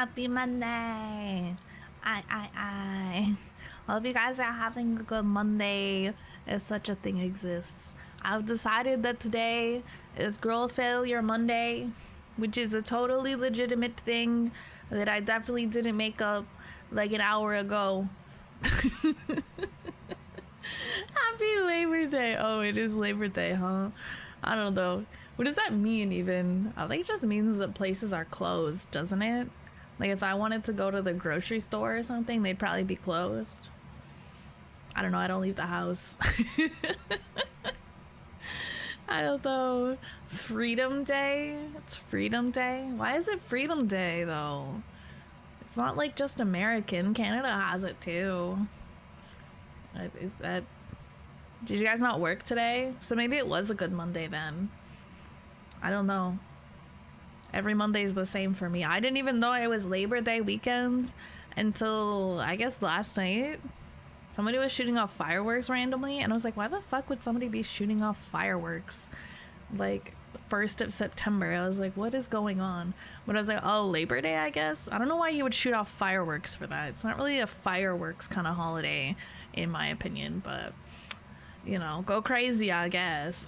Happy Monday. I. Hope you guys are having a good Monday, if such a thing exists. I've decided that today is Girl Failure Monday, which is a totally legitimate thing that I definitely didn't make up like an hour ago. Happy Labor Day. Oh, it is Labor Day, huh? I don't know. What does that mean even? I think it just means that places are closed, doesn't it? Like if I wanted to go to the grocery store or something, they'd probably be closed. I don't know. I don't leave the house. I don't know. Freedom Day? It's Freedom Day? Why is it Freedom Day though? It's not like just American. Canada has it too. Is that... Did you guys not work today? So maybe it was a good Monday then. I don't know. Every Monday is the same for me. I didn't even know it was Labor Day weekend until I guess last night. Somebody was shooting off fireworks randomly and I was like, why the fuck would somebody be shooting off fireworks like 1st of September? I was like, what is going on? But I was like, oh, Labor Day, I guess. I don't know why you would shoot off fireworks for that. It's not really a fireworks kind of holiday in my opinion, but you know, go crazy, I guess.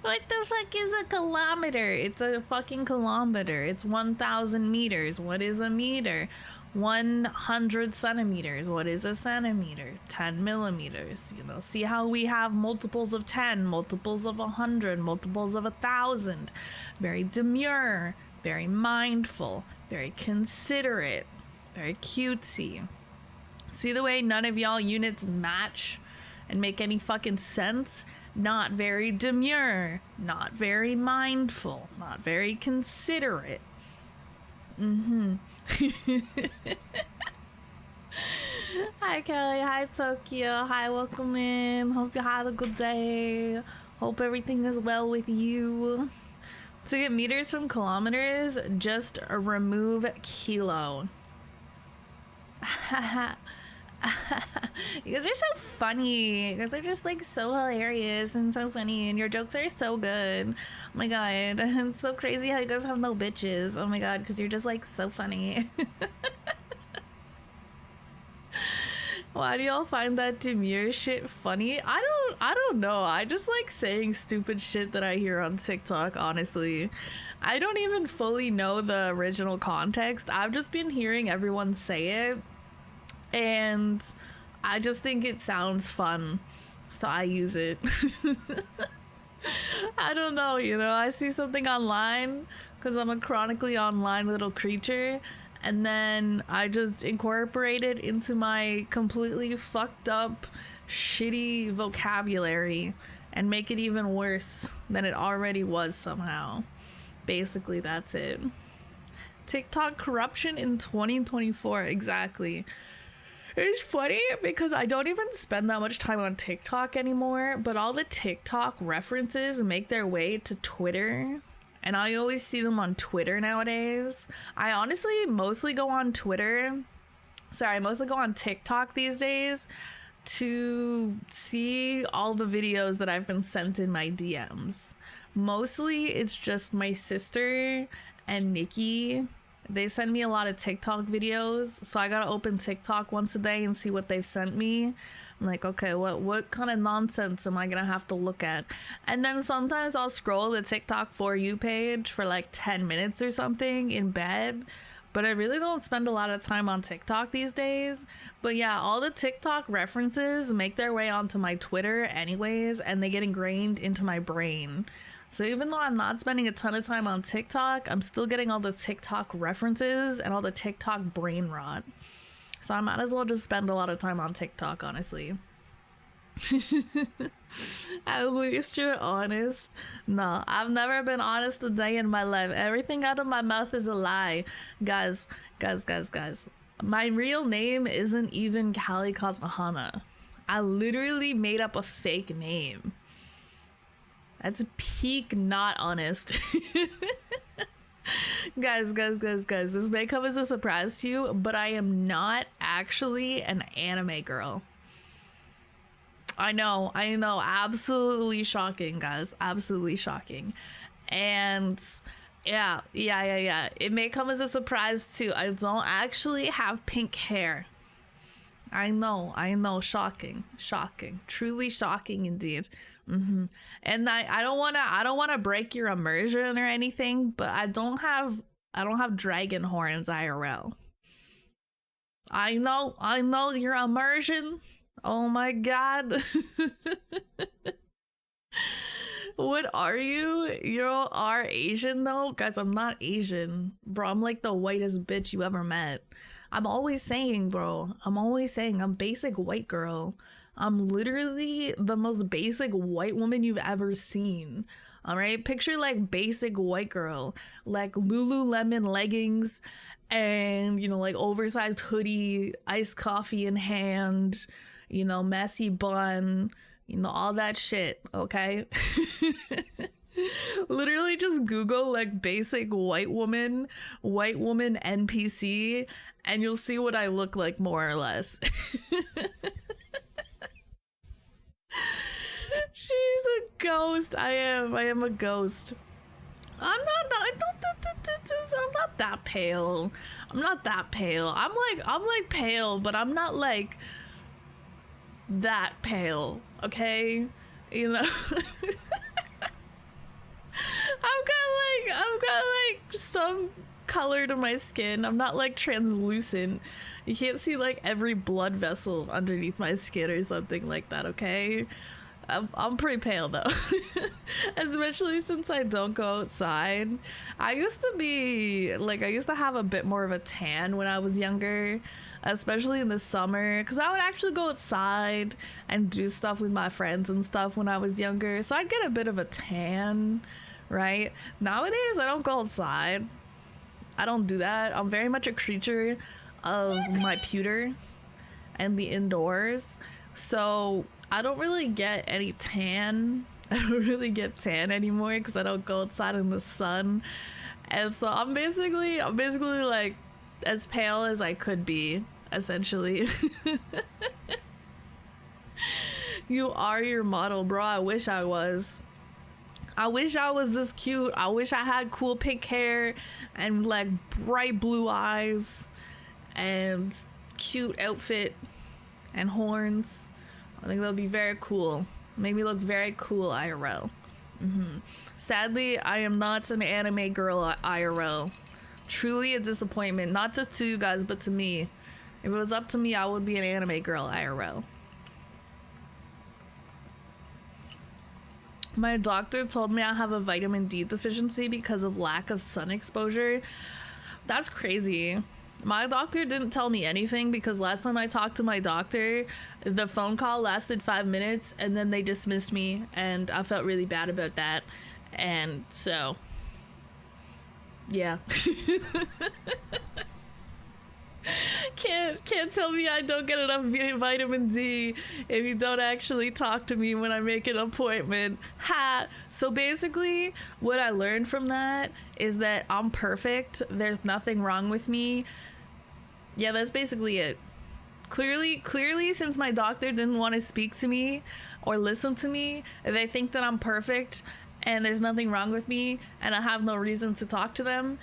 What the fuck is a kilometer? It's a fucking kilometer. It's 1,000 meters. What is a meter? 100 centimeters. What is a centimeter? 10 millimeters. You know, see how we have multiples of 10, multiples of 100, multiples of 1,000. Very demure, very mindful, very considerate, very cutesy. See the way none of y'all units match and make any fucking sense? Not very demure, not very mindful, not very considerate. Hi Kelly, hi Tokyo, hi, welcome in. Hope you had a good day. Hope everything is well with you. To get meters from kilometers, just remove kilo. You guys are so funny. You guys are just like so hilarious and so funny, and your jokes are so good. Oh my god, it's so crazy how you guys have no bitches. Oh my god, because you're just like so funny. Why do y'all find that demure shit funny? I don't know. I just like saying stupid shit that I hear on TikTok, honestly. I don't even fully know the original context. I've just been hearing everyone say it, and I just think it sounds fun, so I use it. I don't know, you know, I see something online because I'm a chronically online little creature, and then I just incorporate it into my completely fucked up, shitty vocabulary and make it even worse than it already was somehow. Basically, that's it. TikTok corruption in 2024, exactly. It's funny because I don't even spend that much time on TikTok anymore, but all the TikTok references make their way to Twitter, and I always see them on Twitter nowadays. I honestly mostly go on Twitter. Sorry, I mostly go on TikTok these days to see all the videos that I've been sent in my DMs. Mostly it's just my sister and Nikki. They send me a lot of TikTok videos, so I gotta open TikTok once a day and see what they've sent me. I'm like, okay, what kind of nonsense am I gonna have to look at? And then sometimes I'll scroll the TikTok For You page for like 10 minutes or something in bed, but I really don't spend a lot of time on TikTok these days. But yeah, all the TikTok references make their way onto my Twitter anyways, and they get ingrained into my brain. So even though I'm not spending a ton of time on TikTok, I'm still getting all the TikTok references and all the TikTok brain rot. So I might as well just spend a lot of time on TikTok, honestly. At least you're honest. No, I've never been honest a day in my life. Everything out of my mouth is a lie. Guys. My real name isn't even Callie Kazahana. I literally made up a fake name. That's peak not honest. Guys, this may come as a surprise to you, but I am not actually an anime girl. I know, absolutely shocking, guys, absolutely shocking. And Yeah. It may come as a surprise too. I don't actually have pink hair. I know. Shocking. Truly shocking indeed. And I don't wanna break your immersion or anything, but I don't have dragon horns IRL. I know your immersion. Oh my god. What are you? You are Asian though? Guys, I'm not Asian. Bro, I'm like the whitest bitch you ever met. I'm always saying, bro. I'm basic white girl. I'm literally the most basic white woman you've ever seen. All right? Picture like basic white girl, like Lululemon leggings and, you know, like oversized hoodie, iced coffee in hand, you know, messy bun, you know, all that shit, okay? Literally just Google like basic white woman NPC, and you'll see what I look like more or less. She's a ghost. I am a ghost. I'm not that pale. I'm not that pale. I'm like pale, but I'm not like that pale, okay? You know. I've got like some color to my skin. I'm not like translucent. You can't see like every blood vessel underneath my skin or something like that, okay? I'm pretty pale though. Especially since I don't go outside. I used to have a bit more of a tan when I was younger, especially in the summer, because I would actually go outside and do stuff with my friends and stuff when I was younger, so I'd get a bit of a tan, right? Nowadays I don't go outside. I don't do that. I'm very much a creature of my pewter and the indoors, so I don't really get any tan. I don't really get tan anymore because I don't go outside in the sun, and so I'm basically like as pale as I could be, essentially. You are your model, bro. I wish I was. I wish I was this cute. I wish I had cool pink hair and like bright blue eyes and cute outfit and horns. I think that would be very cool. Make me look very cool IRL. Sadly, I am not an anime girl IRL. Truly a disappointment, not just to you guys, but to me. If it was up to me, I would be an anime girl IRL. My doctor told me I have a vitamin D deficiency because of lack of sun exposure. That's crazy. My doctor didn't tell me anything because last time I talked to my doctor, the phone call lasted 5 minutes and then they dismissed me, and I felt really bad about that. And so, yeah. Can't tell me I don't get enough vitamin D if you don't actually talk to me when I make an appointment. Ha! So basically, what I learned from that is that I'm perfect. There's nothing wrong with me. Yeah, that's basically it. Clearly, since my doctor didn't want to speak to me or listen to me, they think that I'm perfect and there's nothing wrong with me and I have no reason to talk to them.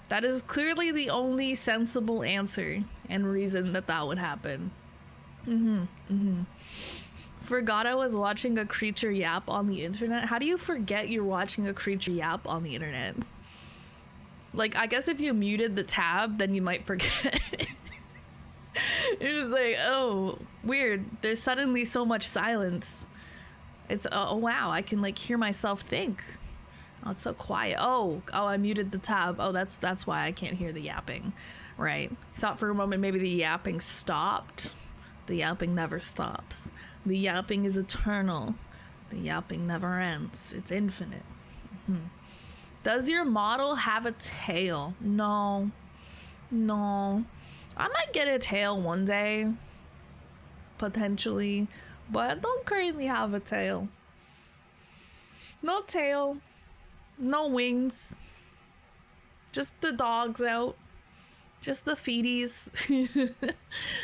That is clearly the only sensible answer and reason that would happen. Forgot I was watching a creature yap on the internet. How do you forget you're watching a creature yap on the internet? Like, I guess if you muted the tab, then you might forget. You're just like, oh, weird. There's suddenly so much silence. It's, oh wow, I can like hear myself think. Oh, it's so quiet. Oh, I muted the tab. Oh, that's why I can't hear the yapping. Right. Thought for a moment maybe the yapping stopped. The yapping never stops. The yapping is eternal. The yapping never ends. It's infinite. Does your model have a tail? No. I might get a tail one day. Potentially. But I don't currently have a tail. No tail. No wings. Just the dogs out. Just the feeties.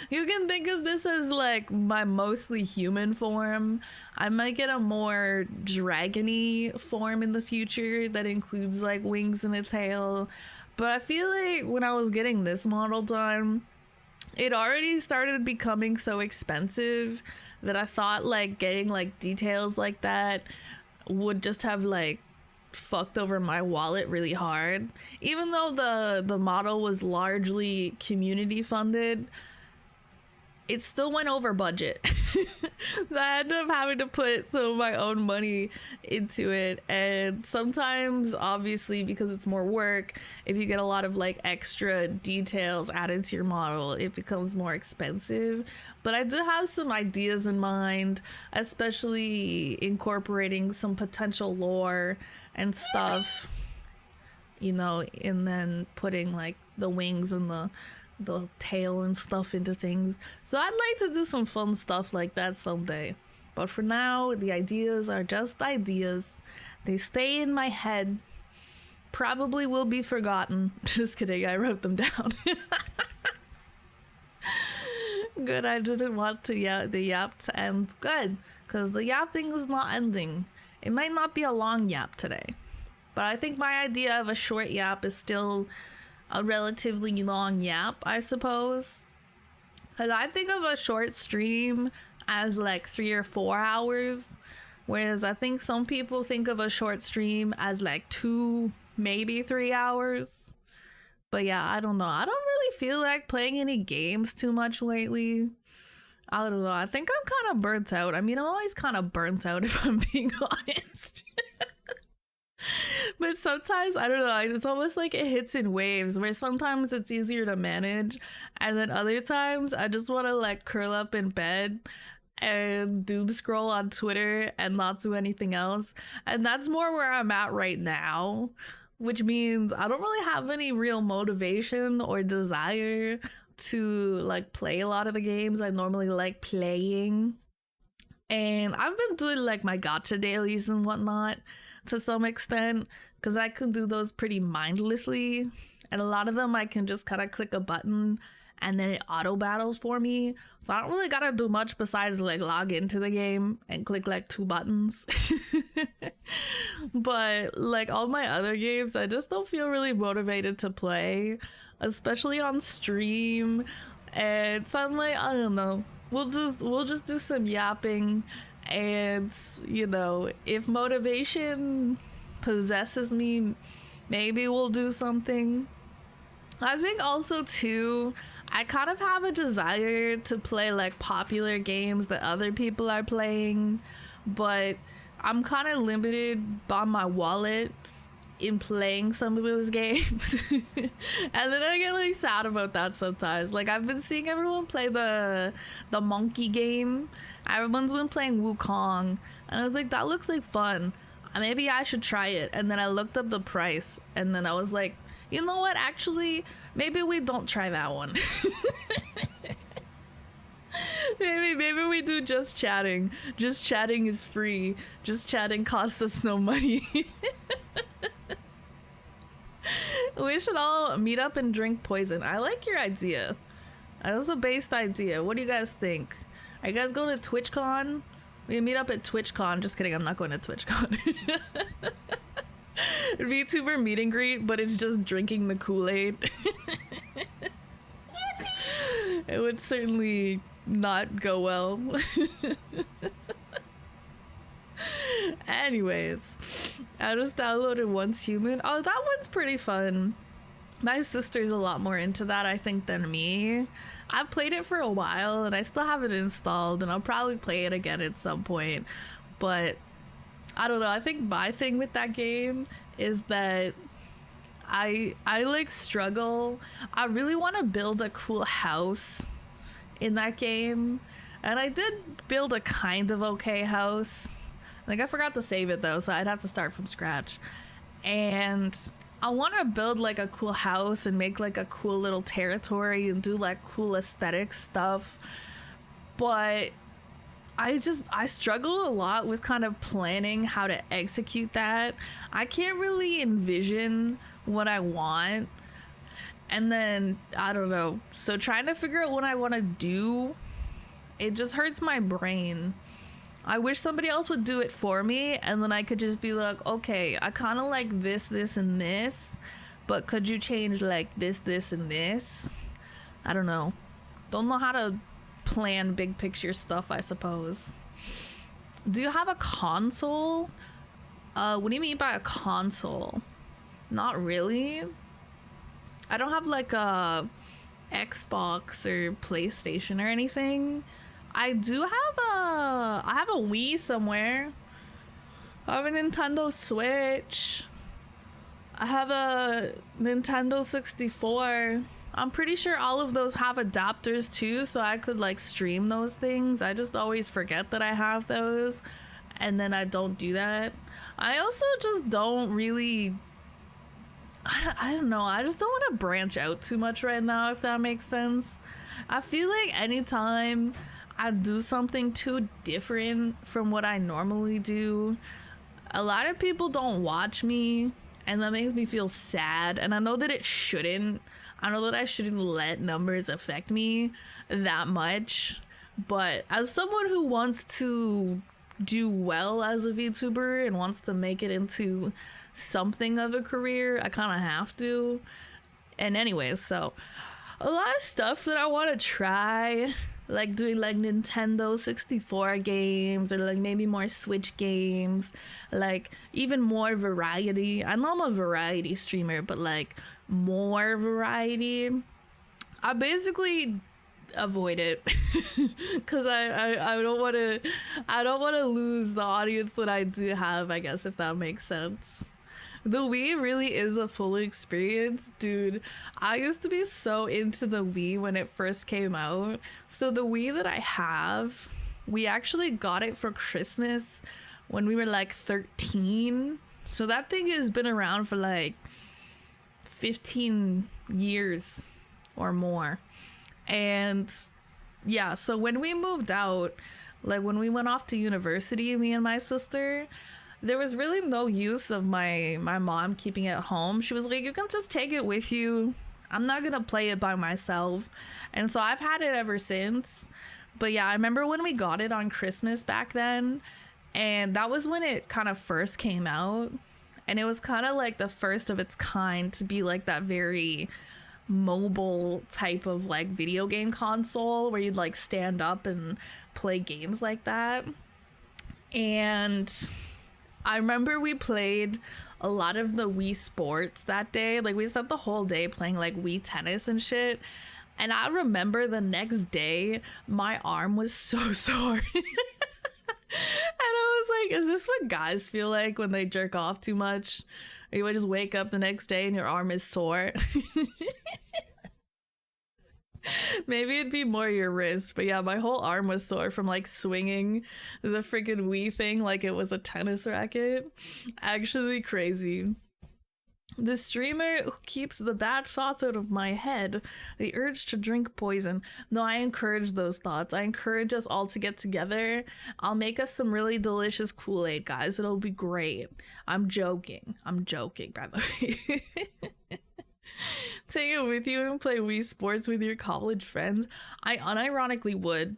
You can think of this as like my mostly human form. I might get a more dragony form in the future that includes like wings and a tail. But I feel like when I was getting this model done, it already started becoming so expensive that I thought like getting like details like that would just have like fucked over my wallet really hard. Even though the model was largely community funded, it still went over budget. So I ended up having to put some of my own money into it. And sometimes, obviously, because it's more work, if you get a lot of like extra details added to your model, it becomes more expensive. But I do have some ideas in mind, especially incorporating some potential lore and stuff, you know, and then putting like the wings and the tail and stuff into things. So I'd like to do some fun stuff like that someday. But for now, the ideas are just ideas. They stay in my head. Probably will be forgotten. Just kidding, I wrote them down. Good, I didn't want the yap to end. Good, because the yapping is not ending. It might not be a long yap today, but I think my idea of a short yap is still a relatively long yap, I suppose. Because I think of a short stream as like 3 or 4 hours, whereas I think some people think of a short stream as like 2, maybe 3 hours. But yeah, I don't know. I don't really feel like playing any games too much lately. I don't know. I think I'm kind of burnt out. I mean, I'm always kind of burnt out if I'm being honest. But sometimes, I don't know, it's almost like it hits in waves where sometimes it's easier to manage, and then other times I just want to like curl up in bed and doom scroll on Twitter and not do anything else. And that's more where I'm at right now, which means I don't really have any real motivation or desire to like play a lot of the games I normally like playing. And I've been doing like my gacha dailies and whatnot to some extent, because I can do those pretty mindlessly, and a lot of them I can just kind of click a button and then it auto battles for me, so I don't really gotta do much besides like log into the game and click like 2 buttons. But like all my other games, I just don't feel really motivated to play, especially on stream. And so I'm like, I don't know, we'll just do some yapping. And you know, if motivation possesses me, maybe we'll do something. I think also too, I kind of have a desire to play like popular games that other people are playing, but I'm kind of limited by my wallet in playing some of those games. And then I get like sad about that sometimes. Like I've been seeing everyone play the monkey game. Everyone's been playing Wukong, and I was like, that looks like fun. Maybe I should try it. And then I looked up the price, and then I was like, you know what, actually maybe we don't try that one. maybe we do just chatting. Just chatting is free. Just chatting costs us no money. We should all meet up and drink poison. I like your idea. That was a based idea. What do you guys think? Are you guys going to TwitchCon? We meet up at TwitchCon. Just kidding, I'm not going to TwitchCon. VTuber meet and greet, but it's just drinking the Kool-Aid. It would certainly not go well. Anyways, I just downloaded Once Human. Oh, that one's pretty fun. My sister's a lot more into that, I think, than me. I've played it for a while and I still have it installed, and I'll probably play it again at some point. But I don't know, I think my thing with that game is that I like struggle. I really want to build a cool house in that game, and I did build a kind of okay house. Like I forgot to save it though, so I'd have to start from scratch. And I want to build like a cool house and make like a cool little territory and do like cool aesthetic stuff, but I struggle a lot with kind of planning how to execute that. I can't really envision what I want, And then I don't know. So trying to figure out what I want to do, it just hurts my brain. I wish somebody else would do it for me, and then I could just be like, okay, I kind of like this, this, and this, but could you change like this, this, and this? I don't know. Don't know how to plan big picture stuff, I suppose. Do you have a console? What do you mean by a console? Not really. I don't have like a Xbox or PlayStation or anything. I do have I have a Wii somewhere. I have a Nintendo Switch. I have a Nintendo 64. I'm pretty sure all of those have adapters too, so I could like stream those things. I just always forget that I have those, and then I don't do that. I also just don't really, I don't know, I just don't want to branch out too much right now, if that makes sense. I feel like anytime I do something too different from what I normally do, a lot of people don't watch me, and that makes me feel sad. And I know that it shouldn't. I know that I shouldn't let numbers affect me that much, but as someone who wants to do well as a VTuber and wants to make it into something of a career, I kind of have to. And anyways, so a lot of stuff that I want to try, like doing like Nintendo 64 games, or like maybe more Switch games, like even more variety. I know I'm a variety streamer, but like more variety. I basically avoid it because I don't want to lose the audience that I do have, I guess, if that makes sense. The Wii really is a full experience, dude. I used to be so into the Wii when it first came out. So the Wii that I have, we actually got it for Christmas when we were like 13. So that thing has been around for like 15 years or more. And yeah, so when we moved out, like when we went off to university, me and my sister, there was really no use of my mom keeping it at home. She was like, you can just take it with you. I'm not gonna play it by myself. And so I've had it ever since. But yeah, I remember when we got it on Christmas back then, and that was when it kind of first came out. And it was kind of like the first of its kind to be like that very mobile type of like video game console where you'd like stand up and play games like that. And I remember we played a lot of the Wii Sports that day. Like we spent the whole day playing like Wii Tennis and shit. And I remember the next day my arm was so sore. And I was like, is this what guys feel like when they jerk off too much? Or you would just wake up the next day and your arm is sore? Maybe it'd be more your wrist, but yeah, my whole arm was sore from like swinging the freaking Wii thing like it was a tennis racket. Actually crazy. The streamer who keeps the bad thoughts out of my head, the urge to drink poison. No, I encourage those thoughts. I encourage us all to get together. I'll make us some really delicious Kool-Aid, guys. It'll be great. I'm joking. I'm joking, by the way. Take it with you and play Wii Sports with your college friends. I unironically would.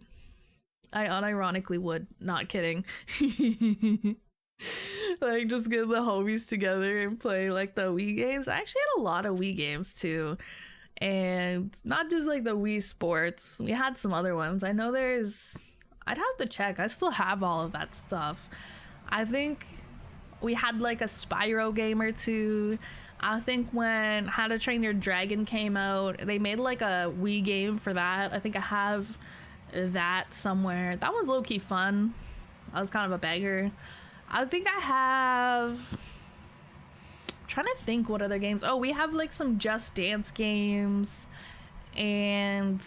Not kidding. Like just get the homies together and play like the Wii games. I actually had a lot of Wii games too, and not just like the Wii Sports. We had some other ones. I know I'd have to check. I still have all of that stuff. I think we had like a Spyro game or two. I think when How to Train Your Dragon came out, they made like a Wii game for that. I think I have that somewhere. That was low-key fun. That was kind of a banger. I think I have, I'm trying to think what other games. Oh, we have like some Just Dance games, and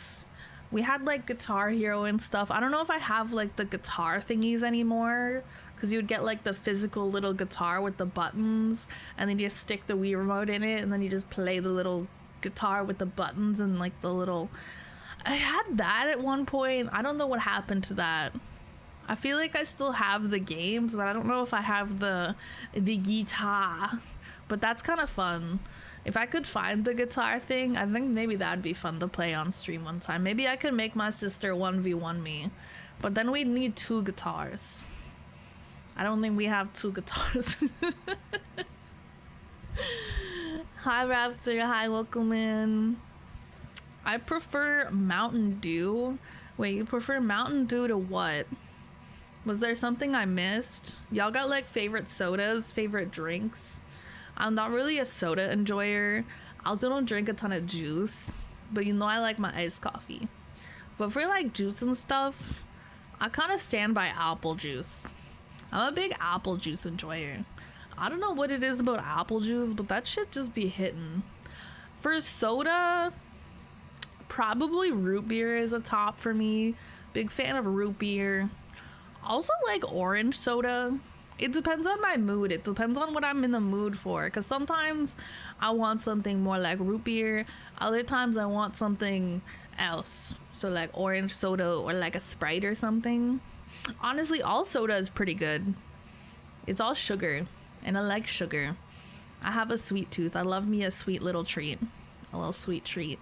we had like Guitar Hero and stuff. I don't know if I have like the guitar thingies anymore, because you would get like the physical little guitar with the buttons, and then you just stick the Wii remote in it, and then you just play the little guitar with the buttons and like the little, I had that at one point. I don't know what happened to that. I feel like I still have the games, but I don't know if I have the guitar. But that's kind of fun. If I could find the guitar thing, I think maybe that'd be fun to play on stream one time. Maybe I could make my sister 1v1 me, but then we'd need 2 guitars. I don't think we have 2 guitars. Hi Raptor, hi, welcome in. I prefer Mountain Dew. Wait, you prefer Mountain Dew to what? Was there something I missed? Y'all got like favorite sodas, favorite drinks? I'm not really a soda enjoyer. I also don't drink a ton of juice, but you know I like my iced coffee. But for like juice and stuff, I kind of stand by apple juice. I'm a big apple juice enjoyer. I don't know what it is about apple juice, but that shit just be hitting. For soda, probably root beer is a top for me. Big fan of root beer. Also like orange soda. It depends on my mood. It depends on what I'm in the mood for. Because sometimes I want something more like root beer. Other times I want something else. So like orange soda or like a Sprite or something. Honestly, all soda is pretty good. It's all sugar. And I like sugar. I have a sweet tooth. I love me a sweet little treat. A little sweet treat.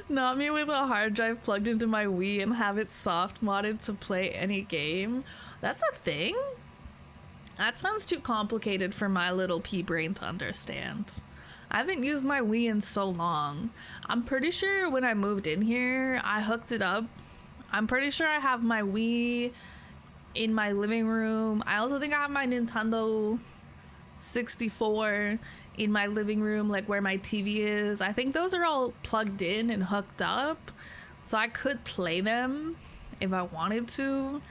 Not me with a hard drive plugged into my Wii and have it soft modded to play any game. That's a thing? That sounds too complicated for my little pea brain to understand. I haven't used my Wii in so long. I'm pretty sure when I moved in here, I hooked it up. I'm pretty sure I have my Wii in my living room. I also think I have my Nintendo 64 in my living room, like where my TV is. I think those are all plugged in and hooked up, so I could play them if I wanted to.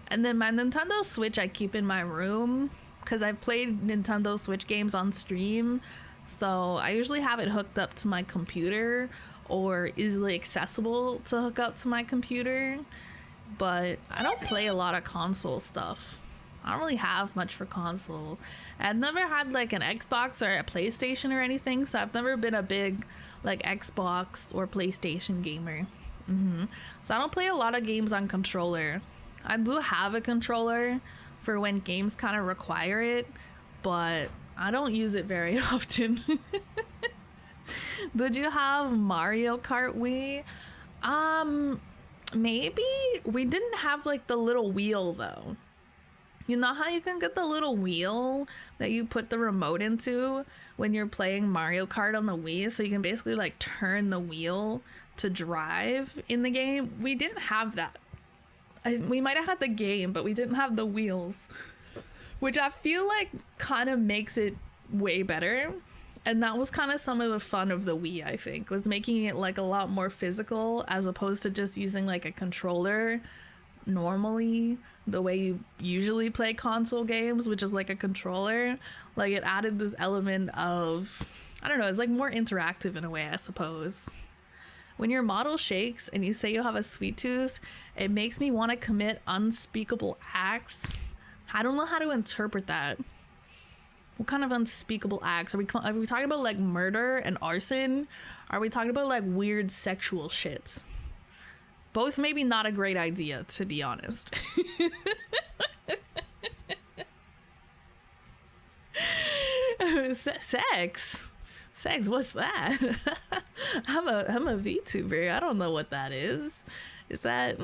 And then my Nintendo Switch I keep in my room because I've played Nintendo Switch games on stream, so I usually have it hooked up to my computer or easily accessible to hook up to my computer. But I don't play a lot of console stuff. I don't really have much for console. I've never had like an Xbox or a PlayStation or anything, so I've never been a big like Xbox or PlayStation gamer. So I don't play a lot of games on controller. I do have a controller for when games kind of require it, but I don't use it very often. Did you have Mario Kart Wii? Maybe. We didn't have like the little wheel though. You know how you can get the little wheel that you put the remote into when you're playing Mario Kart on the Wii, so you can basically like turn the wheel to drive in the game? We didn't have that. We might have had the game, but we didn't have the wheels, which I feel like kind of makes it way better. And that was kind of some of the fun of the Wii, I think, was making it like a lot more physical as opposed to just using like a controller normally the way you usually play console games, which is like a controller. Like it added this element of, I don't know, it's like more interactive in a way, I suppose. When your model shakes and you say you have a sweet tooth, it makes me want to commit unspeakable acts. I don't know how to interpret that. What kind of unspeakable acts? Are we talking about like murder and arson? Are we talking about like weird sexual shit? Both maybe not a great idea, to be honest. Sex, what's that? I'm a VTuber. I don't know what that is. Is that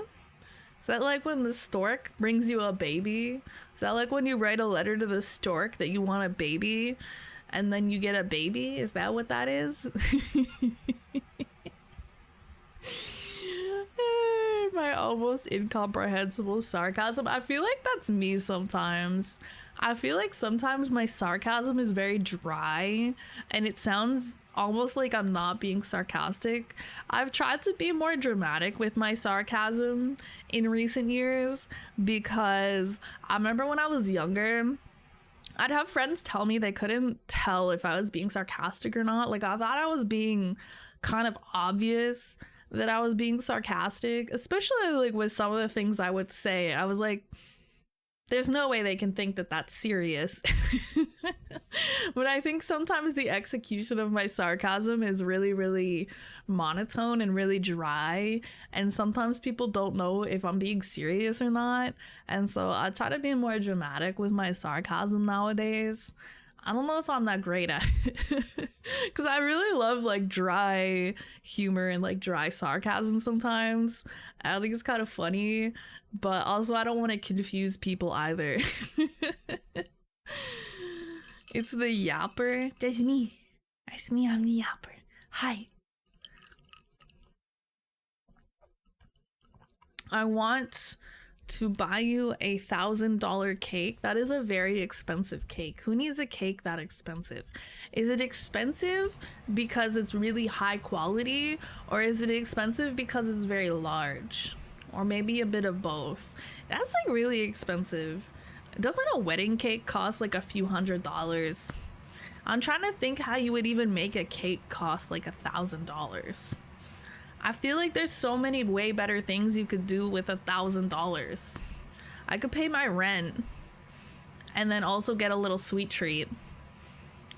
like when the stork brings you a baby? Is that like when you write a letter to the stork that you want a baby and then you get a baby? Is that what that is? My almost incomprehensible sarcasm. I feel like that's me sometimes. I feel like sometimes my sarcasm is very dry and it sounds almost like I'm not being sarcastic. I've tried to be more dramatic with my sarcasm in recent years because I remember when I was younger, I'd have friends tell me they couldn't tell if I was being sarcastic or not. Like I thought I was being kind of obvious that I was being sarcastic, especially like with some of the things I would say. I was like, there's no way they can think that that's serious. But I think sometimes the execution of my sarcasm is really, really monotone and really dry. And sometimes people don't know if I'm being serious or not. And so I try to be more dramatic with my sarcasm nowadays. I don't know if I'm that great at it. Because I really love like dry humor and like dry sarcasm sometimes. I think it's kind of funny, but also I don't want to confuse people either. It's the yapper. That's me. That's me. I'm the yapper. Hi. I want to buy you a $1,000 cake. That is a very expensive cake. Who needs a cake that expensive? Is it expensive because it's really high quality, or is it expensive because it's very large? Or maybe a bit of both. That's like really expensive. Doesn't a wedding cake cost like a few $100s? I'm trying to think how you would even make a cake cost like $1,000. I feel like there's so many way better things you could do with $1,000. I could pay my rent and then also get a little sweet treat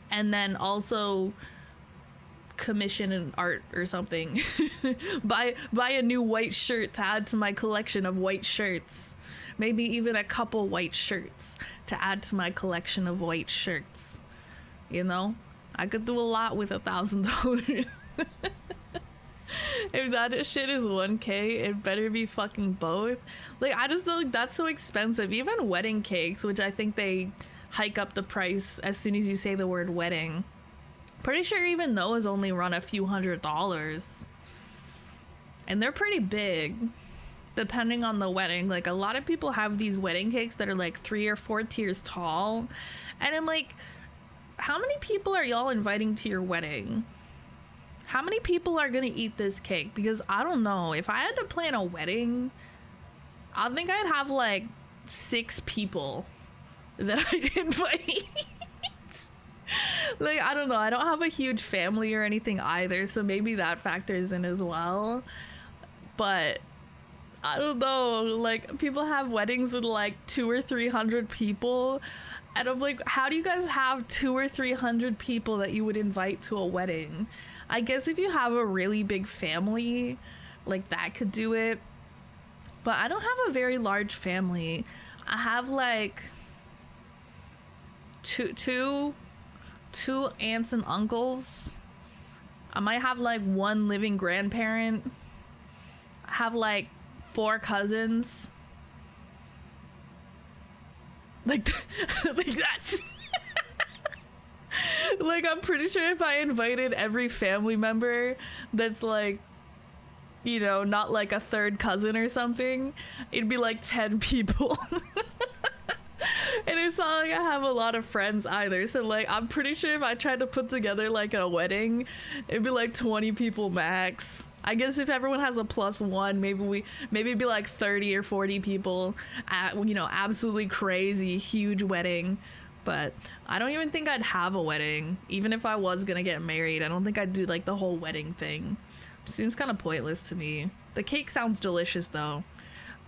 and then also commission an art or something. buy a new white shirt to add to my collection of white shirts. Maybe even a couple white shirts to add to my collection of white shirts. You know, I could do a lot with $1,000. If that shit is 1K, it better be fucking both. Like, I just feel like that's so expensive. Even wedding cakes, which I think they hike up the price as soon as you say the word wedding. Pretty sure even those only run a few $100s. And they're pretty big, depending on the wedding. Like, a lot of people have these wedding cakes that are like 3 or 4 tiers tall. And I'm like, how many people are y'all inviting to your wedding? How many people are gonna eat this cake? Because I don't know. If I had to plan a wedding, I think I'd have like 6 people that I'd invite. Like, I don't know. I don't have a huge family or anything either, so maybe that factors in as well. But I don't know. Like, people have weddings with like 200 or 300 people. And I'm like, how do you guys have 200 or 300 people that you would invite to a wedding? I guess if you have a really big family, like, that could do it. But I don't have a very large family. I have like two aunts and uncles. I might have like 1 living grandparent. I have like 4 cousins. Like, like that's like, I'm pretty sure if I invited every family member that's like, you know, not like a 3rd cousin or something, it'd be like 10 people. And it's not like I have a lot of friends either, so like, I'm pretty sure if I tried to put together like a wedding, it'd be like 20 people max. I guess if everyone has a +1, maybe it'd be like 30 or 40 people at, you know, absolutely crazy huge wedding. But I don't even think I'd have a wedding. Even if I was gonna get married, I don't think I'd do like the whole wedding thing. It seems kind of pointless to me. The cake sounds delicious though.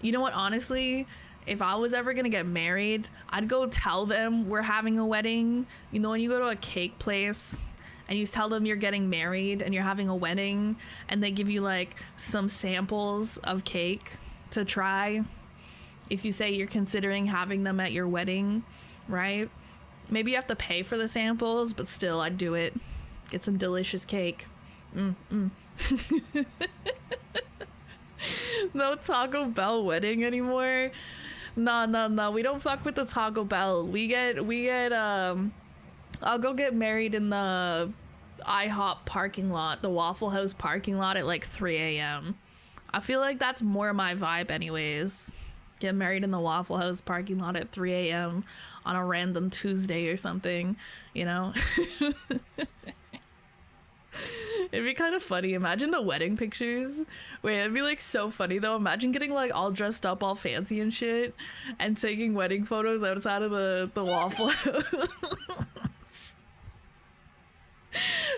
You know what, honestly, if I was ever gonna get married, I'd go tell them we're having a wedding. You know, when you go to a cake place and you tell them you're getting married and you're having a wedding, and they give you like some samples of cake to try if you say you're considering having them at your wedding, right? Maybe you have to pay for the samples, but still, I'd do it. Get some delicious cake. No Taco Bell wedding anymore. No, we don't fuck with the Taco Bell. We get I'll go get married in the IHOP parking lot, the Waffle House parking lot at like 3 a.m. I feel like that's more my vibe anyways. Get married in the Waffle House parking lot at 3 a.m. on a random Tuesday or something, you know? It'd be kind of funny. Imagine the wedding pictures. Wait, it'd be like so funny though. Imagine getting like all dressed up, all fancy and shit, and taking wedding photos outside of the Waffle House.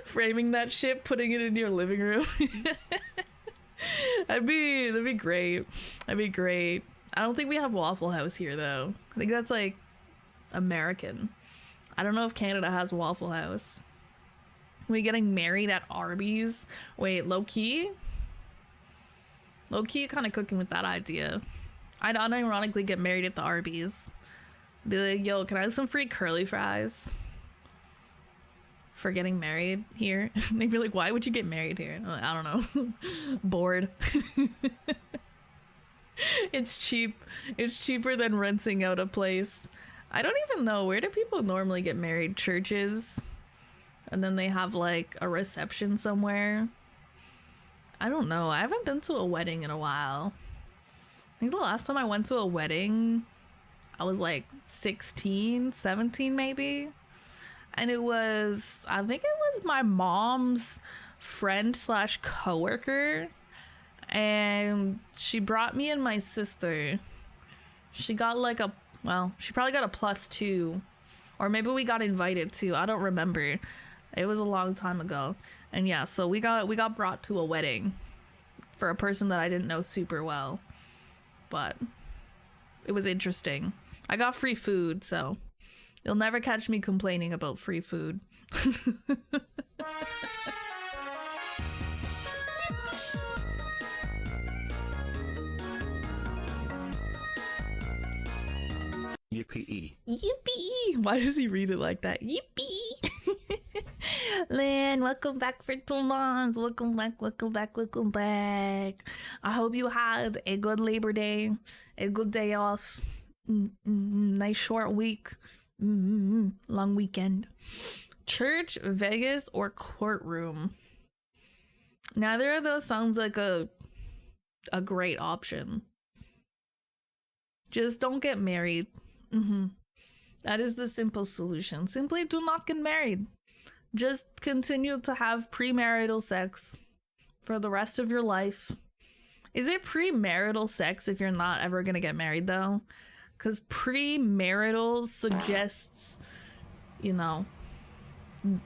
Framing that shit, putting it in your living room. that'd be great. That'd be great. I don't think we have Waffle House here though. I think that's like American. I don't know if Canada has Waffle House. We getting married at Arby's? Wait, low-key? Low-key kind of cooking with that idea. I'd unironically get married at the Arby's. Be like, yo, can I have some free curly fries? for getting married here. They'd be like, why would you get married here? I'm like, I don't know. Bored. It's cheap. It's cheaper than renting out a place. I don't even know, where do people normally get married? Churches? And then they have like a reception somewhere? I don't know. I haven't been to a wedding in a while. I think the last time I went to a wedding, I was like 16, 17 maybe. And it was, I think it was my mom's friend slash coworker. And she brought me and my sister. She got like a, well, she probably got a +2. Or maybe we got invited to. I don't remember. It was a long time ago. And yeah, so we got brought to a wedding for a person that I didn't know super well. But it was interesting. I got free food, so you'll never catch me complaining about free food. Yippee. Yippee! Why does he read it like that? Yippee! Lynn, welcome back for 2 months. Welcome back, welcome back, welcome back. I hope you had a good Labor Day, a good day off, nice short week, long weekend. Church, Vegas, or courtroom? Neither of those sounds like a great option. Just don't get married. That is the simple solution. Simply do not get married. Just continue to have premarital sex for the rest of your life. Is it premarital sex if you're not ever gonna get married though? Because premarital suggests, you know,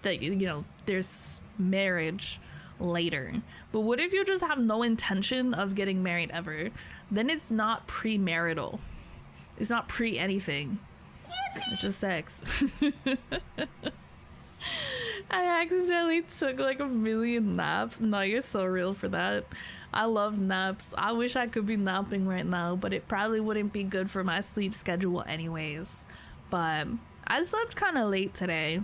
that, you know, there's marriage later. But what if you just have no intention of getting married ever? Then it's not premarital. It's not pre anything. It's just sex. I accidentally took like 1,000,000 naps. No, you're so real for that. I love naps. I wish I could be napping right now, but it probably wouldn't be good for my sleep schedule anyways. But I slept kind of late today.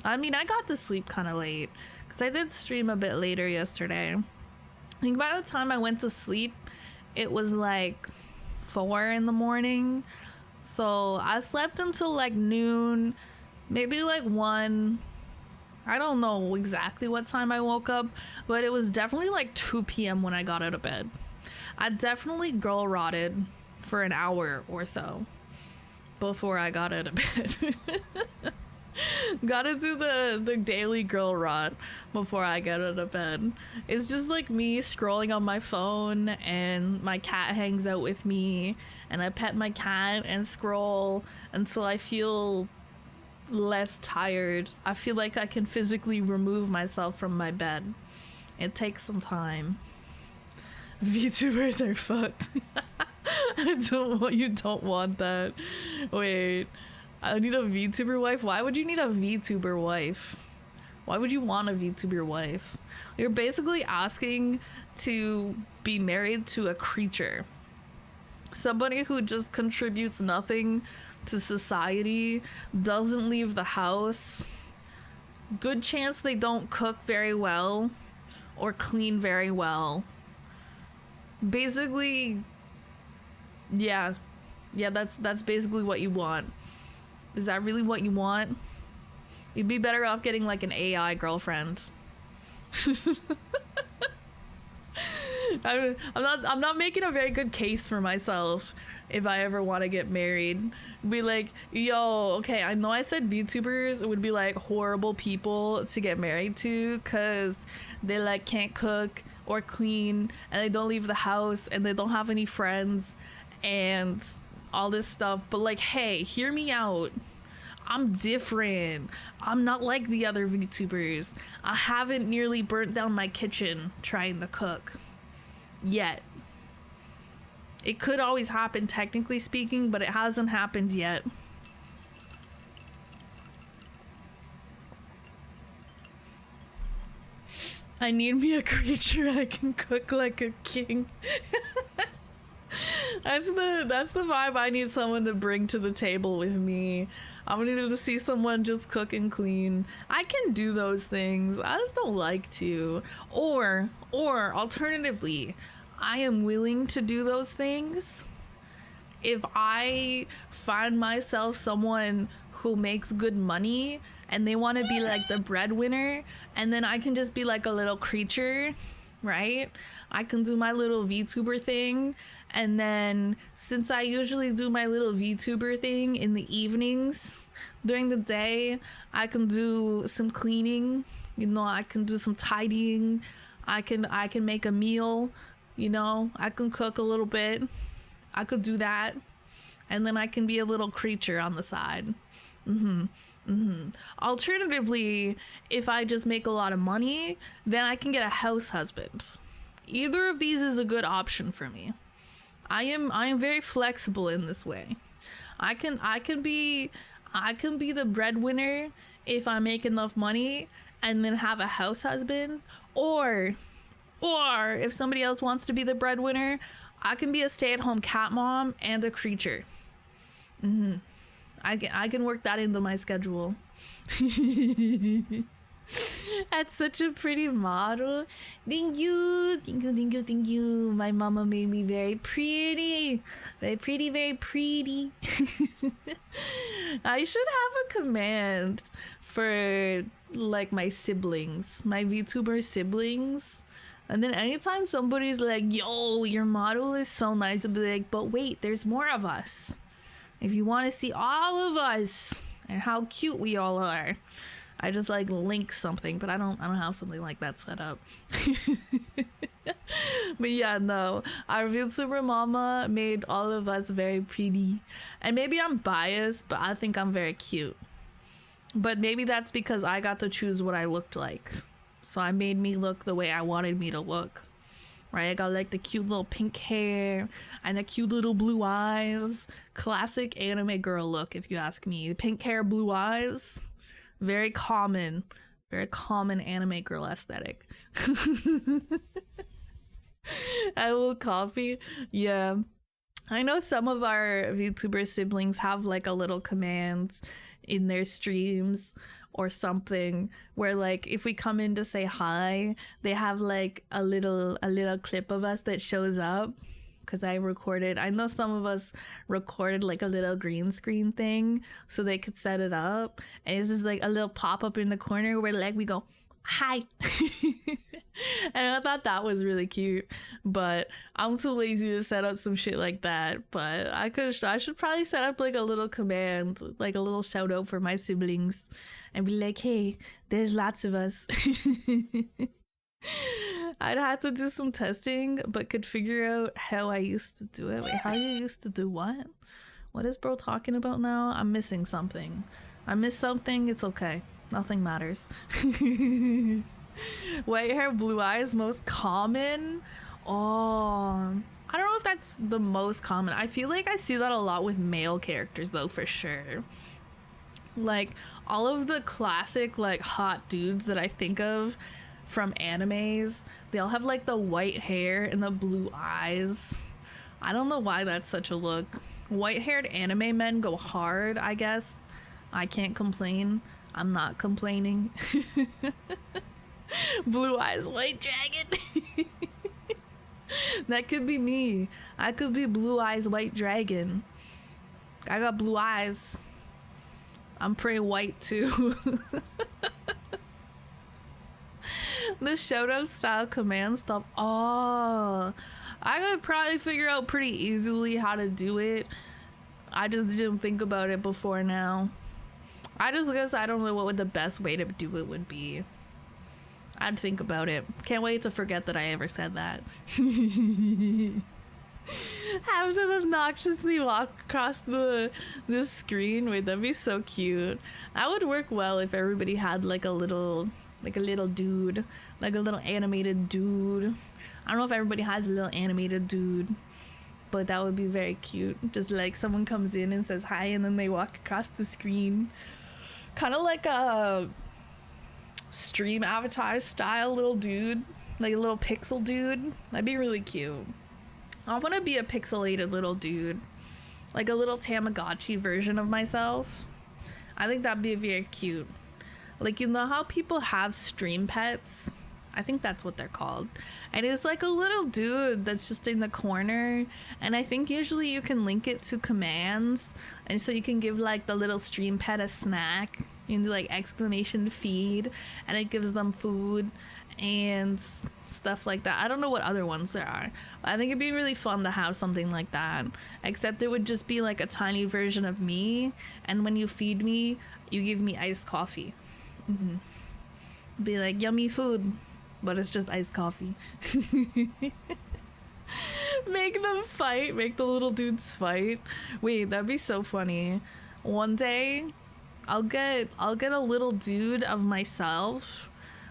I mean, I got to sleep kind of late because I did stream a bit later yesterday. I think by the time I went to sleep, it was like 4 in the morning. So I slept until like noon, maybe like 1. I don't know exactly what time I woke up, but it was definitely like 2 p.m. when I got out of bed. I definitely girl rotted for an hour or so before I got out of bed. Gotta do the daily girl rot before I get out of bed. It's just like me scrolling on my phone and my cat hangs out with me and I pet my cat and scroll until I feel less tired. I feel like I can physically remove myself from my bed. It takes some time. VTubers are fucked. You don't want that. Wait, I need a VTuber wife? Why would you need a VTuber wife? Why would you want a VTuber wife? You're basically asking to be married to a creature. Somebody who just contributes nothing to society, doesn't leave the house. Good chance they don't cook very well or clean very well. Basically, yeah, that's basically what you want. Is that really what you want? You'd be better off getting like an AI girlfriend. I'm not making a very good case for myself if I ever want to get married. Be like, yo, okay, I know I said VTubers would be like horrible people to get married to because they like can't cook or clean and they don't leave the house and they don't have any friends and all this stuff. But like, hey, hear me out. I'm different. I'm not like the other VTubers. I haven't nearly burnt down my kitchen trying to cook yet. It could always happen, technically speaking, but it hasn't happened yet. I need me a creature I can cook like a king. That's the vibe I need someone to bring to the table with me. I'm gonna to see someone just cook and clean. I can do those things. I just don't like to. Or alternatively, I am willing to do those things if I find myself someone who makes good money and they want to be like the breadwinner, and then I can just be like a little creature, right? I can do my little VTuber thing, and then since I usually do my little VTuber thing in the evenings, during the day I can do some cleaning, you know, I can do some tidying, I can make a meal, you know, I can cook a little bit, I could do that, and then I can be a little creature on the side. Alternatively, if I just make a lot of money, then I can get a house husband. Either of these is a good option for me. I am very flexible in this way. I can be the breadwinner if I make enough money and then have a house husband, or if somebody else wants to be the breadwinner, I can be a stay-at-home cat mom and a creature. I can work that into my schedule. That's such a pretty model. Thank you, thank you, thank you, thank you. My mama made me very pretty, very pretty, very pretty. I should have a command for like my siblings, my VTuber siblings. And then anytime somebody's like, yo, your model is so nice, I'll be like, but wait, there's more of us. If you want to see all of us and how cute we all are, I just like link something, but I don't have something like that set up. But yeah, no, our VTuber mama made all of us very pretty. And maybe I'm biased, but I think I'm very cute. But maybe that's because I got to choose what I looked like. So I made me look the way I wanted me to look. Right, I got like the cute little pink hair and the cute little blue eyes. Classic anime girl look, if you ask me. Pink hair, blue eyes. Very common anime girl aesthetic. I will copy. Yeah. I know some of our VTuber siblings have like a little command in their streams or something where like if we come in to say hi, they have like a little clip of us that shows up, because I know some of us recorded like a little green screen thing so they could set it up, and it's just like a little pop-up in the corner where like we go hi. And I thought that was really cute, but I'm too lazy to set up some shit like that. But I should probably set up like a little command, like a little shout out for my siblings, and be like, hey, there's lots of us. I'd have to do some testing, but could figure out how I used to do it. Wait, how you used to do what? What is bro talking about now? I'm missing something. I missed something. It's okay. Nothing matters. White hair, blue eyes, most common? Oh, I don't know if that's the most common. I feel like I see that a lot with male characters though, for sure. Like all of the classic like hot dudes that I think of from animes, they all have like the white hair and the blue eyes. I don't know why that's such a look. White-haired anime men go hard, I guess. I can't complain. I'm not complaining. Blue eyes, white dragon. That could be me. I could be blue eyes, white dragon. I got blue eyes. I'm pretty white too. The showdown style command stuff. Oh, I could probably figure out pretty easily how to do it. I just didn't think about it before now. I just guess I don't know what the best way to do it would be. I'd think about it. Can't wait to forget that I ever said that. Have them obnoxiously walk across the screen. Wait, that'd be so cute. That would work well if everybody had like a little dude, like a little animated dude. I don't know if everybody has a little animated dude, but that would be very cute. Just like someone comes in and says hi and then they walk across the screen. Kind of like a stream avatar style little dude, like a little pixel dude. That'd be really cute. I want to be a pixelated little dude, like a little Tamagotchi version of myself. I think that'd be very cute. Like, you know how people have stream pets? I think that's what they're called. And it's like a little dude that's just in the corner. And I think usually you can link it to commands. And so you can give like the little stream pet a snack. You can do like exclamation feed, and it gives them food and stuff like that. I don't know what other ones there are, but I think it'd be really fun to have something like that, except it would just be like a tiny version of me, and when you feed me, you give me iced coffee. Be like yummy food, but it's just iced coffee. Make them fight, make the little dudes fight. Wait, that'd be so funny. One day I'll get a little dude of myself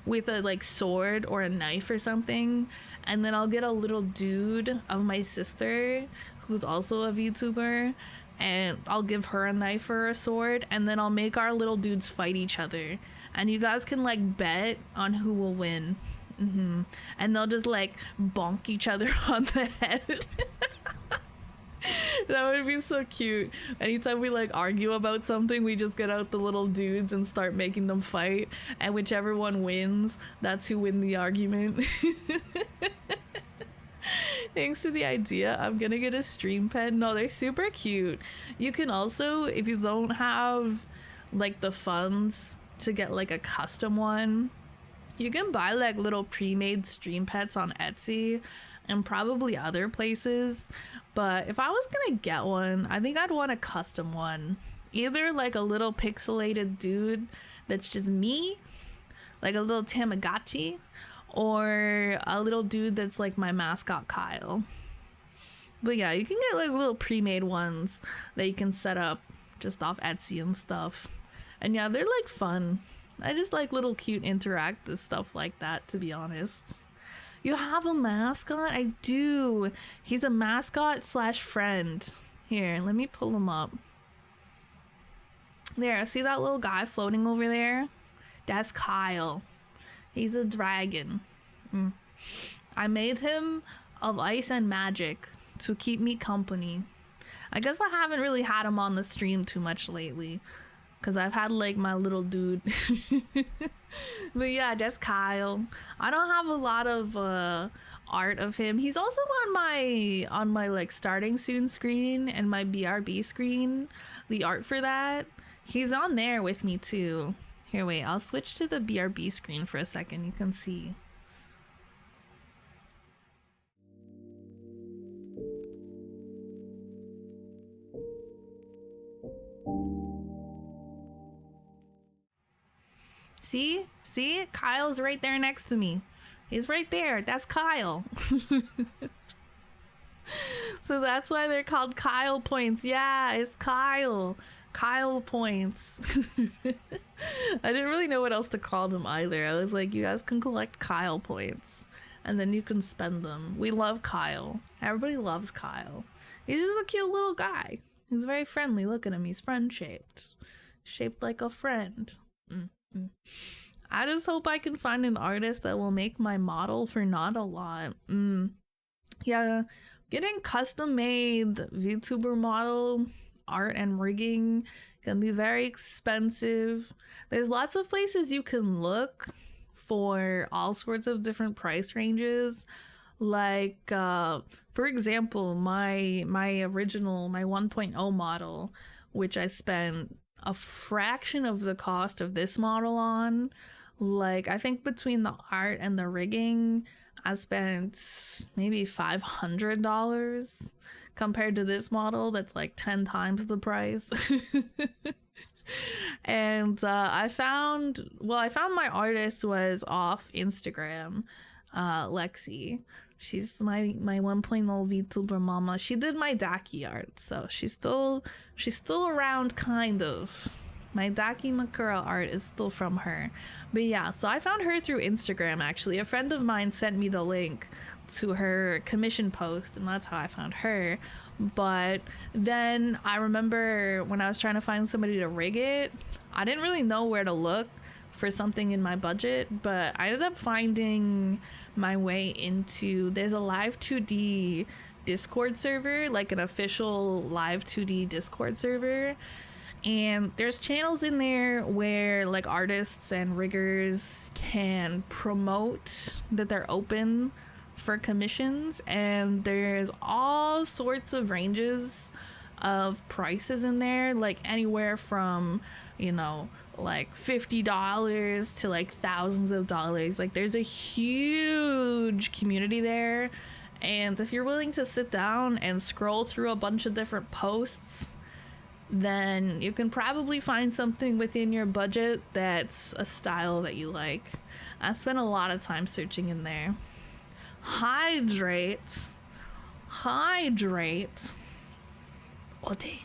with a like sword or a knife or something, and then I'll get a little dude of my sister who's also a VTuber, and I'll give her a knife or a sword, and then I'll make our little dudes fight each other, and you guys can like bet on who will win. And they'll just like bonk each other on the head. That would be so cute. Anytime we like argue about something, we just get out the little dudes and start making them fight, and whichever one wins, that's who win the argument. Thanks to the idea, I'm gonna get a stream pet. No, they're super cute. You can also, if you don't have like the funds to get like a custom one, you can buy like little pre-made stream pets on Etsy and probably other places. But if I was gonna get one, I think I'd want a custom one. Either like a little pixelated dude that's just me, like a little Tamagotchi, or a little dude that's like my mascot Kyle. But yeah, you can get like little pre-made ones that you can set up just off Etsy and stuff. And yeah, they're like fun. I just like little cute interactive stuff like that, to be honest. You have a mascot? I do. He's a mascot slash friend. Here, let me pull him up. There, see that little guy floating over there? That's Kyle. He's a dragon. I made him of ice and magic to keep me company. I guess I haven't really had him on the stream too much lately, because I've had like my little dude. But yeah, that's Kyle. I don't have a lot of art of him. He's also on my like starting soon screen and my BRB screen. The art for that, he's on there with me too. Here, wait, I'll switch to the BRB screen for a second. You can see. See, Kyle's right there next to me. He's right there. That's Kyle. So that's why they're called Kyle points. Yeah, it's Kyle points. I didn't really know what else to call them either. I was like, you guys can collect Kyle points and then you can spend them. We love Kyle. Everybody loves Kyle. He's just a cute little guy. He's very friendly. Look at him. He's friend shaped like a friend. I just hope I can find an artist that will make my model for not a lot. Yeah, getting custom made VTuber model art and rigging can be very expensive. There's lots of places you can look for all sorts of different price ranges. Like for example, my original, my 1.0 model, which I spent a fraction of the cost of this model on. Like, I think between the art and the rigging, I spent maybe $500 compared to this model that's like 10 times the price. And I found my artist was off Instagram, Lexi. She's my 1.0 VTuber mama. She did my Daki art, so she's still around, kind of. My Daki Makura art is still from her. But yeah, so I found her through Instagram, actually. A friend of mine sent me the link to her commission post, and that's how I found her. But then I remember when I was trying to find somebody to rig it, I didn't really know where to look for something in my budget, but I ended up finding my way into, there's a live 2D Discord server, like an official live 2D Discord server. And there's channels in there where like artists and riggers can promote that they're open for commissions, and there's all sorts of ranges of prices in there, like anywhere from, you know, like $50 to like thousands of dollars. Like there's a huge community there, and if you're willing to sit down and scroll through a bunch of different posts, then you can probably find something within your budget that's a style that you like. I spent a lot of time searching in there. Hydrate. Ode.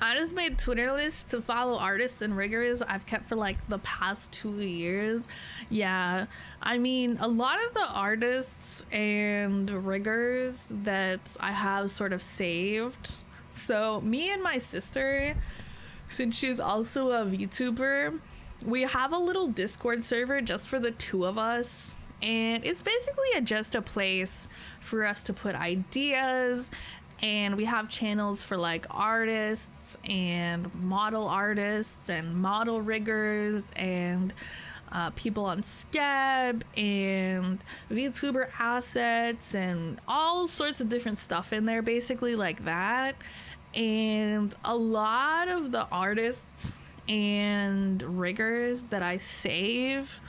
I just made Twitter lists to follow artists and riggers I've kept for like the past 2 years. Yeah, I mean, a lot of the artists and riggers that I have sort of saved. So me and my sister, since she's also a VTuber, we have a little Discord server just for the two of us. And it's basically just a place for us to put ideas, and we have channels for like artists and model riggers and people on Scab and VTuber assets and all sorts of different stuff in there, basically like that. And a lot of the artists and riggers that I save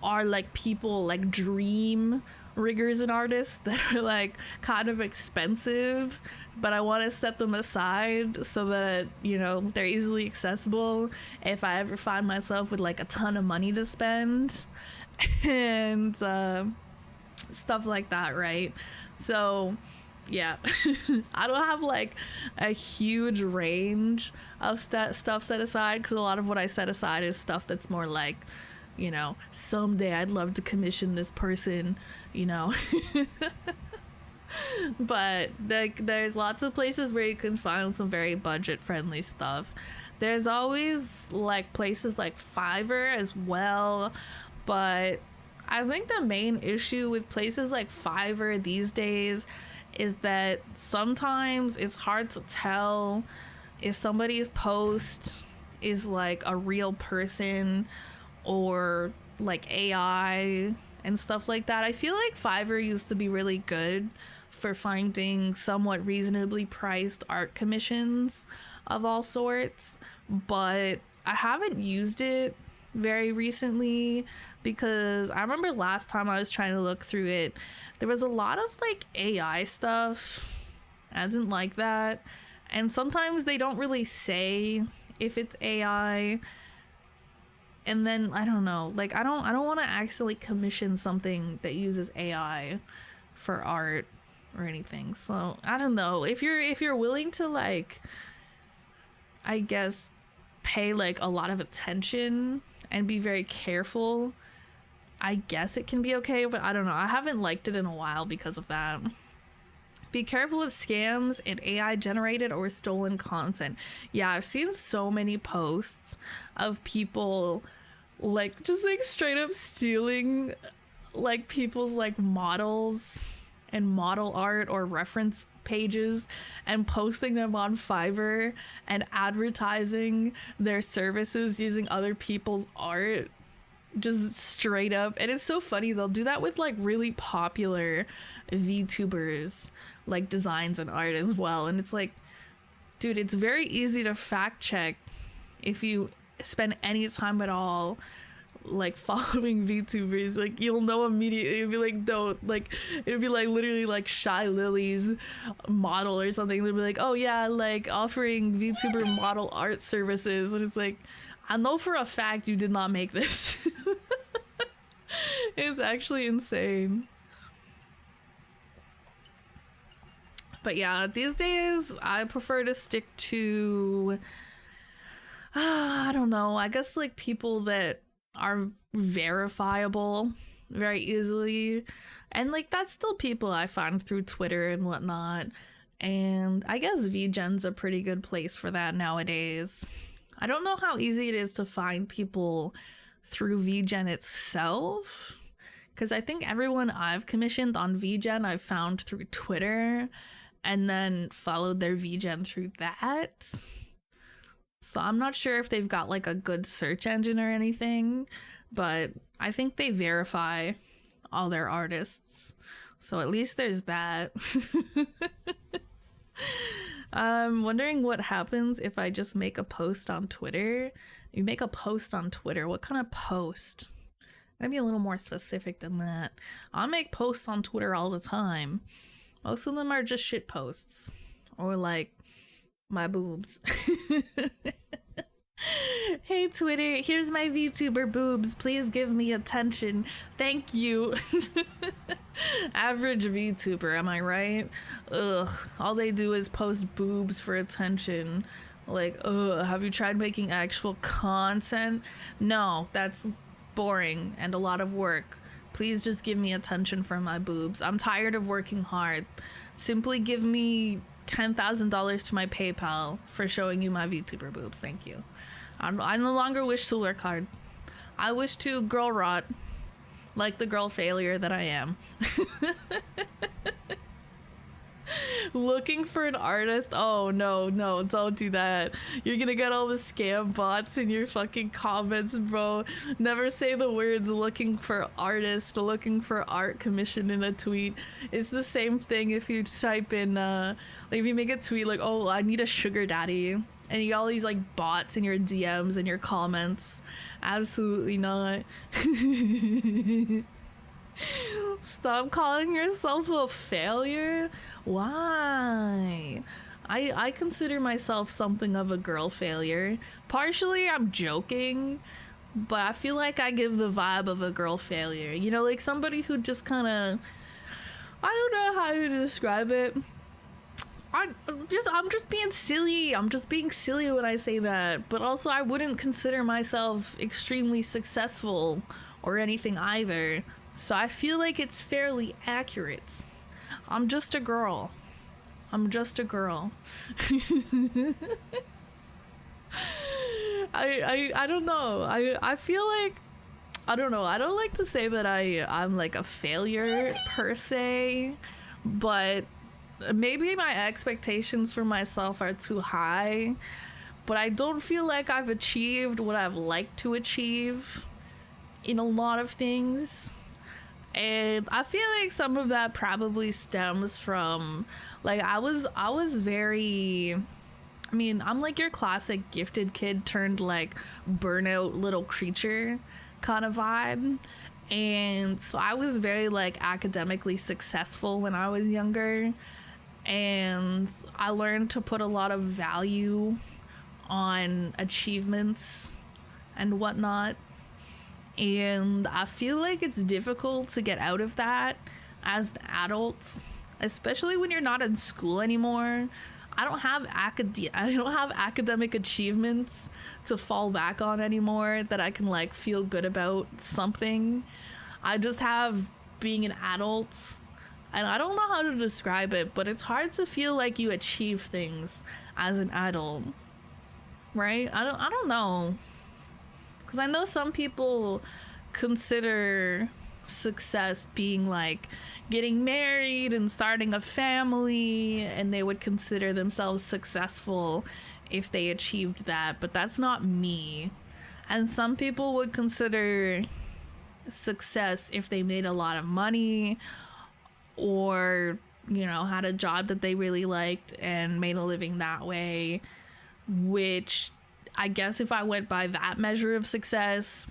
are like people like dream riggers and artists that are like kind of expensive, but I want to set them aside so that, you know, they're easily accessible if I ever find myself with like a ton of money to spend and stuff like that, right? So yeah. I don't have like a huge range of stuff set aside, because a lot of what I set aside is stuff that's more like, you know, someday I'd love to commission this person, you know. But like there's lots of places where you can find some very budget friendly stuff. There's always like places like Fiverr as well, but I think the main issue with places like Fiverr these days is that sometimes it's hard to tell if somebody's post is like a real person or like AI and stuff like that. I feel like Fiverr used to be really good for finding somewhat reasonably priced art commissions of all sorts, but I haven't used it very recently because I remember last time I was trying to look through it, there was a lot of like AI stuff. I didn't like that, and sometimes they don't really say if it's AI. And then I don't know, like I don't want to accidentally commission something that uses AI for art or anything. So I don't know, if you're willing to like, I guess, pay like a lot of attention and be very careful, I guess it can be okay. But I don't know, I haven't liked it in a while because of that. Be careful of scams and AI generated or stolen content. Yeah, I've seen so many posts of people like just like straight up stealing like people's like models and model art or reference pages and posting them on Fiverr and advertising their services using other people's art, just straight up. And it's so funny, they'll do that with like really popular VTubers like designs and art as well. And it's like, dude, it's very easy to fact check if you spend any time at all like following VTubers. Like you'll know immediately. It'd be like, don't, like it'd be like literally like Shy Lily's model or something. They'd be like, oh yeah, like offering VTuber model art services, and it's like, I know for a fact you did not make this. It's actually insane. But yeah, these days I prefer to stick to I don't know, I guess like people that are verifiable very easily, and like that's still people I find through Twitter and whatnot. And I guess VGen's a pretty good place for that nowadays. I don't know how easy it is to find people through VGen itself. Because I think everyone I've commissioned on VGen I've found through Twitter and then followed their VGen through that. So I'm not sure if they've got like a good search engine or anything, but I think they verify all their artists. So at least there's that. I'm wondering what happens if I just make a post on Twitter. You make a post on Twitter. What kind of post? Gotta be a little more specific than that. I make posts on Twitter all the time. Most of them are just shit posts. Or like my boobs. Hey Twitter, here's my VTuber boobs. Please give me attention. Thank you. Average VTuber, am I right? Ugh. All they do is post boobs for attention. Like, ugh, have you tried making actual content? No, that's boring and a lot of work. Please just give me attention for my boobs. I'm tired of working hard. Simply give me $10,000 to my PayPal for showing you my VTuber boobs. Thank you. I no longer wish to work hard. I wish to girl rot like the girl failure that I am. Looking for an artist? Oh no, don't do that. You're gonna get all the scam bots in your fucking comments, bro. Never say the words looking for artist, looking for art commission in a tweet. It's the same thing if you type in like if you make a tweet like, oh, I need a sugar daddy, and you got all these like bots in your DMs and your comments. Absolutely not. Stop calling yourself a failure. Why? I consider myself something of a girl failure. Partially I'm joking, but I feel like I give the vibe of a girl failure. You know, like somebody who just kind of, I don't know how to describe it. I'm just being silly. I'm just being silly when I say that. But also I wouldn't consider myself extremely successful or anything either. So I feel like it's fairly accurate. I'm just a girl. I'm just a girl. I don't know. I feel like, I don't know. I don't like to say that I'm like a failure per se, but maybe my expectations for myself are too high, but I don't feel like I've achieved what I've liked to achieve in a lot of things. And I feel like some of that probably stems from like I was very, I mean, I'm like your classic gifted kid turned like burnout little creature kind of vibe. And so I was very like academically successful when I was younger, and I learned to put a lot of value on achievements and whatnot. And I feel like it's difficult to get out of that as an adult, especially when you're not in school anymore. I don't have academic achievements to fall back on anymore that I can like feel good about something. I just have being an adult, and I don't know how to describe it, but it's hard to feel like you achieve things as an adult, right? I don't know. Because I know some people consider success being like getting married and starting a family, and they would consider themselves successful if they achieved that, but that's not me. And some people would consider success if they made a lot of money or, you know, had a job that they really liked and made a living that way, which I guess if I went by that measure of success,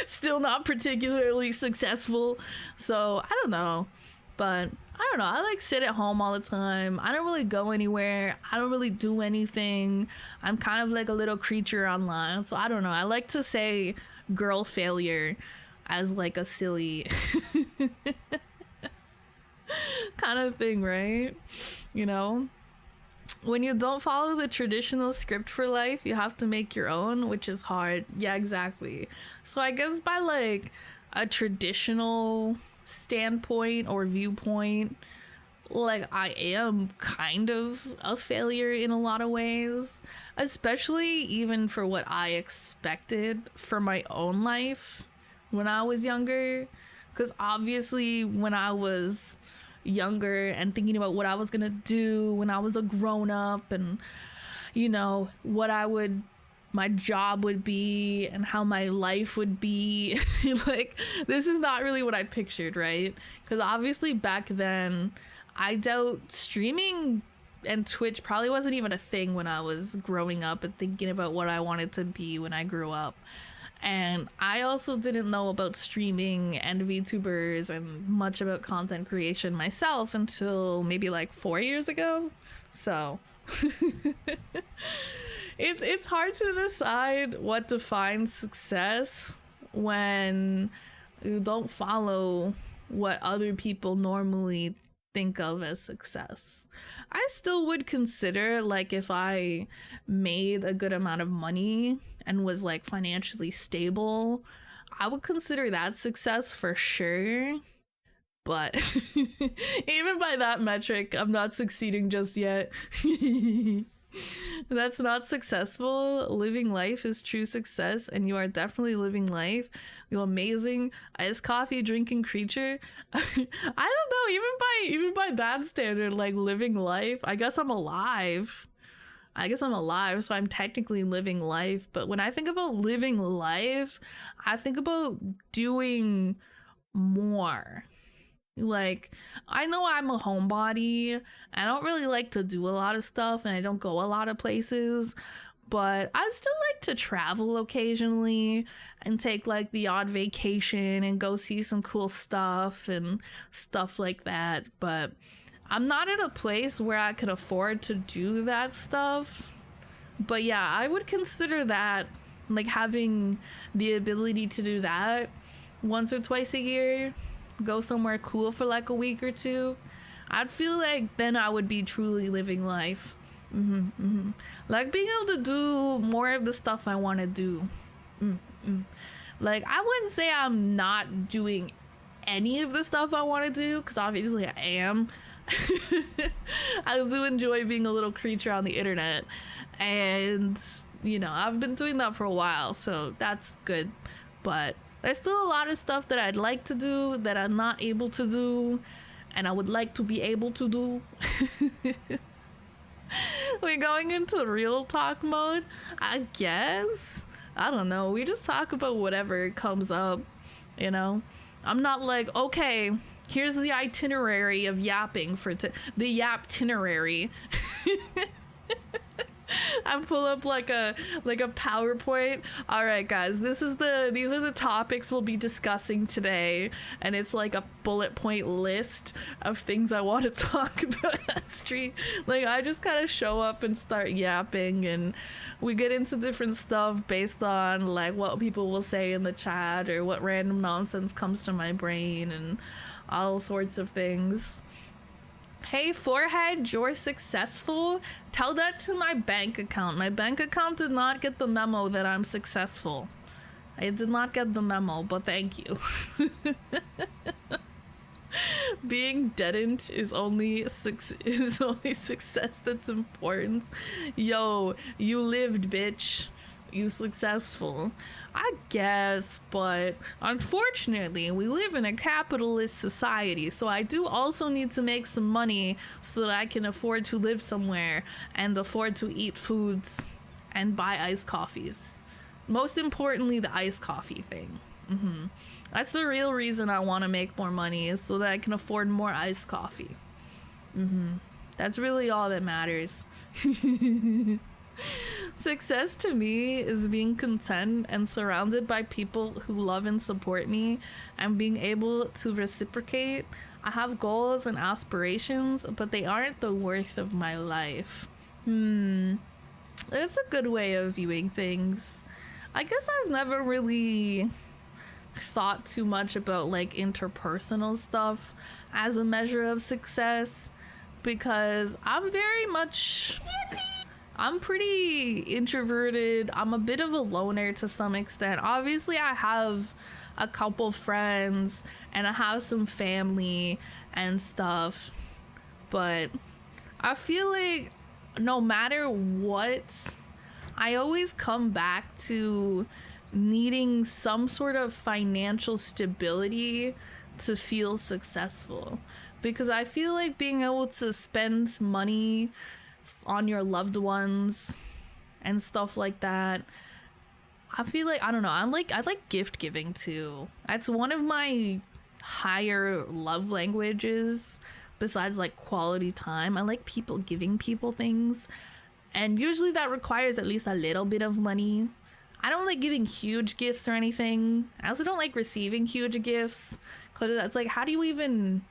still not particularly successful. So I don't know, but I don't know. I like sit at home all the time. I don't really go anywhere. I don't really do anything. I'm kind of like a little creature online. So I don't know. I like to say girl failure as like a silly kind of thing, right? You know? When you don't follow the traditional script for life, you have to make your own, which is hard. Yeah, exactly. So I guess by like a traditional standpoint or viewpoint, like I am kind of a failure in a lot of ways, especially even for what I expected for my own life when I was younger. Because obviously, when I was younger and thinking about what I was gonna do when I was a grown up, and you know, what my job would be and how my life would be, like, this is not really what I pictured, right? Because obviously back then, I doubt streaming and Twitch probably wasn't even a thing when I was growing up and thinking about what I wanted to be when I grew up. And I also didn't know about streaming and VTubers and much about content creation myself until maybe like 4 years ago. So it's hard to decide what defines success when you don't follow what other people normally think of as success. I still would consider, like, if I made a good amount of money and was like financially stable, I would consider that success for sure. But even by that metric, I'm not succeeding just yet. That's not successful. Living life is true success, and you are definitely living life. You amazing iced coffee drinking creature. I don't know, even by that standard, like living life, I guess I'm alive. So I'm technically living life. But when I think about living life, I think about doing more. Like, I know I'm a homebody. I don't really like to do a lot of stuff, and I don't go a lot of places, but I still like to travel occasionally and take like the odd vacation and go see some cool stuff and stuff like that. But I'm not at a place where I could afford to do that stuff. But yeah, I would consider that, like, having the ability to do that once or twice a year, go somewhere cool for like a week or two, I'd feel like then I would be truly living life. Like being able to do more of the stuff I want to do. Like, I wouldn't say I'm not doing any of the stuff I want to do, because obviously I am. I do enjoy being a little creature on the internet, and you know, I've been doing that for a while, so that's good. But there's still a lot of stuff that I'd like to do that I'm not able to do, and I would like to be able to do. We're going into real talk mode, I guess. I don't know. We just talk about whatever comes up, you know? I'm not like, okay, here's the itinerary of yapping for the yap itinerary. I pull up like a PowerPoint. All right, guys, these are the topics we'll be discussing today, and it's like a bullet point list of things I want to talk about on stream. Like, I just kind of show up and start yapping, and we get into different stuff based on like what people will say in the chat or what random nonsense comes to my brain and all sorts of things. Hey, forehead, you're successful. Tell that to my bank account. My bank account did not get the memo that I'm successful. I did not get the memo, but thank you. Being deadened is only success that's important. Yo, you lived, bitch. You successful. I guess, but unfortunately, we live in a capitalist society, so I do also need to make some money so that I can afford to live somewhere and afford to eat foods and buy iced coffees. Most importantly, the iced coffee thing. That's the real reason I want to make more money, is so that I can afford more iced coffee. That's really all that matters. Success to me is being content and surrounded by people who love and support me and being able to reciprocate. I have goals and aspirations, but they aren't the worth of my life. That's a good way of viewing things. I guess I've never really thought too much about like interpersonal stuff as a measure of success, because I'm pretty introverted. I'm a bit of a loner to some extent. Obviously, I have a couple friends and I have some family and stuff, But I feel like no matter what, I always come back to needing some sort of financial stability to feel successful. Because I feel like being able to spend money on your loved ones and stuff like that, I feel like, I don't know, I like gift giving too. That's one of my higher love languages besides like quality time. I like people giving people things, and usually that requires at least a little bit of money. I don't like giving huge gifts or anything. I also don't like receiving huge gifts because it's like, how do you even,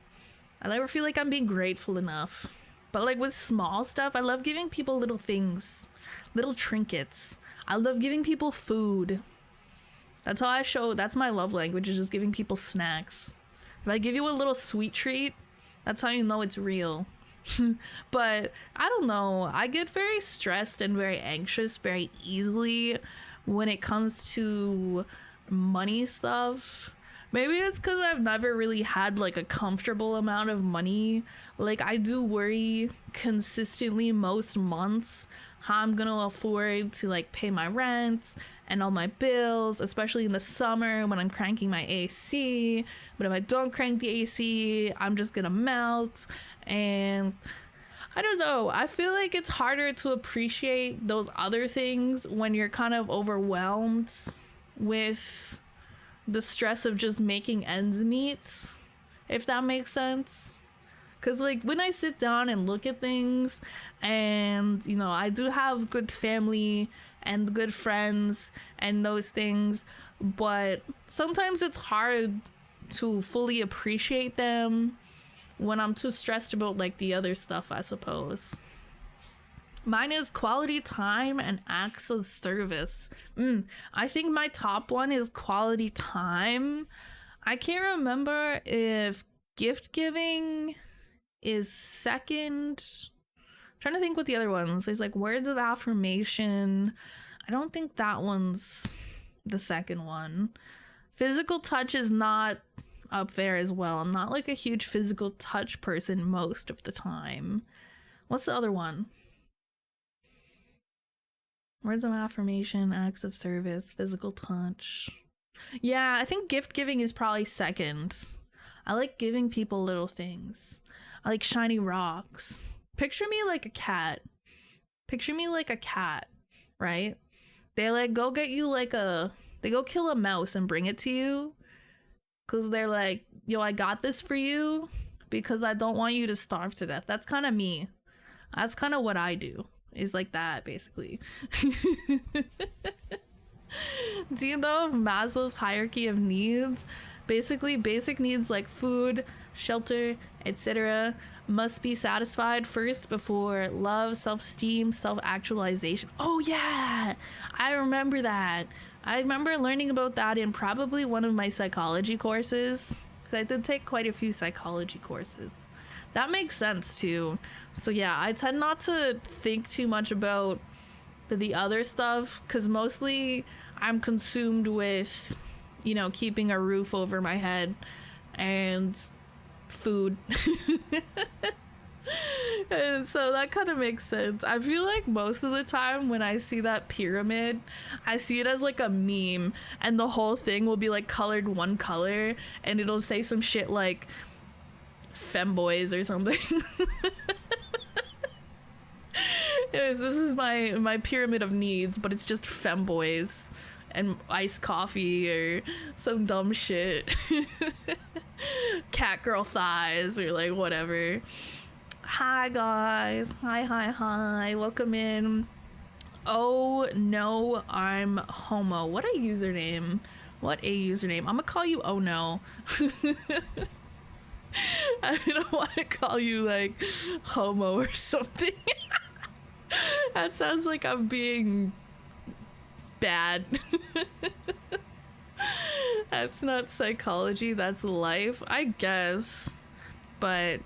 I never feel like I'm being grateful enough. But like with small stuff, I love giving people little things, little trinkets. I love giving people food. That's how I show, that's my love language, is just giving people snacks. If I give you a little sweet treat, that's how you know it's real. But I don't know, I get very stressed and very anxious very easily when it comes to money stuff. Maybe it's because I've never really had like a comfortable amount of money. Like I do worry consistently most months how I'm gonna afford to like pay my rent and all my bills, especially in the summer when I'm cranking my AC. But if I don't crank the AC, I'm just gonna melt. And I don't know, I feel like it's harder to appreciate those other things when you're kind of overwhelmed with the stress of just making ends meet, if that makes sense. Because like when I sit down and look at things, and you know, I do have good family and good friends and those things, but sometimes it's hard to fully appreciate them when I'm too stressed about like the other stuff, I suppose. Mine is quality time and acts of service. I think my top one is quality time. I can't remember if gift giving is second. I'm trying to think what the other ones. There's like words of affirmation. I don't think that one's the second one. Physical touch is not up there as well. I'm not like a huge physical touch person most of the time. What's the other one? Words of affirmation, acts of service, physical touch. Yeah, I think gift giving is probably second. I like giving people little things. I like shiny rocks. Picture me like a cat. Picture me like a cat, right? They like go get you like they go kill a mouse and bring it to you. Cause they're like, yo, I got this for you because I don't want you to starve to death. That's kind of me. That's kind of what I do. Is like that, basically. Do you know of Maslow's hierarchy of needs? Basically, basic needs like food, shelter, etc. must be satisfied first before love, self-esteem, self-actualization. Oh yeah, I remember that. I remember learning about that in probably one of my psychology courses. I did take quite a few psychology courses. That makes sense too. So yeah, I tend not to think too much about the other stuff because mostly I'm consumed with, you know, keeping a roof over my head and food. And so that kind of makes sense. I feel like most of the time when I see that pyramid, I see it as like a meme, and the whole thing will be like colored one color, and it'll say some shit like femboys or something. Anyways, this is my pyramid of needs, but it's just femboys and iced coffee or some dumb shit. Cat girl thighs or like whatever. Hi guys, hi, welcome in. Oh no, I'm homo. What a username. I'm gonna call you oh no. I don't want to call you like homo or something. That sounds like I'm being bad. That's not psychology, that's life, I guess. But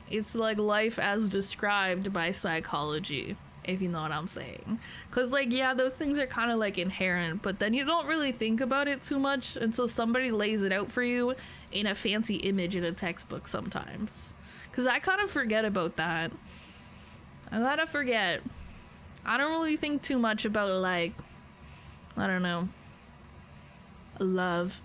it's like life as described by psychology, if you know what I'm saying. Because like, yeah, those things are kind of like inherent, but then you don't really think about it too much until somebody lays it out for you in a fancy image in a textbook sometimes. Because I kind of forget about that. I kind of forget. I don't really think too much about, like, I don't know, love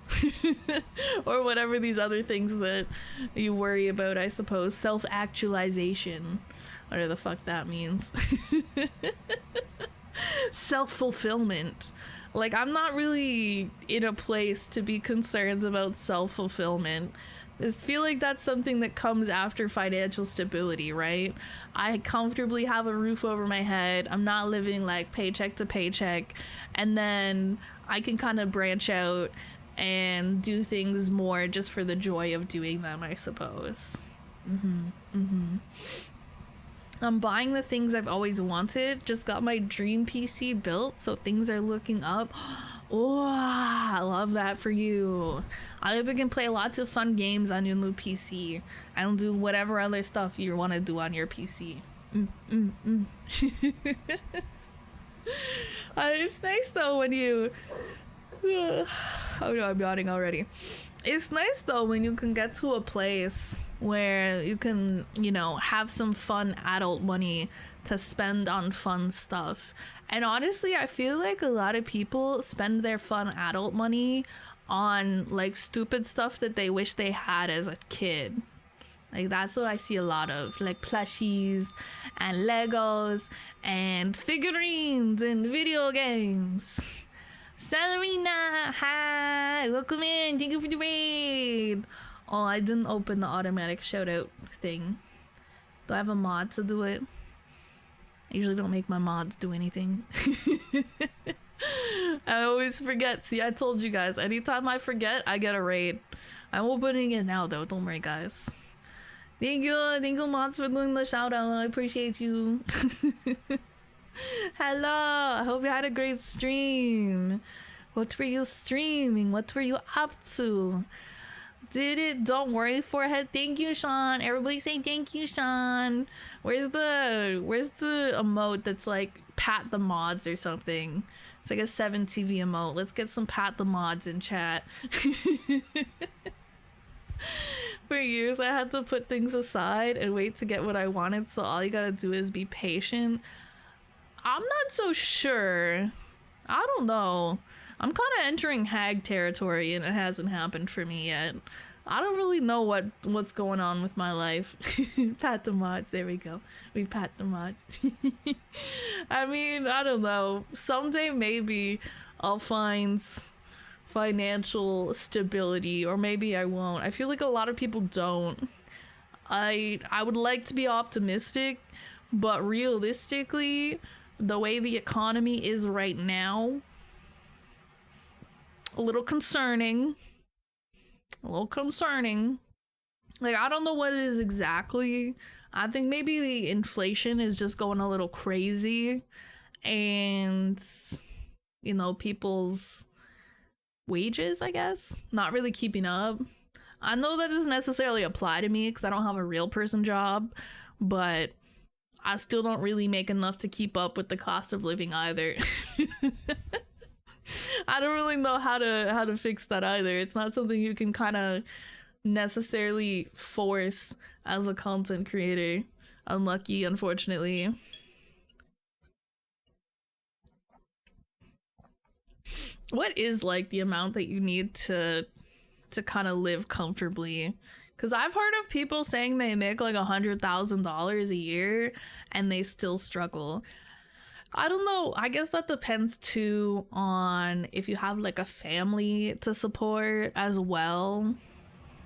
or whatever these other things that you worry about, I suppose. Self-actualization, whatever the fuck that means. Self-fulfillment. Like, I'm not really in a place to be concerned about self-fulfillment. I feel like that's something that comes after financial stability, right? I comfortably have a roof over my head. I'm not living like paycheck to paycheck. And then I can kind of branch out and do things more just for the joy of doing them, I suppose. I'm buying the things I've always wanted. Just got my dream PC built, so things are looking up. Oh, I love that for you. I hope you can play lots of fun games on your new PC and do whatever other stuff you want to do on your PC. It's nice though when you... Oh no, I'm yawning already. It's nice though when you can get to a place where you can, you know, have some fun adult money to spend on fun stuff. And honestly, I feel like a lot of people spend their fun adult money on like stupid stuff that they wish they had as a kid. Like, that's what I see a lot of, like plushies and Legos and figurines and video games. Salarina, hi, welcome in, thank you for the raid. Oh, I didn't open the automatic shout out thing. Do I have a mod to do it? I usually don't make my mods do anything. I always forget. See, I told you guys, anytime I forget, I get a raid. I'm opening it now though, don't worry guys. Thank you mods for doing the shout out, I appreciate you. Hello, I hope you had a great stream. What were you streaming? What were you up to? Did it? Don't worry, forehead. Thank you, Sean. Everybody say thank you, Sean. Where's the emote that's like pat the mods or something? It's like a 7TV emote. Let's get some pat the mods in chat. For years I had to put things aside and wait to get what I wanted, so all you gotta do is be patient. I'm not so sure. I don't know. I'm kind of entering hag territory and it hasn't happened for me yet. I don't really know what's going on with my life. Pat the mods, there we go. We pat the mods. I mean, I don't know. Someday maybe I'll find financial stability, or maybe I won't. I feel like a lot of people don't. I would like to be optimistic, but realistically, the way the economy is right now, a little concerning. Like, I don't know what it is exactly. I think maybe the inflation is just going a little crazy, and, you know, people's wages, I guess, not really keeping up. I know that doesn't necessarily apply to me because I don't have a real person job, but I still don't really make enough to keep up with the cost of living either. I don't really know how to fix that either. It's not something you can kind of necessarily force as a content creator. Unlucky, unfortunately. What is like the amount that you need to kind of live comfortably? Because I've heard of people saying they make like $100,000 a year and they still struggle. I don't know. I guess that depends too on if you have like a family to support as well,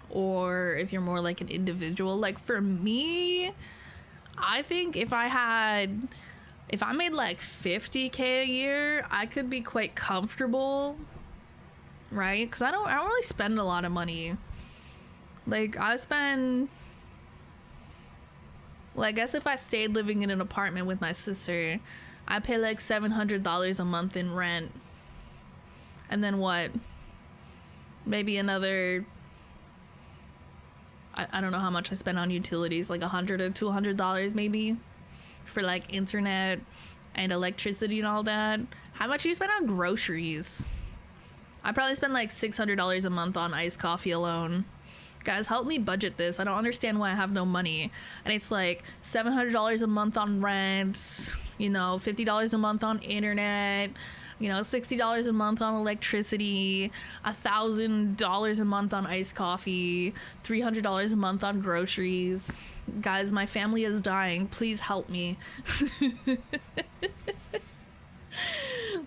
or if you're more like an individual. Like for me, I think if I made like 50K a year, I could be quite comfortable, right? Because I don't really spend a lot of money. Like I spend, well, I guess if I stayed living in an apartment with my sister, I pay like $700 a month in rent. And then what? Maybe another, I don't know how much I spend on utilities, like $100 or $200 maybe for like internet and electricity and all that. How much do you spend on groceries? I probably spend like $600 a month on iced coffee alone. guys, help me budget this. I don't understand why I have no money. And it's like $700 a month on rent, you know, $50 a month on internet, you know, $60 a month on electricity, $1,000 a month on iced coffee, $300 a month on groceries. Guys, my family is dying. Please help me.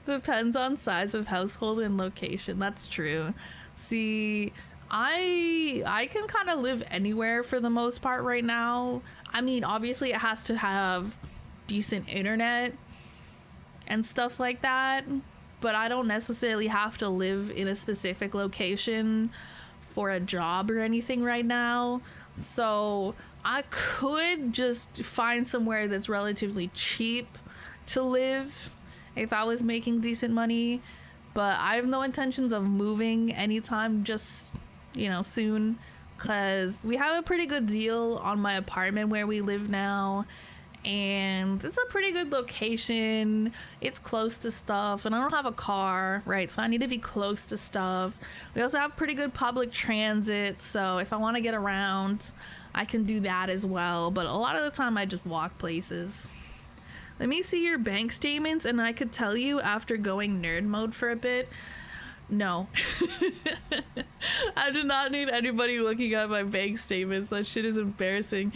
Depends on size of household and location. That's true. See, I can kind of live anywhere for the most part right now. I mean, obviously it has to have decent internet and stuff like that, but I don't necessarily have to live in a specific location for a job or anything right now. So I could just find somewhere that's relatively cheap to live if I was making decent money, but I have no intentions of moving anytime just, you know, soon, because we have a pretty good deal on my apartment where we live now, and it's a pretty good location. It's close to stuff, and I don't have a car, right? So I need to be close to stuff. We also have pretty good public transit, so if I want to get around, I can do that as well. But a lot of the time I just walk places. Let me see your bank statements, and I could tell you after going nerd mode for a bit. No. I do not need anybody looking at my bank statements. That shit is embarrassing.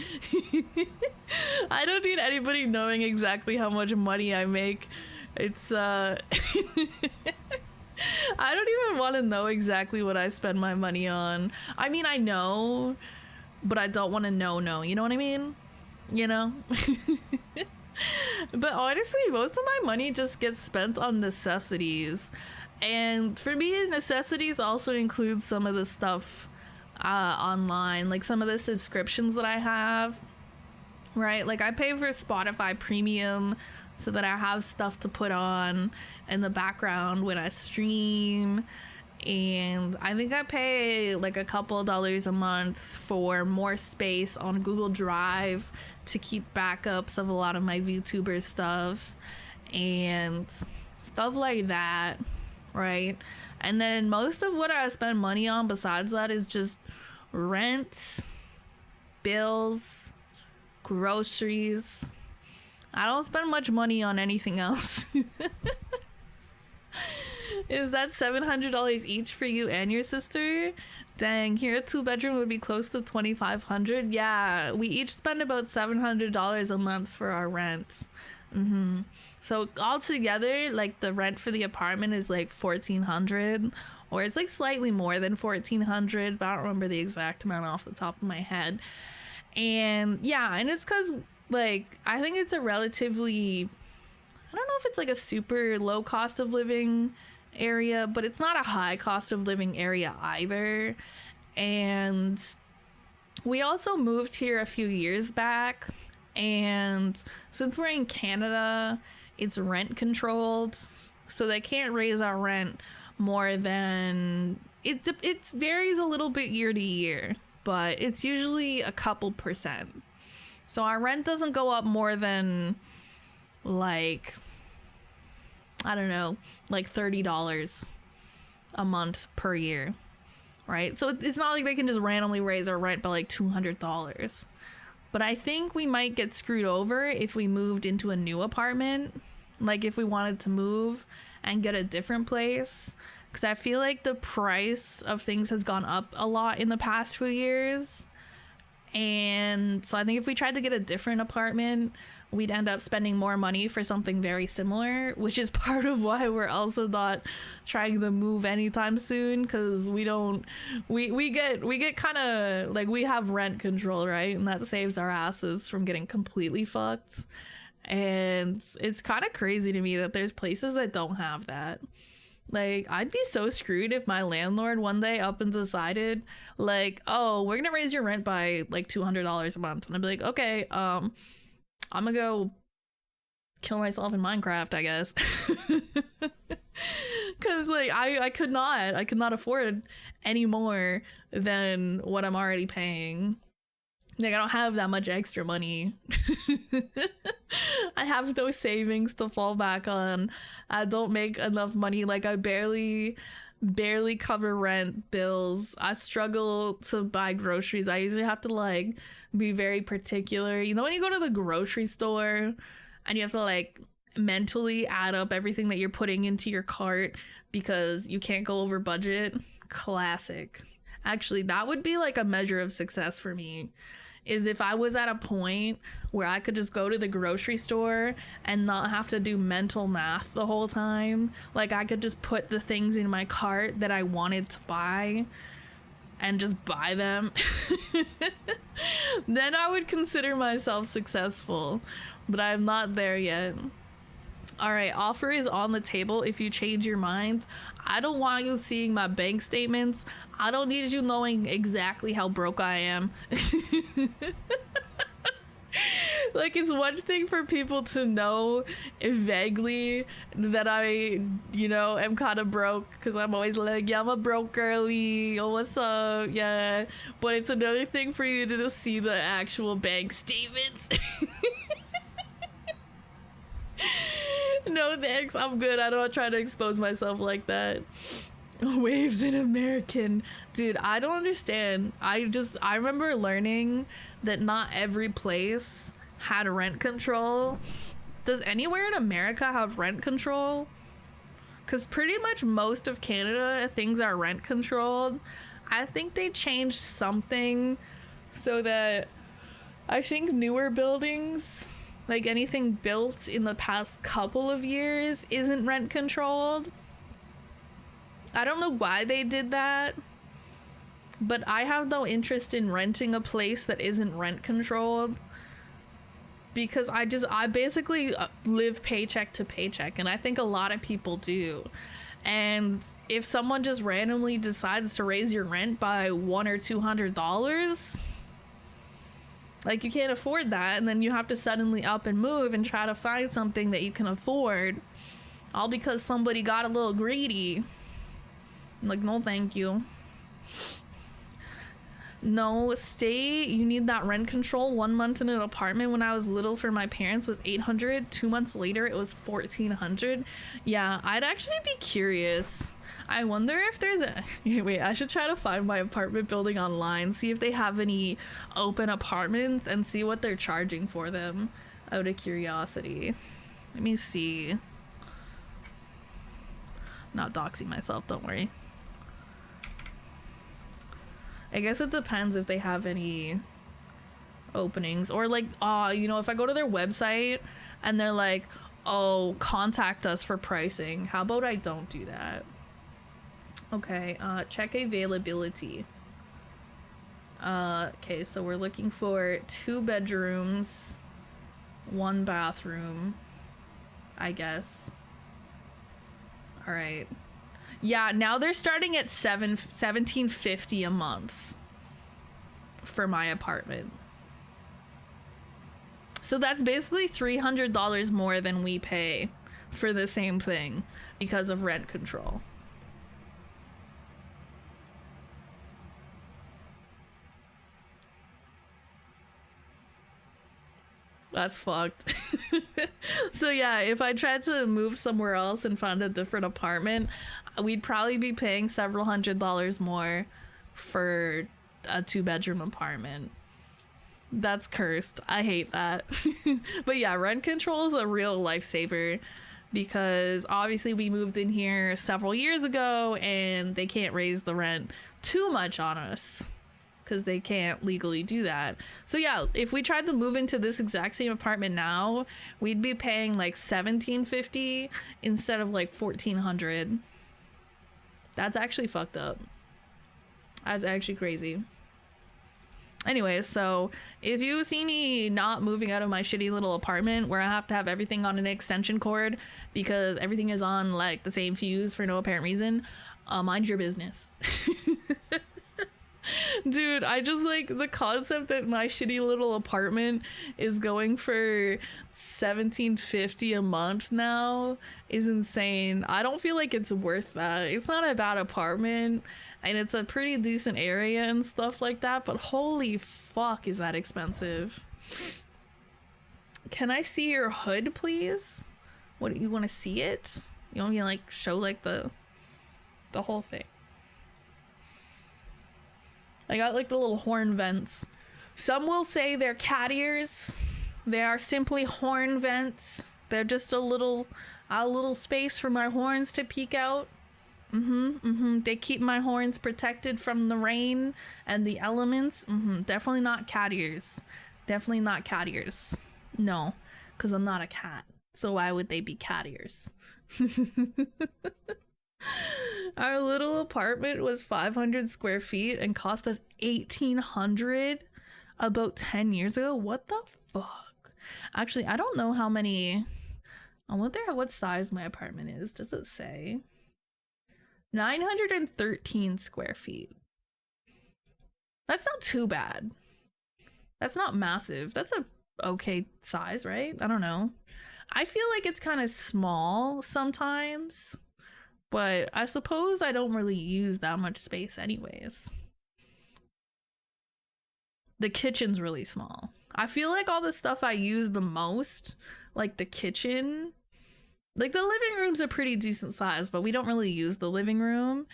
I don't need anybody knowing exactly how much money I make. It's I don't even want to know exactly what I spend my money on. I mean, I know, but I don't want to know, you know what I mean? You know? But honestly, most of my money just gets spent on necessities. And for me, necessities also include some of the stuff online, like some of the subscriptions that I have, right? Like I pay for Spotify Premium so that I have stuff to put on in the background when I stream. And I think I pay like a couple $1 a month for more space on Google Drive to keep backups of a lot of my VTuber stuff and stuff like that, right? And then most of what I spend money on besides that is just rent, bills, groceries. I don't spend much money on anything else. Is that $700 each for you and your sister? Dang, here a 2-bedroom would be close to $2,500. Yeah, we each spend about $700 a month for our rent. So altogether, like the rent for the apartment is like $1,400, or it's like slightly more than $1,400, but I don't remember the exact amount off the top of my head. And yeah, and it's because like I think it's a relatively, I don't know if it's like a super low cost of living area, but it's not a high cost of living area either. And we also moved here a few years back, and since we're in Canada, it's rent controlled, so they can't raise our rent more than it varies a little bit year to year, but it's usually a couple percent. So our rent doesn't go up more than like, I don't know, like $30 a month per year, right? So it's not like they can just randomly raise our rent by like $200. But I think we might get screwed over if we moved into a new apartment, like if we wanted to move and get a different place, because I feel like the price of things has gone up a lot in the past few years. And so I think if we tried to get a different apartment, we'd end up spending more money for something very similar, which is part of why we're also not trying to move anytime soon, because we get kind of like, we have rent control, right? And that saves our asses from getting completely fucked. And it's kind of crazy to me that there's places that don't have that. Like, I'd be so screwed if my landlord one day up and decided like, oh, we're gonna raise your rent by like $200 a month, and I'd be like, okay, I'm gonna go kill myself in Minecraft, I guess. Because like I could not afford any more than what I'm already paying. Like, I don't have that much extra money. I have no savings to fall back on. I don't make enough money. Like, I barely barely cover rent, bills. I struggle to buy groceries. I usually have to like be very particular. You know, when you go to the grocery store and you have to like mentally add up everything that you're putting into your cart because you can't go over budget? Classic. Actually, that would be like a measure of success for me, is if I was at a point where I could just go to the grocery store and not have to do mental math the whole time. Like I could just put the things in my cart that I wanted to buy and just buy them. Then I would consider myself successful, but I'm not there yet. All right, offer is on the table if you change your mind. I don't want you seeing my bank statements. I don't need you knowing exactly how broke I am. Like, it's one thing for people to know vaguely that I, you know, am kind of broke, because I'm always like, yeah, I'm a broke girly. Oh, what's up? Yeah. But it's another thing for you to just see the actual bank statements. No thanks, I'm good. I don't try to expose myself like that. Waves in American. Dude, I don't understand. I remember learning that not every place had rent control. Does anywhere in America have rent control? Because pretty much most of Canada, things are rent controlled. I think they changed something so that I think newer buildings, like anything built in the past couple of years, isn't rent controlled. I don't know why they did that, but I have no interest in renting a place that isn't rent controlled, because I basically live paycheck to paycheck, and I think a lot of people do. And if someone just randomly decides to raise your rent by $100 or $200, like, you can't afford that, and then you have to suddenly up and move and try to find something that you can afford, all because somebody got a little greedy. Like, no thank you. No, you need that rent control. 1 month in an apartment when I was little for my parents was $800. 2 months later, it was $1,400. Yeah, I'd actually be curious. I wonder if there's a... Wait, I should try to find my apartment building online, see if they have any open apartments, and see what they're charging for them, out of curiosity. Let me see. Not doxing myself, don't worry. I guess it depends if they have any openings, or like, you know, if I go to their website and they're like, oh, contact us for pricing, how about I don't do that? Okay, check availability. Okay, so we're looking for 2 bedrooms, 1 bathroom, I guess. All right. Yeah, now they're starting at $17.50 a month for my apartment. So that's basically $300 more than we pay for the same thing because of rent control. That's fucked. So yeah, if I tried to move somewhere else and found a different apartment, we'd probably be paying several $100s more for a 2-bedroom apartment. That's cursed. I hate that. But yeah, rent control is a real lifesaver, because obviously we moved in here several years ago and they can't raise the rent too much on us, because they can't legally do that. So yeah, if we tried to move into this exact same apartment now, we'd be paying like $17.50 instead of like $1,400. That's actually fucked up. That's actually crazy. Anyway, so if you see me not moving out of my shitty little apartment where I have to have everything on an extension cord because everything is on like the same fuse for no apparent reason, mind your business. Dude, I just like the concept that my shitty little apartment is going for $17.50 a month now is insane. I don't feel like it's worth that. It's not a bad apartment and it's a pretty decent area and stuff like that, but holy fuck, is that expensive. Can I see your hood, please? What, you want to see it? You want me to like show like the The whole thing. I got like the little horn vents. Some will say they're cat ears. They are simply horn vents. They're just a little space for my horns to peek out. They keep my horns protected from the rain and the elements. Definitely not cat ears. Definitely not cat ears. No, because I'm not a cat. So why would they be cat ears? Our little apartment was 500 square feet and cost us $1,800 about 10 years ago. What the fuck? Actually, I don't know how many. I wonder what size my apartment is. Does it say? 913 square feet. That's not too bad. That's not massive. That's a okay size, right? I don't know. I feel like it's kind of small sometimes, but I suppose I don't really use that much space anyways. The kitchen's really small. I feel like all the stuff I use the most, like the kitchen, like the living room's a pretty decent size, but we don't really use the living room.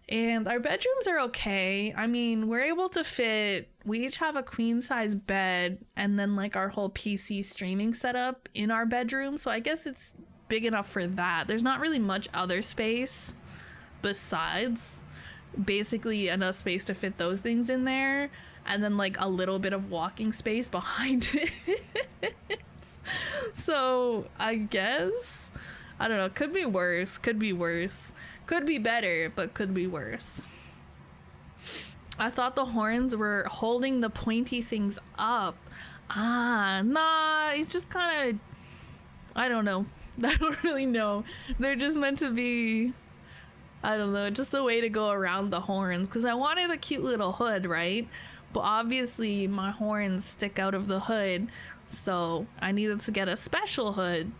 And our bedrooms are okay. I mean, we're able to fit, we each have a queen size bed and then like our whole PC streaming setup in our bedroom. So I guess it's big enough for that. There's not really much other space besides basically enough space to fit those things in there. And then like a little bit of walking space behind it. So I guess, I don't know, could be worse, could be worse. Could be better, but could be worse. I thought the horns were holding the pointy things up. Nah, it's just kind of, I don't know. I don't really know. They're just meant to be, I don't know, just a way to go around the horns. Because I wanted a cute little hood, right? But obviously my horns stick out of the hood. So I needed to get a special hood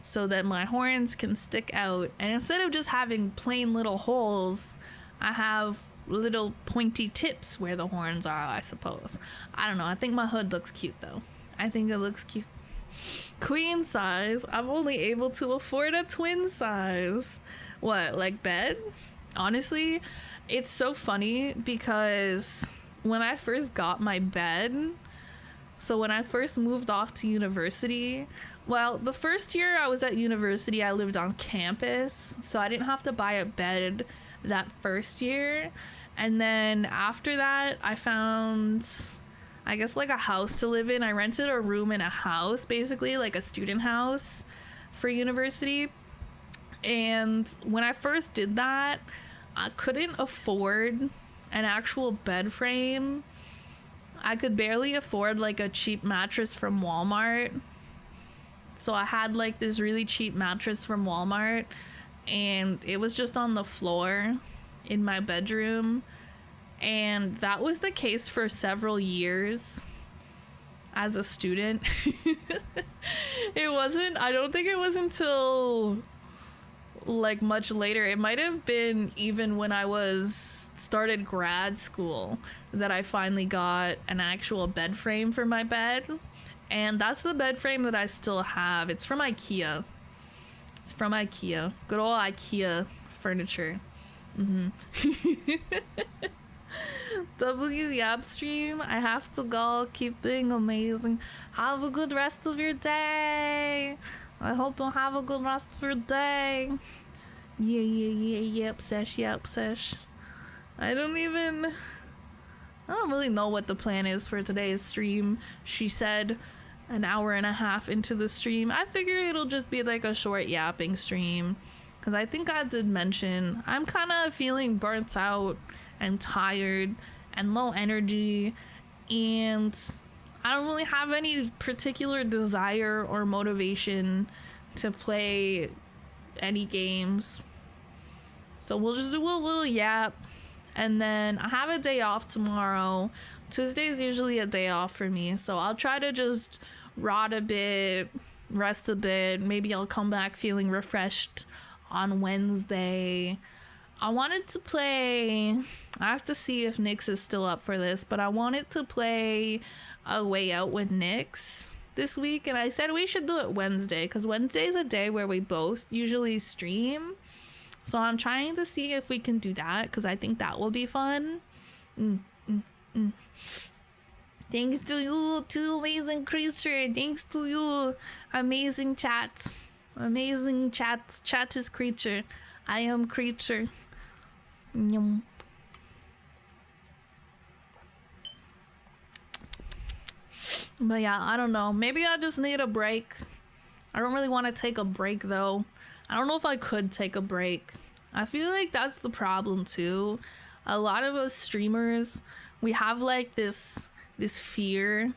so that my horns can stick out. And instead of just having plain little holes, I have little pointy tips where the horns are, I suppose. I don't know. I think my hood looks cute though. I think it looks cute. Queen size. I'm only able to afford a twin size. What, like bed? Honestly, it's so funny because when I first got my bed, so when I first moved off to university, well, the first year I was at university, I lived on campus, so I didn't have to buy a bed that first year. And then after that, I found, I guess, like a house to live in. I rented a room in a house, basically, like a student house for university. And when I first did that, I couldn't afford an actual bed frame. I could barely afford like a cheap mattress from Walmart. So I had like this really cheap mattress from Walmart and it was just on the floor in my bedroom. And that was the case for several years as a student. I don't think it was until like much later. It might have been even when I started grad school that I finally got an actual bed frame for my bed. And that's the bed frame that I still have. It's from IKEA. Good old IKEA furniture. W Yap stream. I have to go. Keep being amazing. Have a good rest of your day. I hope you'll have a good rest of your day. Yep, sesh. I don't really know what the plan is for today's stream. She said an hour and a half into the stream. I figure it'll just be like a short yapping stream. Because I think I did mention I'm kind of feeling burnt out and tired and low energy. And I don't really have any particular desire or motivation to play any games. So we'll just do a little yap. And then I have a day off tomorrow. Tuesday is usually a day off for me. So I'll try to just rot a bit, rest a bit. Maybe I'll come back feeling refreshed on Wednesday. I wanted to play, I have to see if Nyx is still up for this, but I wanted to play A Way Out with Nyx this week. And I said we should do it Wednesday because Wednesday is a day where we both usually stream. So I'm trying to see if we can do that because I think that will be fun. Thanks to you, too amazing creature. Thanks to you, amazing chat. Amazing chat. Chat is creature. I am creature. Yum. But yeah, I don't know. Maybe I just need a break. I don't really want to take a break though. I don't know if I could take a break. I feel like that's the problem too. A lot of us streamers, we have like this fear,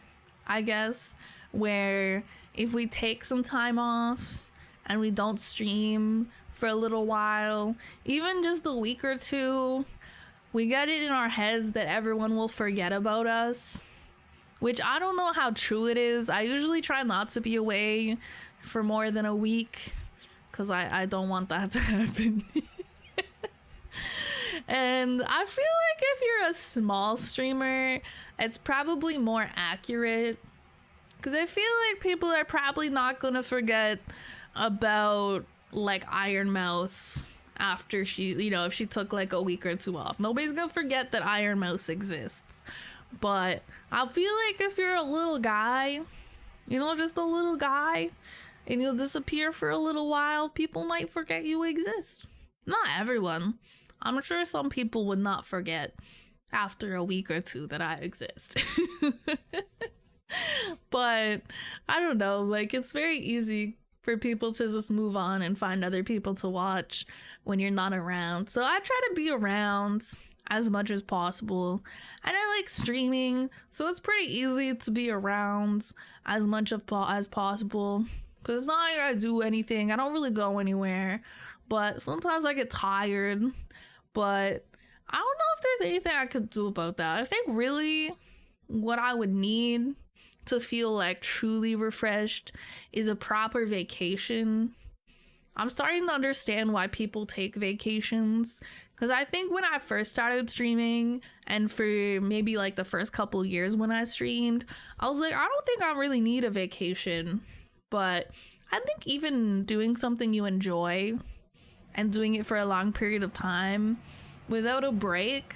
I guess, where if we take some time off and we don't stream for a little while, even just a week or two, we get it in our heads that everyone will forget about us, which I don't know how true it is. I usually try not to be away for more than a week because I don't want that to happen. And I feel like if you're a small streamer, it's probably more accurate because I feel like people are probably not gonna forget about like Iron Mouse after she, you know, if she took like a week or two off. Nobody's gonna forget that Iron Mouse exists. But I feel like if you're a little guy, you know, just a little guy, and you'll disappear for a little while, people might forget you exist. Not everyone. I'm sure some people would not forget after a week or two that I exist. But I don't know, like it's very easy for people to just move on and find other people to watch when you're not around. So I try to be around as much as possible, and I like streaming, so it's pretty easy to be around as much as possible because it's not like I do anything. I don't really go anywhere, but sometimes I get tired. But I don't know if there's anything I could do about that. I think really what I would need to feel like truly refreshed is a proper vacation. I'm starting to understand why people take vacations, because I think when I first started streaming and for maybe like the first couple years when I streamed, I was like, I don't think I really need a vacation. But I think even doing something you enjoy and doing it for a long period of time without a break,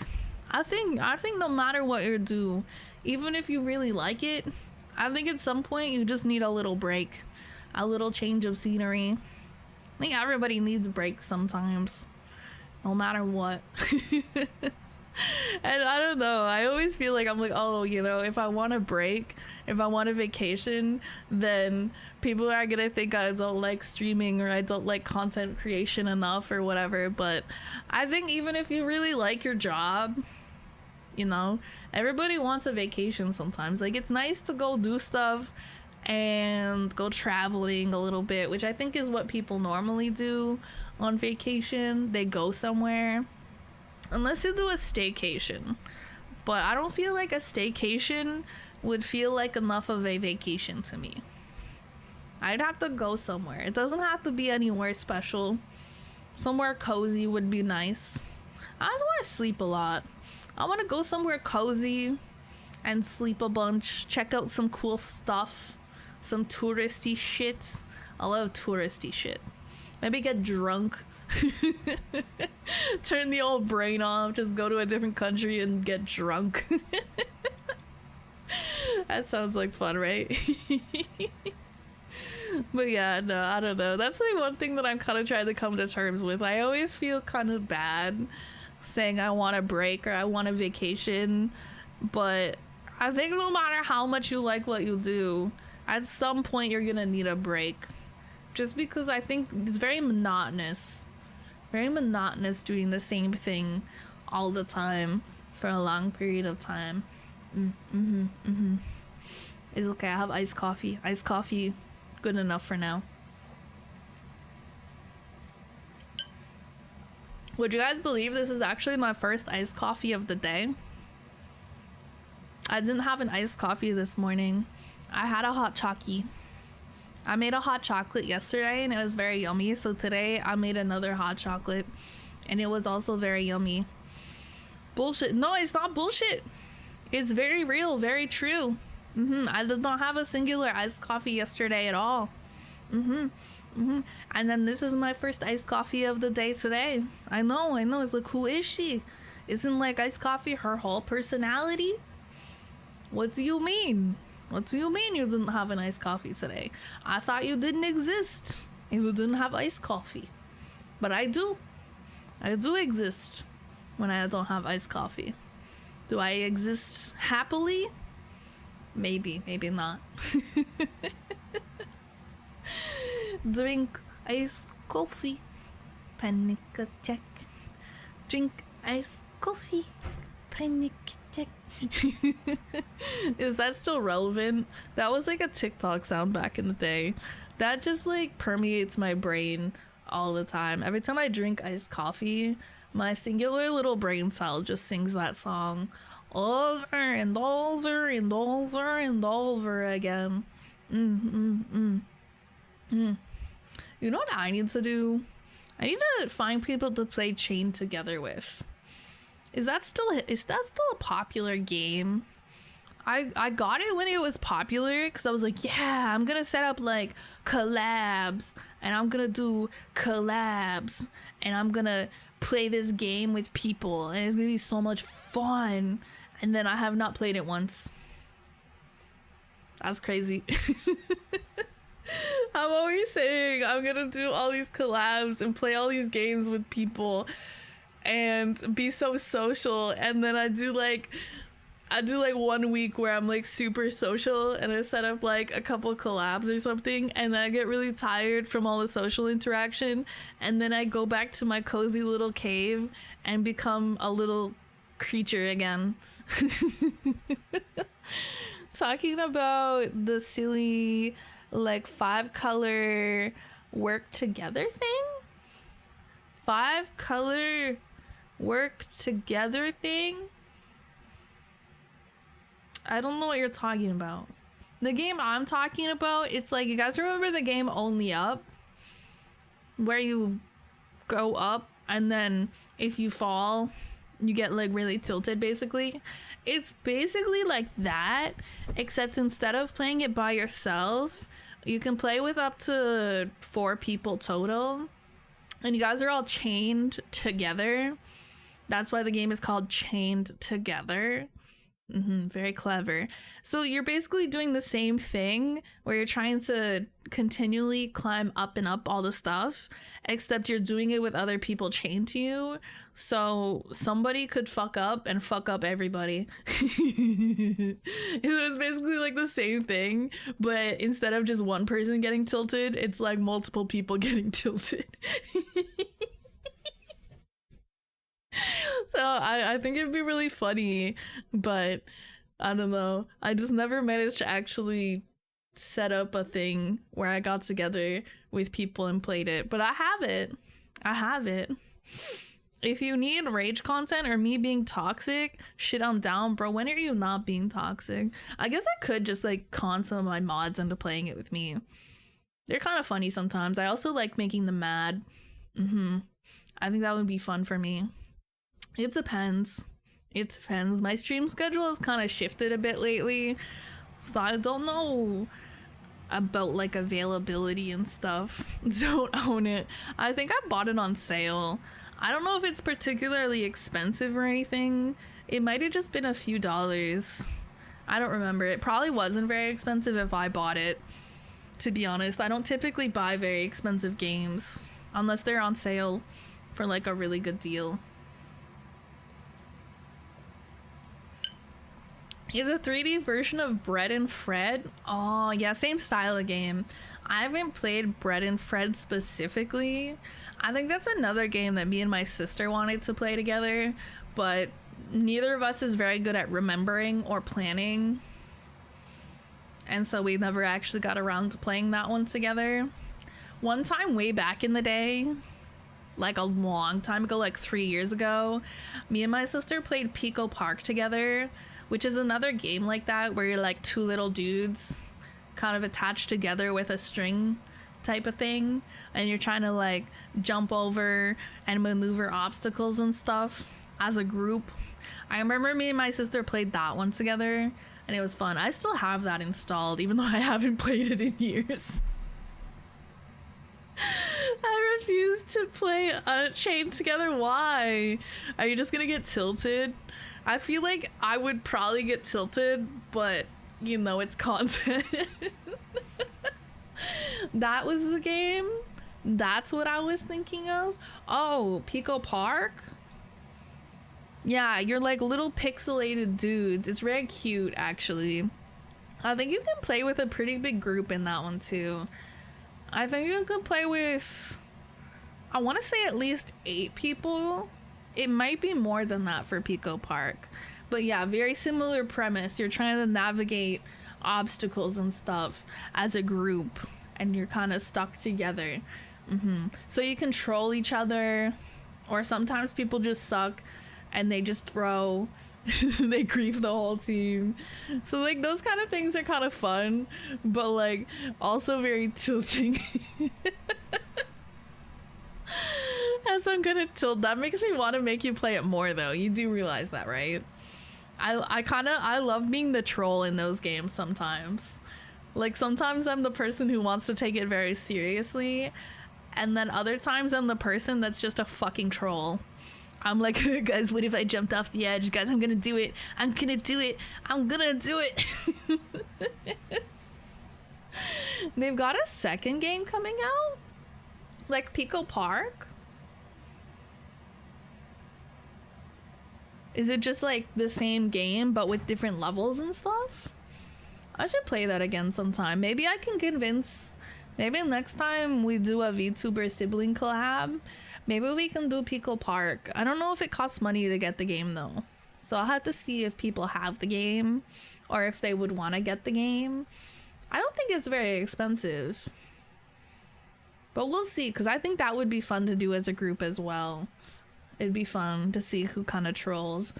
I think no matter what you do, even if you really like it, I think at some point you just need a little break, a little change of scenery. I think everybody needs breaks sometimes, no matter what. And I don't know, I always feel like I'm like, oh, you know, if I want a break, if I want a vacation, then people are gonna think I don't like streaming or I don't like content creation enough or whatever. But I think even if you really like your job, you know, everybody wants a vacation sometimes. Like, it's nice to go do stuff and go traveling a little bit, which I think is what people normally do on vacation. They go somewhere, unless you do a staycation. But I don't feel like a staycation would feel like enough of a vacation to me. I'd have to go somewhere. It doesn't have to be anywhere special. Somewhere cozy would be nice. I just want to sleep a lot. I want to go somewhere cozy and sleep a bunch, check out some cool stuff, some touristy shit. I love touristy shit. Maybe get drunk. Turn the old brain off, just go to a different country and get drunk. That sounds like fun, right? But yeah, no, I don't know. That's like one thing that I'm kind of trying to come to terms with. I always feel kind of bad saying I want a break or I want a vacation, but I think no matter how much you like what you do, at some point you're gonna need a break. Just because I think it's very monotonous. Very monotonous doing the same thing all the time for a long period of time. It's okay, I have iced coffee. Iced coffee, good enough for now. Would you guys believe this is actually my first iced coffee of the day? I didn't have an iced coffee this morning. I had a hot chockey. I made a hot chocolate yesterday and it was very yummy. So today I made another hot chocolate and it was also very yummy. Bullshit. No, it's not bullshit. It's very real, very true. I did not have a singular iced coffee yesterday at all. And then this is my first iced coffee of the day today. I know. It's like, who is she? Isn't like iced coffee her whole personality? What do you mean? What do you mean you didn't have an iced coffee today? I thought you didn't exist if you didn't have iced coffee. But I do. I do exist when I don't have iced coffee. Do I exist happily? Maybe, maybe not. Drink iced coffee. Panic attack. Drink iced coffee. Panic attack. Is that still relevant? That was like a TikTok sound back in the day. That just like permeates my brain all the time. Every time I drink iced coffee, my singular little brain cell just sings that song over and over and over and over again. You know what I need to do? I need to find people to play Chained Together with. Is that still a popular game? I got it when it was popular because I was like, yeah, I'm gonna set up like collabs and I'm gonna do collabs and I'm gonna play this game with people and it's gonna be so much fun. And then I have not played it once. That's crazy. I'm always saying I'm gonna do all these collabs and play all these games with people and be so social, and then I do like 1 week where I'm like super social and I set up like a couple collabs or something, and then I get really tired from all the social interaction, and then I go back to my cozy little cave and become a little creature again. Talking about the silly like 5-color work together thing? 5-color work together thing? I don't know what you're talking about. The game I'm talking about, it's like, you guys remember the game Only Up? Where you go up and then if you fall, you get like really tilted basically. It's basically like that, except instead of playing it by yourself, you can play with up to 4 people total. And you guys are all chained together. That's why the game is called Chained Together. Very clever. So you're basically doing the same thing where you're trying to continually climb up and up all the stuff, except you're doing it with other people chained to you. So somebody could fuck up and fuck up everybody. It's basically like the same thing, but instead of just one person getting tilted, it's like multiple people getting tilted. So I think it'd be really funny, but I don't know. I just never managed to actually set up a thing where I got together with people and played it. But I have it. If you need rage content or me being toxic, shit, I'm down, bro. When are you not being toxic? I guess I could just like con some of my mods into playing it with me. They're kind of funny sometimes. I also like making them mad. I think that would be fun for me. It depends. My stream schedule has kind of shifted a bit lately, so I don't know about like availability and stuff. Don't own it. I think I bought it on sale. I don't know if it's particularly expensive or anything. It might have just been a few dollars. I don't remember. It probably wasn't very expensive if I bought it, to be honest. I don't typically buy very expensive games unless they're on sale for like a really good deal. Is a 3D version of Bread and Fred? Oh yeah, same style of game. I haven't played Bread and Fred specifically. I think that's another game that me and my sister wanted to play together, but neither of us is very good at remembering or planning, and so we never actually got around to playing that one together. One time way back in the day, like a long time ago, like 3 years ago, me and my sister played Pico Park together, which is another game like that where you're like 2 little dudes kind of attached together with a string type of thing, and you're trying to like jump over and maneuver obstacles and stuff as a group. I remember me and my sister played that one together and it was fun. I still have that installed even though I haven't played it in years. I refuse to play Chained Together. Why? Are you just gonna get tilted? I feel like I would probably get tilted, but you know, it's content. That was the game? That's what I was thinking of? Oh, Pico Park? Yeah, you're like little pixelated dudes. It's very cute, actually. I think you can play with a pretty big group in that one, too. I think you can play with, I want to say at least 8 people. It might be more than that for Pico Park. But yeah, very similar premise. You're trying to navigate obstacles and stuff as a group, and you're kind of stuck together. So you control each other, or sometimes people just suck and they just throw. They grief the whole team. So like those kind of things are kind of fun, but like also very tilting. As I'm gonna tilt, that makes me want to make you play it more though. You do realize that, right? I love being the troll in those games sometimes. Like sometimes I'm the person who wants to take it very seriously, and then other times I'm the person that's just a fucking troll. I'm like, guys, what if I jumped off the edge? Guys, I'm gonna do it. I'm gonna do it. I'm gonna do it. They've got a second game coming out? Like Pico Park? Is it just like the same game but with different levels and stuff? I should play that again sometime. Maybe I can convince, maybe next time we do a VTuber sibling collab, maybe we can do Pico Park. I don't know if it costs money to get the game though. So I'll have to see if people have the game or if they would want to get the game. I don't think it's very expensive. But we'll see, because I think that would be fun to do as a group as well. It'd be fun to see who kind of trolls.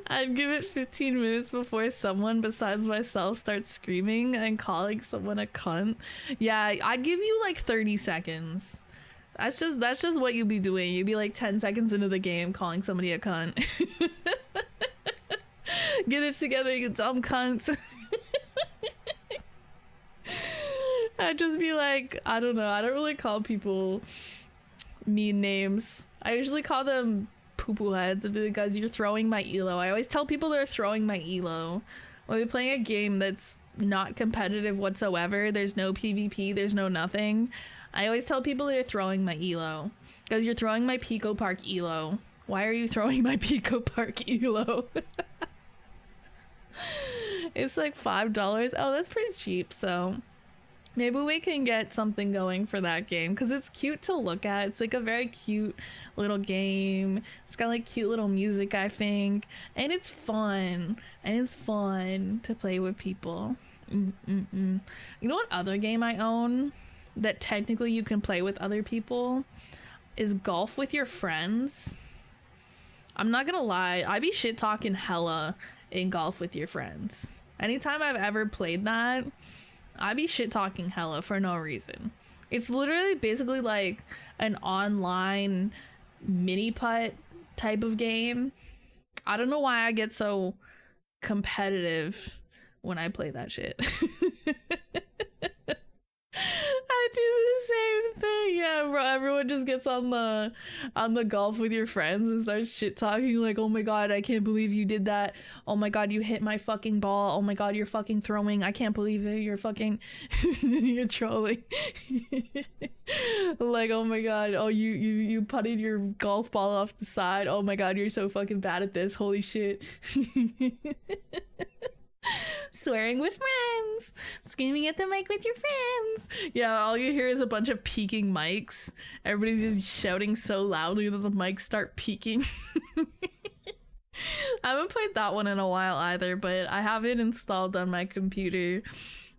I'd give it 15 minutes before someone besides myself starts screaming and calling someone a cunt. Yeah, I'd give you like 30 seconds. That's just what you'd be doing. You'd be like 10 seconds into the game calling somebody a cunt. Get it together, you dumb cunts. I'd just be like, I don't know. I don't really call people mean names. I usually call them poo-poo heads. I'd be like, guys, you're throwing my elo. I always tell people they're throwing my elo. When we're playing a game that's not competitive whatsoever, there's no PvP, there's no nothing, I always tell people they're throwing my elo. Because you're throwing my Pico Park elo. Why are you throwing my Pico Park elo? It's like $5. Oh, that's pretty cheap, so maybe we can get something going for that game, because it's cute to look at. It's like a very cute little game. It's got like cute little music, I think, and it's fun. And it's fun to play with people. You know what other game I own that technically you can play with other people is Golf with Your Friends. I'm not gonna lie, I be shit talking hella in Golf with Your Friends. Anytime I've ever played that, I be shit talking hella for no reason. It's literally basically like an online mini putt type of game. I don't know why I get so competitive when I play that shit. I do the same thing. Yeah, bro, everyone just gets on the Golf with Your Friends and starts shit talking like, oh my god, I can't believe you did that. Oh my god, you hit my fucking ball. Oh my god, you're fucking throwing. I can't believe it. You're fucking you're trolling. Like, oh my god, oh you putted your golf ball off the side. Oh my god, you're so fucking bad at this. Holy shit. Swearing with friends, screaming at the mic with your friends. Yeah, all you hear is a bunch of peaking mics. Everybody's just shouting so loudly that the mics start peaking. I haven't played that one in a while either, but I have it installed on my computer.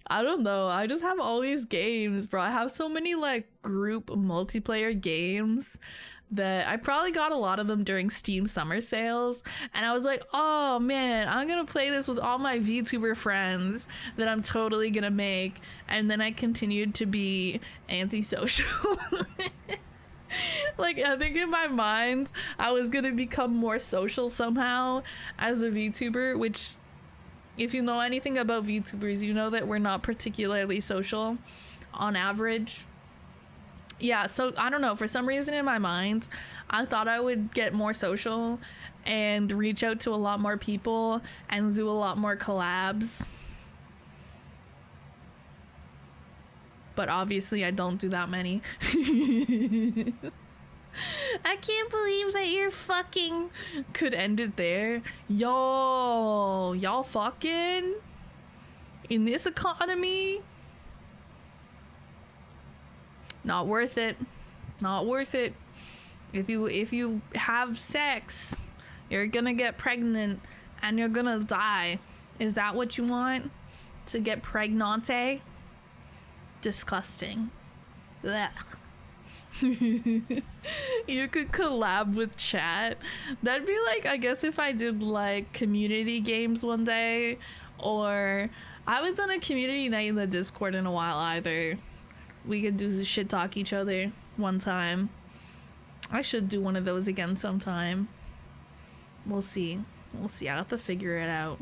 I don't know, I just have all these games, bro. I have so many like group multiplayer games that I probably got a lot of them during Steam summer sales, and I was like, oh man, I'm gonna play this with all my VTuber friends that I'm totally gonna make. And then I continued to be antisocial. Like, I think in my mind I was gonna become more social somehow as a VTuber, which If you know anything about VTubers, you know that we're not particularly social on average. Yeah, so I don't know, for some reason in my mind, I thought I would get more social and reach out to a lot more people and do a lot more collabs. But obviously I don't do that many. I can't believe that you're fucking could end it there. Yo, y'all fucking in this economy? Not worth it. Not worth it. If you have sex, you're gonna get pregnant and you're gonna die. Is that what you want? To get pregnante? Disgusting. Blech. You could collab with chat. That'd be like, I guess if I did like community games one day, or I haven't done a community night in the Discord in a while either. We could do shit talk each other one time. I should do one of those again sometime. We'll see. We'll see. I'll have to figure it out.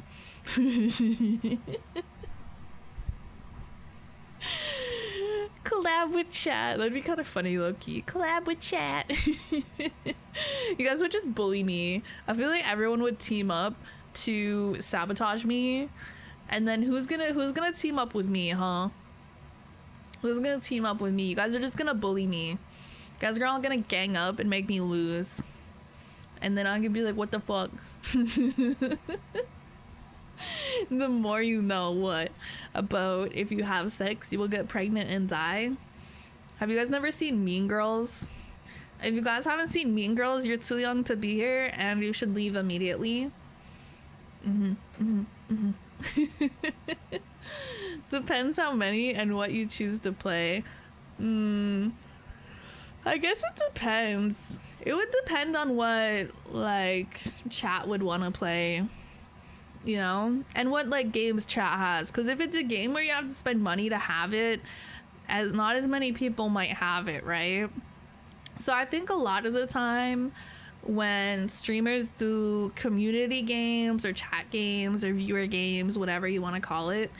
Collab with chat. That'd be kind of funny, low-key. Collab with chat. You guys would just bully me. I feel like everyone would team up to sabotage me. And then who's gonna team up with me, huh? Who's gonna team up with me? You guys are just gonna bully me. You guys are all gonna gang up and make me lose. And then I'm gonna be like, what the fuck? The more you know what about if you have sex, you will get pregnant and die. Have you guys never seen Mean Girls? If you guys haven't seen Mean Girls, you're too young to be here and you should leave immediately. Depends how many and what you choose to play. I guess it depends. It would depend on what like chat would want to play, you know, and what like games chat has. Because if it's a game where you have to spend money to have it, as not as many people might have it, right? So I think a lot of the time when streamers do community games or chat games or viewer games, whatever you want to call it,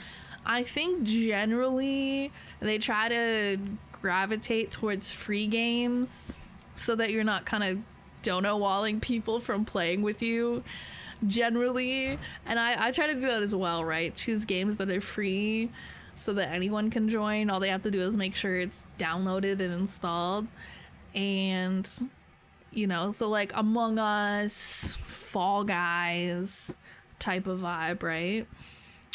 I think generally they try to gravitate towards free games so that you're not kind of dono-walling people from playing with you generally. And I try to do that as well, right? Choose games that are free so that anyone can join. All they have to do is make sure it's downloaded and installed. And you know, so like Among Us, Fall Guys type of vibe, right?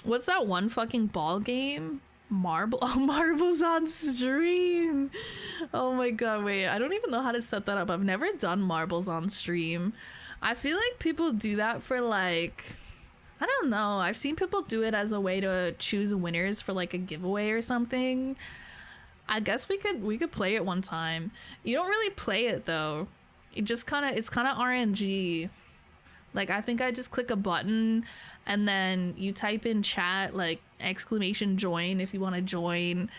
What's that one fucking ball game? Marbles on stream. Oh my god, wait, I don't even know how to set that up. I've never done marbles on stream. I feel like people do that for like, I don't know, I've seen people do it as a way to choose winners for like a giveaway or something. I guess we could play it one time. You don't really play it though. It's kind of RNG. Like I think I just click a button and then you type in chat like !join if you want to join,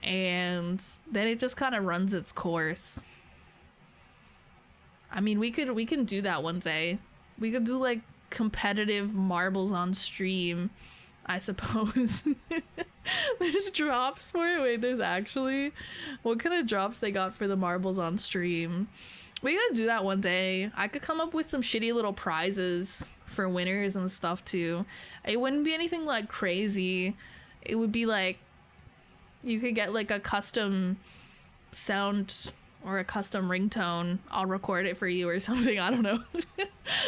and then it just kind of runs its course. I mean, we can do that one day. We could do like competitive marbles on stream, I suppose. There's drops for it. Wait, there's actually, what kind of drops they got for the marbles on stream? We gotta do that one day. I could come up with some shitty little prizes for winners and stuff too. It wouldn't be anything like crazy. It would be like, you could get like a custom sound or a custom ringtone. I'll record it for you or something. I don't know.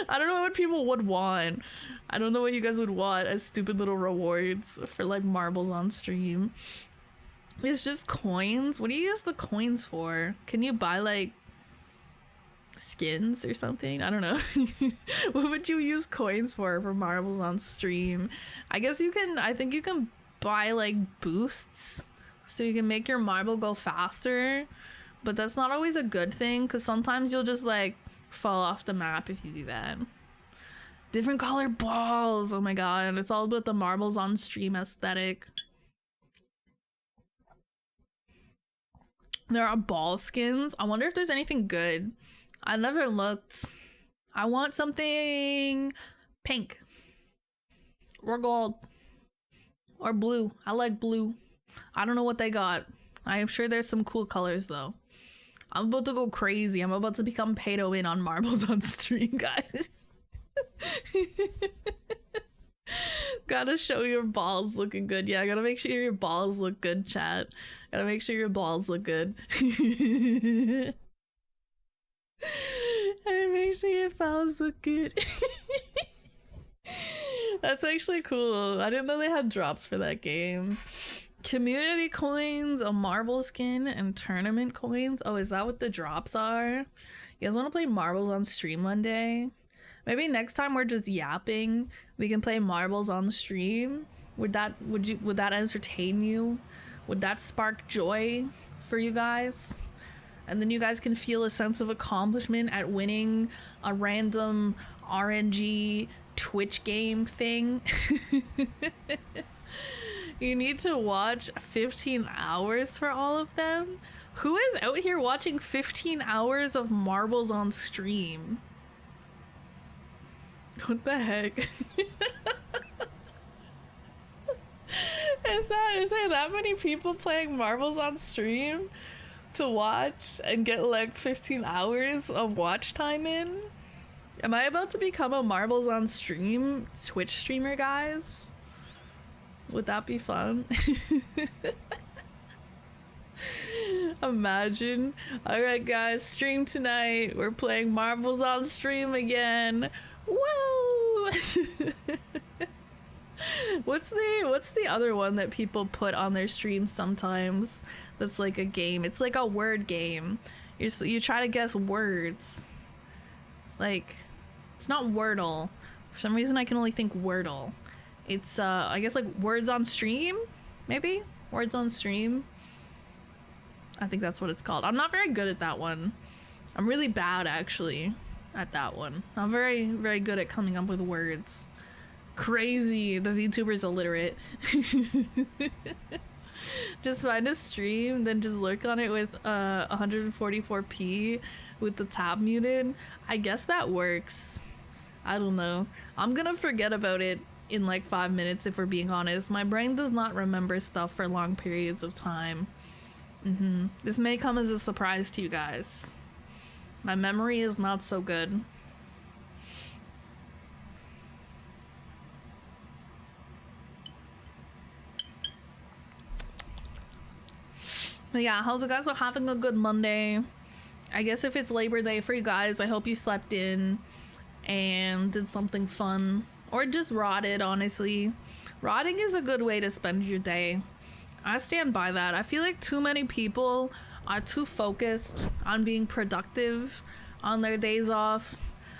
I don't know what people would want. I don't know what you guys would want as stupid little rewards for like marbles on stream. It's just coins. What do you use the coins for? Can you buy like skins or something? I don't know. What would you use coins for marbles on stream? I guess you can, I think you can buy like boosts so you can make your marble go faster, but that's not always a good thing because sometimes you'll just like fall off the map if you do that. Different color balls, oh my god, it's all about the marbles on stream aesthetic. There are ball skins. I wonder if there's anything good. I never looked. I want something pink. or gold. Or blue. I like blue. I don't know what they got. I am sure there's some cool colors though. I'm about to go crazy. I'm about to become pay to win on marbles on stream, guys. Gotta show your balls looking good. Yeah, gotta make sure your balls look good, chat. Gotta make sure your balls look good. I make sure your balls look good. That's actually cool. I didn't know they had drops for that game. Community coins, a marble skin, and tournament coins. Oh, is that what the drops are? You guys want to play marbles on stream one day? Maybe next time we're just yapping, we can play marbles on the stream. Would that entertain you? Would that spark joy for you guys? And then you guys can feel a sense of accomplishment at winning a random RNG Twitch game thing. You need to watch 15 hours for all of them. Who is out here watching 15 hours of marbles on stream? What the heck? Is there that many people playing marbles on stream to watch and get like 15 hours of watch time in? Am I about to become a marbles on stream Twitch streamer, guys? Would that be fun? Imagine. Alright guys, stream tonight. We're playing marbles on stream again. Whoa! What's the other one that people put on their streams sometimes that's like a game? It's like a word game. You try to guess words. It's like, it's not Wordle. For some reason I can only think Wordle. It's I guess like words on stream, maybe? Words on stream. I think that's what it's called. I'm not very good at that one. I'm really bad actually at that one. I'm very, very good at coming up with words. Crazy. The VTuber's illiterate. Just find a stream, then just lurk on it with 144p with the tab muted. I guess that works. I don't know. I'm gonna forget about it in like 5 minutes if we're being honest. My brain does not remember stuff for long periods of time. This may come as a surprise to you guys. My memory is not so good. But yeah, I hope you guys are having a good Monday. I guess if it's Labor Day for you guys, I hope you slept in and did something fun. Or just rotted, honestly. Rotting is a good way to spend your day. I stand by that. I feel like too many people are too focused on being productive on their days off.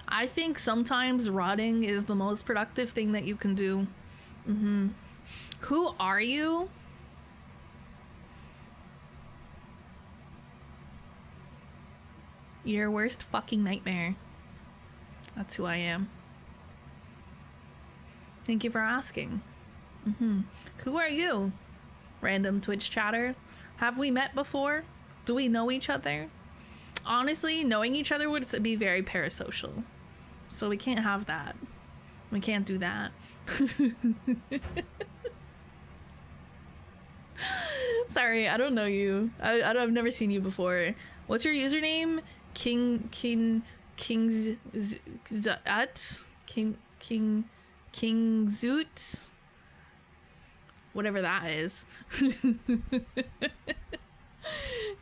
I think sometimes rotting is the most productive thing that you can do. Who are you? Your worst fucking nightmare. That's who I am. Thank you for asking. Who are you? Random Twitch chatter. Have we met before? Do we know each other? Honestly, knowing each other would be very parasocial. So we can't have that. We can't do that. Sorry, I don't know you. I've never seen you before. What's your username? Kingzoot? Whatever that is.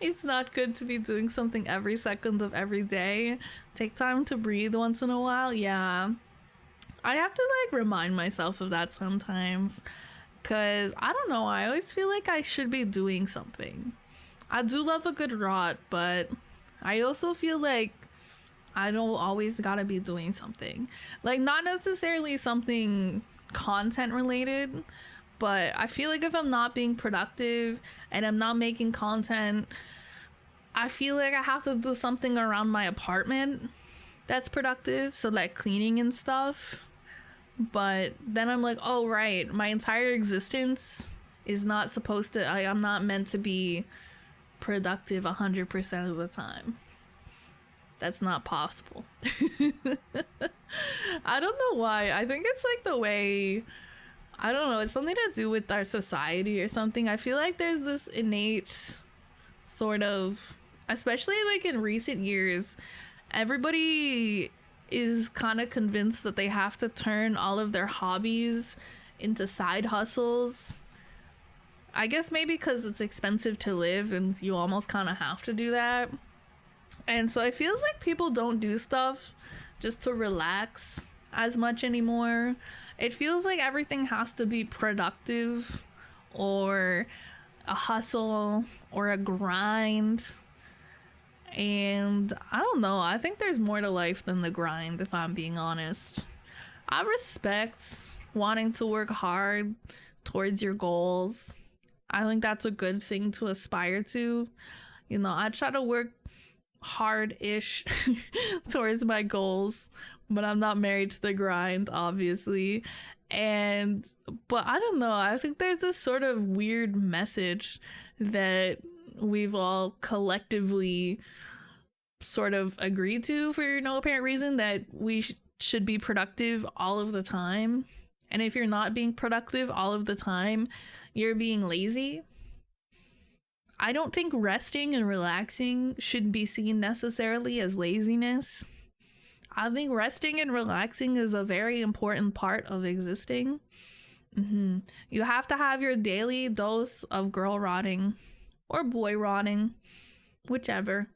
It's not good to be doing something every second of every day. Take time to breathe once in a while. Yeah. I have to like remind myself of that sometimes. Cause I don't know, I always feel like I should be doing something. I do love a good rot, but I also feel like I don't always gotta be doing something. Like not necessarily something content related, but I feel like if I'm not being productive and I'm not making content, I feel like I have to do something around my apartment that's productive. So like cleaning and stuff. But then I'm like, oh right, my entire existence is not supposed to, I'm not meant to be productive 100% of the time. That's not possible. I don't know why. I think it's like the way I don't know, it's something to do with our society or something. I feel like there's this innate sort of, especially like in recent years, everybody is kind of convinced that they have to turn all of their hobbies into side hustles. I guess maybe because it's expensive to live and you almost kind of have to do that. And so it feels like people don't do stuff just to relax as much anymore. It feels like everything has to be productive or a hustle or a grind. And I don't know, I think there's more to life than the grind, if I'm being honest. I respect wanting to work hard towards your goals. I think that's a good thing to aspire to. You know, I try to work hard-ish towards my goals, but I'm not married to the grind, obviously. But I don't know, I think there's this sort of weird message that we've all collectively sort of agreed to for no apparent reason, that we should be productive all of the time. And if you're not being productive all of the time, you're being lazy. I don't think resting and relaxing should be seen necessarily as laziness. I think resting and relaxing is a very important part of existing. You have to have your daily dose of girl rotting or boy rotting, whichever.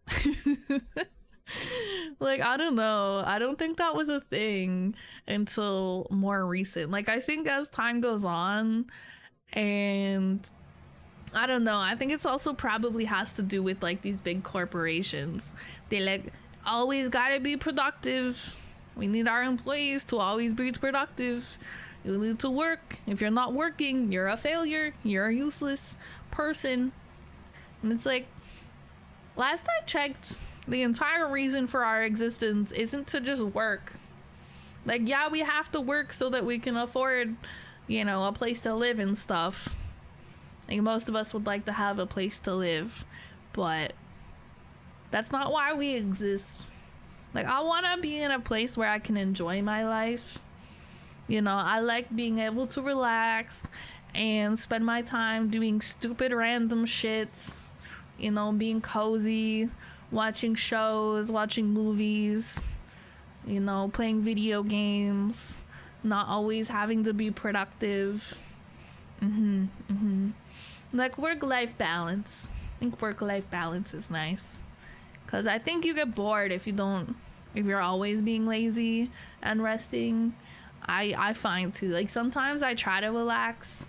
Like, I don't know. I don't think that was a thing until more recent. Like, I think as time goes on, and I don't know, I think it's also probably has to do with like these big corporations. They like always gotta be productive. We need our employees to always be productive. You need to work. If you're not working, you're a failure. You're a useless person. And it's like, last I checked, the entire reason for our existence isn't to just work. Like, yeah, we have to work so that we can afford, you know, a place to live and stuff. Like, most of us would like to have a place to live, but that's not why we exist. Like, I want to be in a place where I can enjoy my life. You know, I like being able to relax and spend my time doing stupid random shit. You know, being cozy, watching shows, watching movies, you know, playing video games, not always having to be productive. Like work-life balance. I think work-life balance is nice, because I think you get bored if you're always being lazy and resting. I find too, like sometimes I try to relax,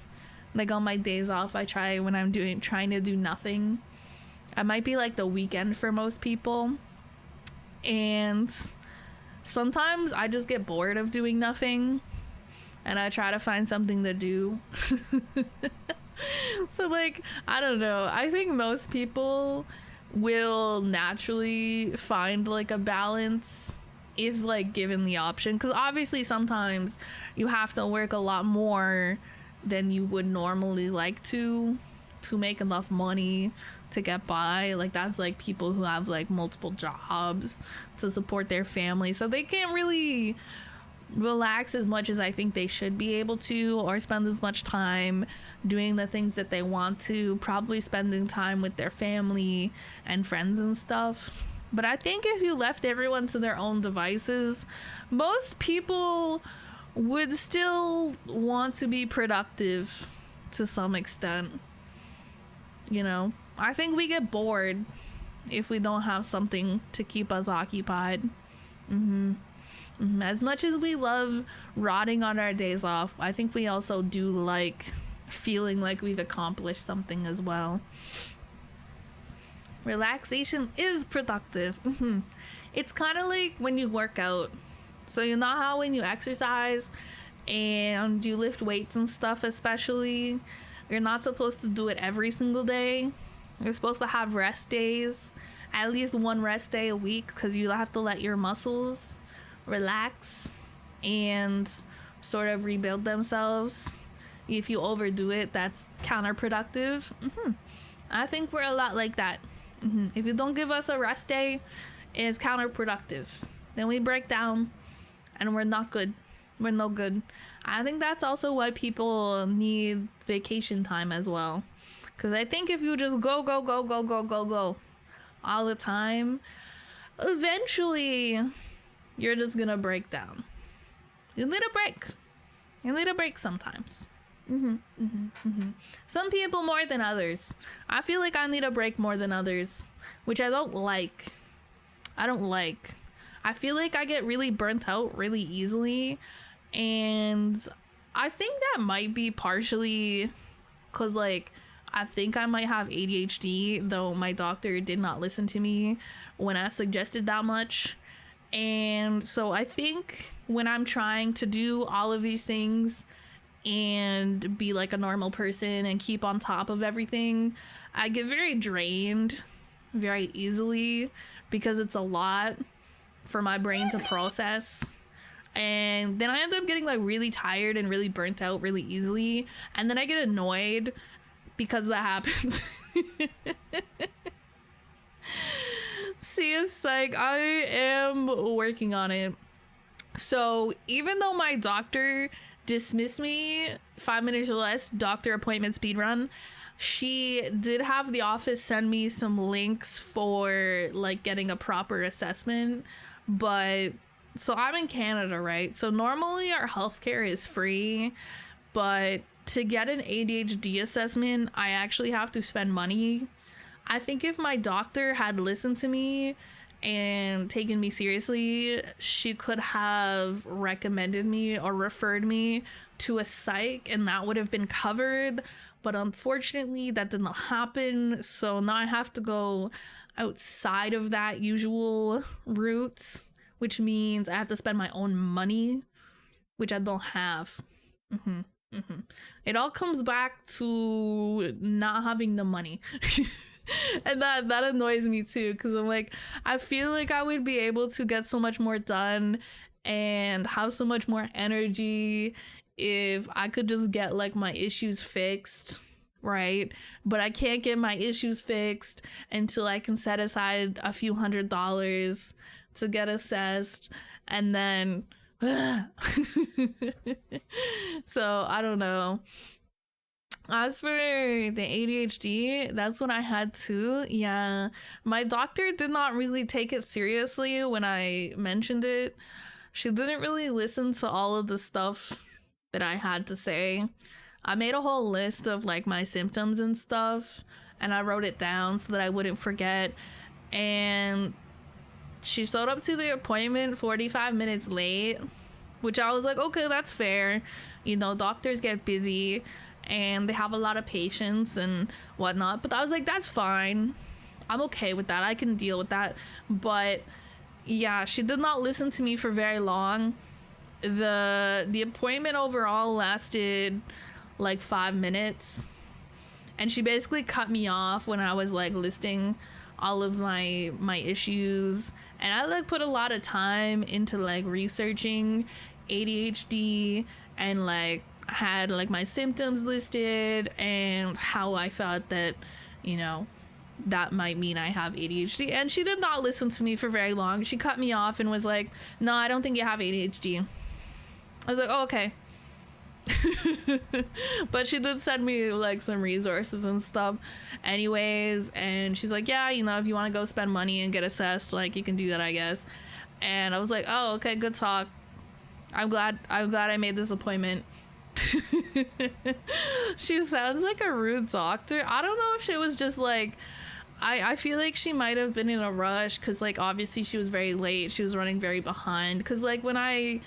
like on my days off I try, when I'm trying to do nothing. I might be like the weekend for most people, and sometimes I just get bored of doing nothing and I try to find something to do. So like, I don't know, I think most people will naturally find like a balance if like given the option, because obviously sometimes you have to work a lot more than you would normally like to make enough money to get by. Like, that's like people who have like multiple jobs to support their family, so they can't really relax as much as I think they should be able to, or spend as much time doing the things that they want to, probably spending time with their family and friends and stuff. But I think if you left everyone to their own devices, most people would still want to be productive to some extent. You know, I think we get bored if we don't have something to keep us occupied. As much as we love rotting on our days off, I think we also do like feeling like we've accomplished something as well. Relaxation is productive. It's kind of like when you work out. So you know how when you exercise and you lift weights and stuff, especially, you're not supposed to do it every single day. You're supposed to have rest days, at least one rest day a week, because you have to let your muscles relax and sort of rebuild themselves. If you overdo it, that's counterproductive. I think we're a lot like that. If you don't give us a rest day, it's counterproductive. Then we break down and we're not good. We're no good. I think that's also why people need vacation time as well. Because I think if you just go, go, go, go, go, go, go all the time, eventually you're just going to break down. You need a break. You need a break sometimes. Some people more than others. I feel like I need a break more than others, which I don't like. I feel like I get really burnt out really easily, and I think that might be partially because, like, I think I might have ADHD, though my doctor did not listen to me when I suggested that much. And so I think when I'm trying to do all of these things and be like a normal person and keep on top of everything, I get very drained very easily because it's a lot for my brain to process. And then I end up getting like really tired and really burnt out really easily. And then I get annoyed because that happens. See, it's like I am working on it. So even though my doctor dismissed me 5 minutes or less, doctor appointment speed run, she did have the office send me some links for like getting a proper assessment. But so I'm in Canada, right? So normally our healthcare is free, but to get an ADHD assessment, I actually have to spend money. I think if my doctor had listened to me and taken me seriously, she could have recommended me or referred me to a psych, and that would have been covered. But unfortunately, that did not happen. So now I have to go outside of that usual route, which means I have to spend my own money, which I don't have. It all comes back to not having the money. And that annoys me too, because I'm like, I feel like I would be able to get so much more done and have so much more energy if I could just get like my issues fixed, right? But I can't get my issues fixed until I can set aside a few $100s to get assessed, and then so I don't know. As for the ADHD, that's what I had too. Yeah, my doctor did not really take it seriously when I mentioned it. She didn't really listen to all of the stuff that I had to say. I made a whole list of like my symptoms and stuff, and I wrote it down so that I wouldn't forget. And she showed up to the appointment 45 minutes late, which I was like, okay, that's fair. You know, doctors get busy and they have a lot of patients and whatnot. But I was like, that's fine. I'm okay with that. I can deal with that. But yeah, she did not listen to me for very long. The appointment overall lasted like 5 minutes. And she basically cut me off when I was like listing all of my issues. And I like put a lot of time into like researching ADHD and like had like my symptoms listed and how I thought that, you know, that might mean I have ADHD. And she did not listen to me for very long. She cut me off and was like, no, I don't think you have ADHD. I was like, oh, okay. But she did send me like some resources and stuff anyways, and she's like, yeah, you know, if you want to go spend money and get assessed, like, you can do that, I guess. And I was like, oh, okay, good talk. I'm glad I made this appointment. She sounds like a rude doctor. I don't know if she was just like, I feel like she might have been in a rush because like obviously she was very late, she was running very behind, because like when I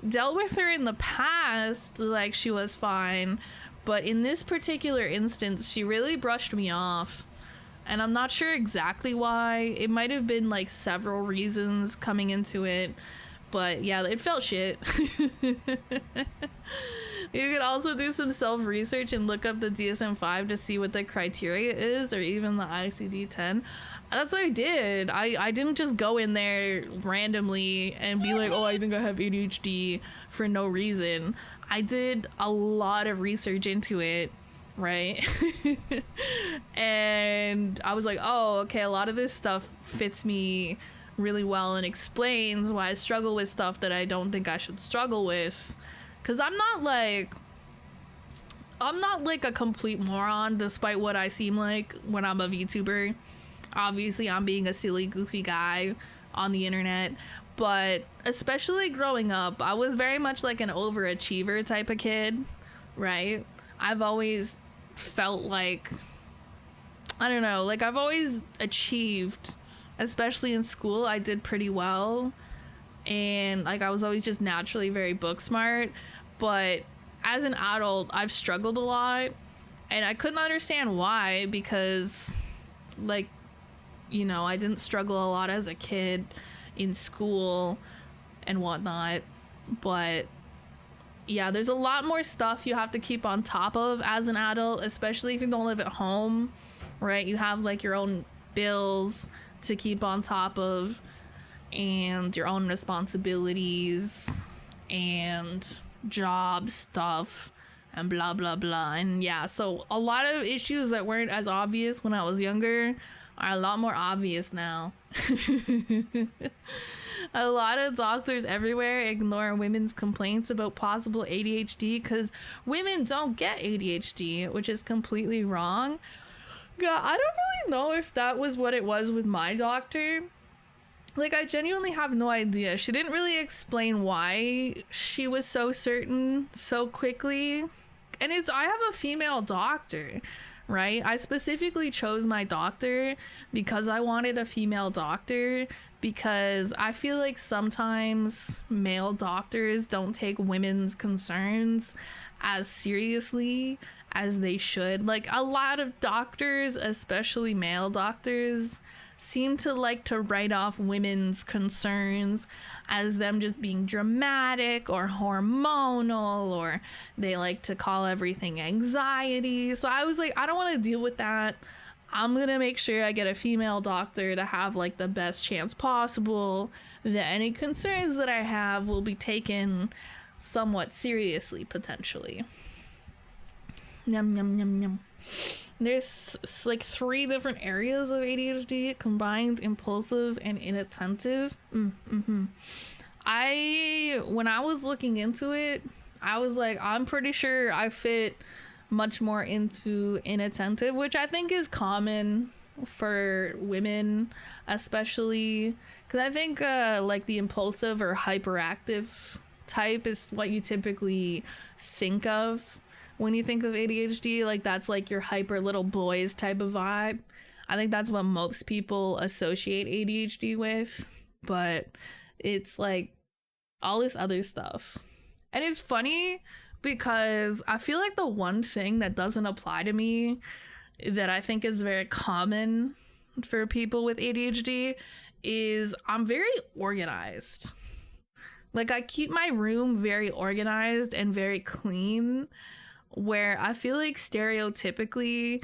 dealt with her in the past, like, she was fine, but in this particular instance she really brushed me off, and I'm not sure exactly why. It might have been like several reasons coming into it, but yeah, it felt shit. You could also do some self-research and look up the DSM-5 to see what the criteria is, or even the ICD-10. That's what I did. I didn't just go in there randomly and be like, oh, I think I have ADHD for no reason. I did a lot of research into it, right? And I was like, oh, okay, a lot of this stuff fits me really well and explains why I struggle with stuff that I don't think I should struggle with. because I'm not like a complete moron despite what I seem like when I'm a VTuber. Obviously, I'm being a silly, goofy guy on the internet, but especially growing up, I was very much like an overachiever type of kid, right? I've always felt like, I don't know, like I've always achieved, especially in school. I did pretty well, and like I was always just naturally very book smart, but as an adult, I've struggled a lot, and I couldn't understand why, because like, you know, I didn't struggle a lot as a kid in school and whatnot, but yeah, there's a lot more stuff you have to keep on top of as an adult, especially if you don't live at home, right? You have like your own bills to keep on top of, and your own responsibilities and job stuff and blah blah blah. And yeah, so a lot of issues that weren't as obvious when I was younger are a lot more obvious now. A lot of doctors everywhere ignore women's complaints about possible ADHD because women don't get ADHD, which is completely wrong. Yeah, I don't really know if that was what it was with my doctor. Like, I genuinely have no idea. She didn't really explain why she was so certain so quickly. And I have a female doctor, right? I specifically chose my doctor because I wanted a female doctor, because I feel like sometimes male doctors don't take women's concerns as seriously as they should. Like, a lot of doctors, especially male doctors, seem to like to write off women's concerns as them just being dramatic or hormonal, or they like to call everything anxiety. So I was like, I don't want to deal with that. I'm gonna make sure I get a female doctor to have like the best chance possible that any concerns that I have will be taken somewhat seriously, potentially. Yum yum yum yum. There's like 3 different areas of ADHD: combined, impulsive, and inattentive. When I was looking into it, I was like, I'm pretty sure I fit much more into inattentive, which I think is common for women, especially because I think like the impulsive or hyperactive type is what you typically think of when you think of ADHD. Like, that's like your hyper little boys type of vibe. I think that's what most people associate ADHD with, but it's like all this other stuff. And it's funny because I feel like the one thing that doesn't apply to me that I think is very common for people with ADHD is I'm very organized. Like, I keep my room very organized and very clean, where I feel like stereotypically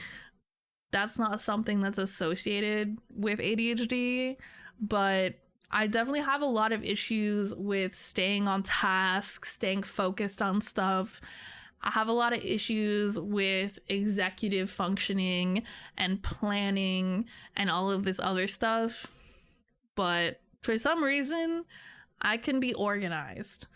that's not something that's associated with ADHD, but I definitely have a lot of issues with staying on task, staying focused on stuff. I have a lot of issues with executive functioning and planning and all of this other stuff. But for some reason, I can be organized.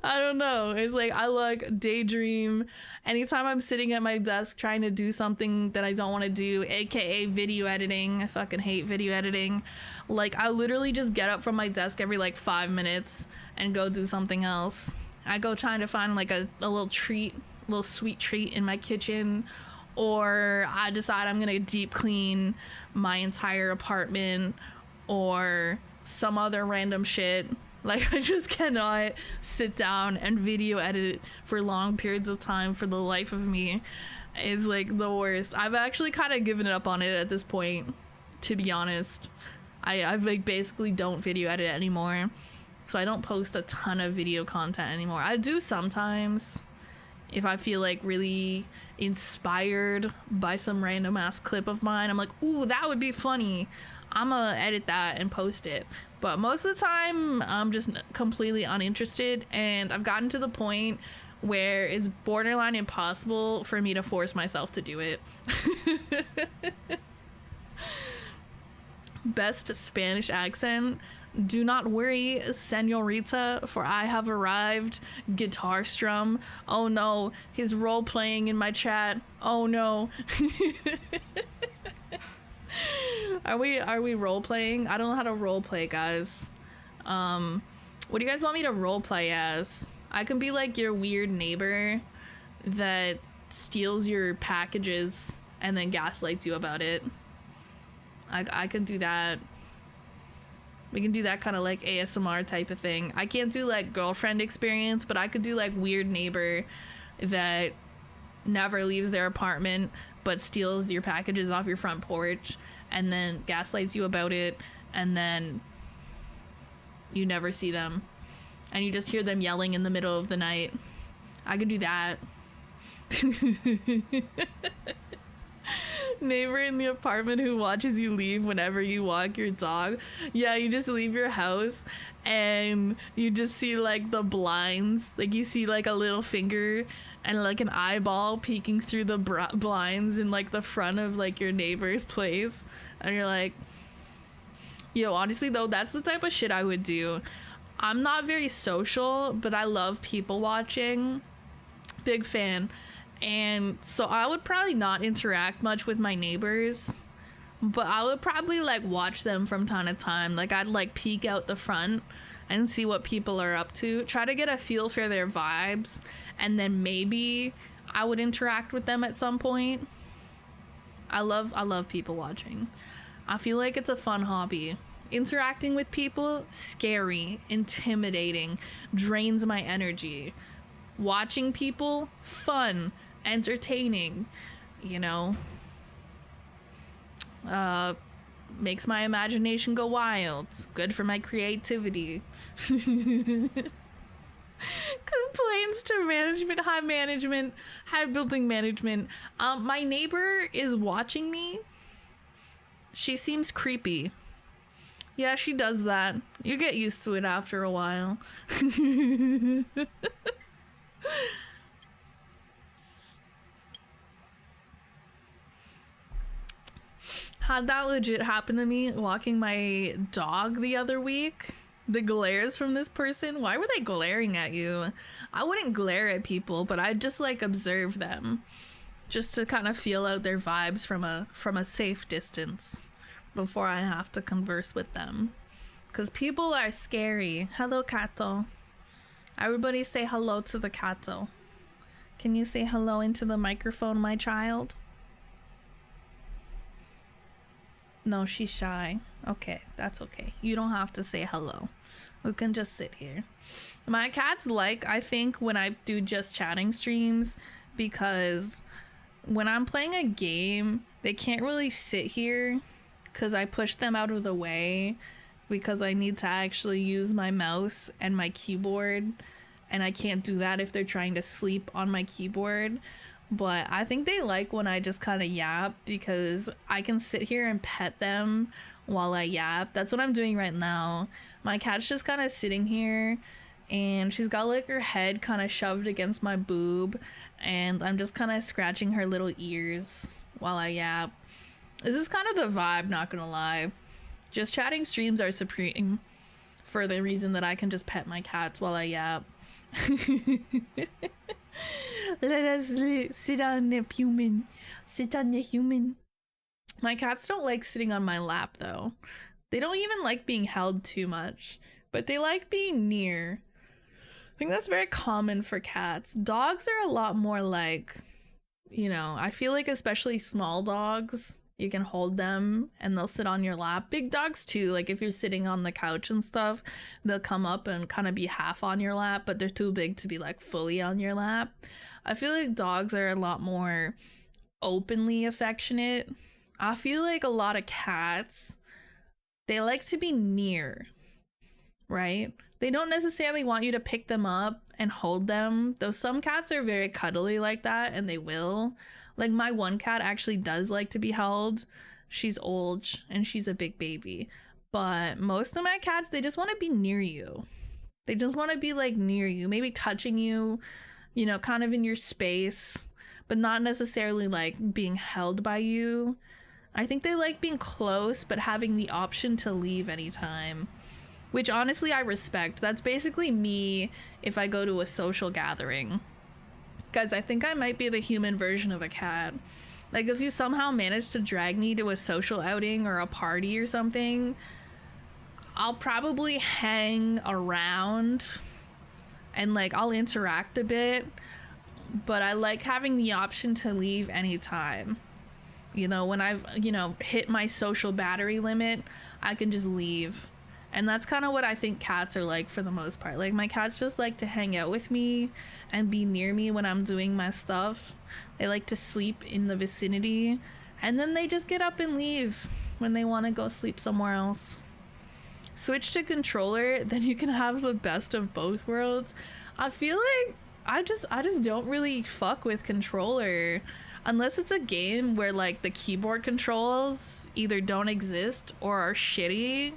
I don't know. It's like I like daydream. Anytime I'm sitting at my desk trying to do something that I don't want to do, aka video editing. I fucking hate video editing. Like, I literally just get up from my desk every like 5 minutes and go do something else. I go trying to find like a little treat, a little sweet treat in my kitchen, or I decide I'm gonna deep clean my entire apartment or some other random shit. Like, I just cannot sit down and video edit for long periods of time for the life of me. It's like the worst. I've actually kind of given up on it at this point, to be honest. I've like basically don't video edit anymore. So I don't post a ton of video content anymore. I do sometimes if I feel like really inspired by some random ass clip of mine. I'm like, ooh, that would be funny. I'm gonna edit that and post it. But most of the time, I'm just completely uninterested, and I've gotten to the point where it's borderline impossible for me to force myself to do it. Best Spanish accent. Do not worry, senorita, for I have arrived. Guitar strum. Oh no, he's role playing in my chat. Oh no. Are we role playing? I don't know how to role play, guys. What do you guys want me to role play as? I can be like your weird neighbor that steals your packages and then gaslights you about it. I can do that. We can do that kind of like ASMR type of thing. I can't do like girlfriend experience, but I could do like weird neighbor that never leaves their apartment but steals your packages off your front porch and then gaslights you about it, and then you never see them and you just hear them yelling in the middle of the night. I could do that. Neighbor in the apartment who watches you leave whenever you walk your dog. Yeah, you just leave your house and you just see like the blinds, like you see like a little finger and like an eyeball peeking through the blinds in like the front of like your neighbor's place, and you're like, yo, honestly though, that's the type of shit I would do. I'm not very social, but I love people watching. Big fan. And so I would probably not interact much with my neighbors, but I would probably like watch them from time to time. Like I'd like peek out the front and see what people are up to, try to get a feel for their vibes, and then maybe I would interact with them at some point. I love people watching. I feel like it's a fun hobby. Interacting with people, scary, intimidating, drains my energy. Watching people, fun, entertaining, you know, makes my imagination go wild. It's good for my creativity. Complaints to management. Hi building management. My neighbor is watching me. She seems creepy. Yeah, she does that. You get used to it after a while. Had that legit happen to me walking my dog the other week. The glares from this person, why were they glaring at you? I wouldn't glare at people, but I'd just like observe them just to kind of feel out their vibes from a safe distance before I have to converse with them, because people are scary. Hello, Kato. Everybody say hello to the Kato. Can you say hello into the microphone, my child? No, she's shy. Okay, that's okay. You don't have to say hello. We can just sit here. My cats like, I think, when I do just chatting streams, because when I'm playing a game, they can't really sit here because I push them out of the way because I need to actually use my mouse and my keyboard, and I can't do that if they're trying to sleep on my keyboard. But I think they like when I just kind of yap, because I can sit here and pet them while I yap. That's what I'm doing right now. My cat's just kind of sitting here and she's got like her head kind of shoved against my boob, and I'm just kind of scratching her little ears while I yap. This is kind of the vibe, not gonna lie. Just chatting streams are supreme for the reason that I can just pet my cats while I yap. Let us sit on a human. Sit on a human. My cats don't like sitting on my lap though. They don't even like being held too much, but they like being near. I think that's very common for cats. Dogs are a lot more like, you know, I feel like especially small dogs, you can hold them and they'll sit on your lap. Big dogs too, like if you're sitting on the couch and stuff, they'll come up and kind of be half on your lap, but they're too big to be like fully on your lap. I feel like dogs are a lot more openly affectionate. I feel like a lot of cats, they like to be near, right? They don't necessarily want you to pick them up and hold them, though some cats are very cuddly like that, and they will. Like my one cat actually does like to be held. She's old and she's a big baby. But most of my cats, they just want to be near you. They just want to be like near you, maybe touching you, you know, kind of in your space, but not necessarily like being held by you. I think they like being close, but having the option to leave anytime. which honestly I respect. That's basically me if I go to a social gathering. Guys, I think I might be the human version of a cat. Like, if you somehow manage to drag me to a social outing or a party or something, I'll probably hang around and like I'll interact a bit, but I like having the option to leave anytime. You know, when I've, hit my social battery limit, I can just leave. And that's kind of what I think cats are like for the most part. Like, my cats just like to hang out with me and be near me when I'm doing my stuff. They like to sleep in the vicinity, and then they just get up and leave when they want to go sleep somewhere else. Switch to controller, then you can have the best of both worlds. I feel like I just don't really fuck with controller unless it's a game where like the keyboard controls either don't exist or are shitty.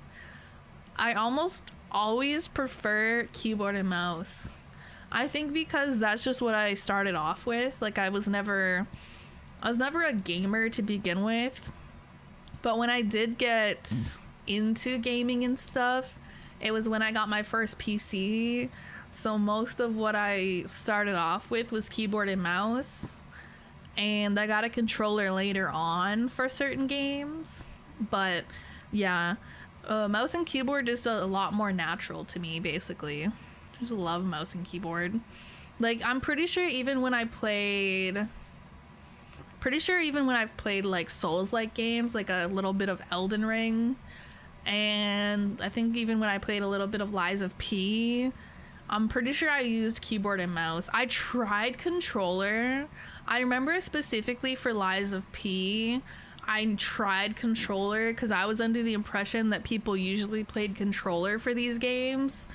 I almost always prefer keyboard and mouse. I think because that's just what I started off with. Like, I was never a gamer to begin with. But when I did get into gaming and stuff, it was when I got my first PC. So most of what I started off with was keyboard and mouse. And I got a controller later on for certain games. But yeah, mouse and keyboard is a lot more natural to me, basically. I just love mouse and keyboard. Like, I'm pretty sure even when I've played like Souls-like games, like a little bit of Elden Ring, and I think even when I played a little bit of Lies of P, I'm pretty sure I used keyboard and mouse. I tried controller. I remember specifically for Lies of P, I tried controller because I was under the impression that people usually played controller for these games,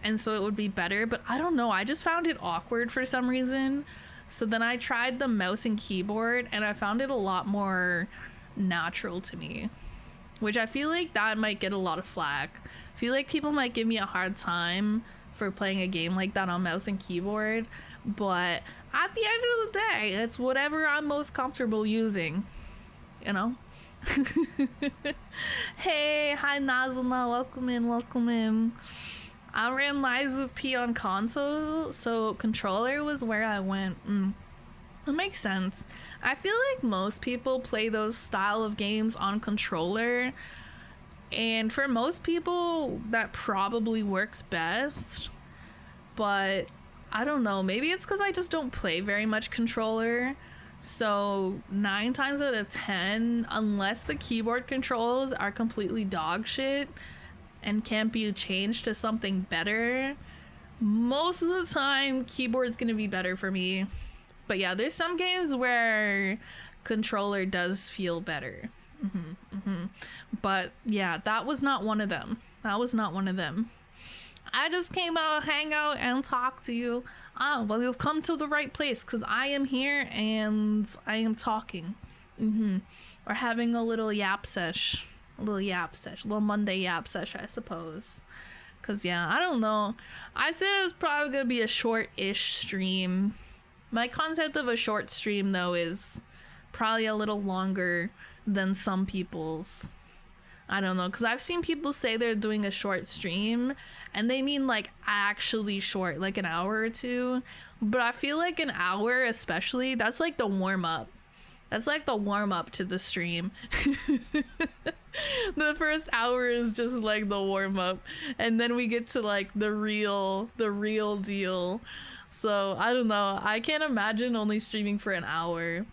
and so it would be better, but I don't know, I just found it awkward for some reason. So then I tried the mouse and keyboard, and I found it a lot more natural to me, which I feel like that might get a lot of flack. I feel like people might give me a hard time for playing a game like that on mouse and keyboard, but at the end of the day, it's whatever I'm most comfortable using, you know? Hey, hi Nazuna, welcome in. I ran Lies of P on console, so controller was where I went. That makes sense. I feel like most people play those style of games on controller, and for most people that probably works best, but I don't know, maybe it's because I just don't play very much controller. So 9 times out of 10, unless the keyboard controls are completely dog shit and can't be changed to something better, most of the time keyboard's gonna be better for me. But yeah, there's some games where controller does feel better. But yeah, that was not one of them. I just came out, hang out, and talk to you. Well, you've come to the right place, because I am here and I am talking. We're having a little yap sesh. A little Monday yap sesh, I suppose. Because, yeah, I don't know. I said it was probably going to be a short-ish stream. My concept of a short stream, though, is probably a little longer than some people's. I don't know, because I've seen people say they're doing a short stream, and they mean, like, actually short, like an hour or two. But I feel like an hour, especially, that's like the warm-up. That's like the warm-up to the stream. The first hour is just like the warm-up, and then we get to like the real deal. So I don't know, I can't imagine only streaming for an hour.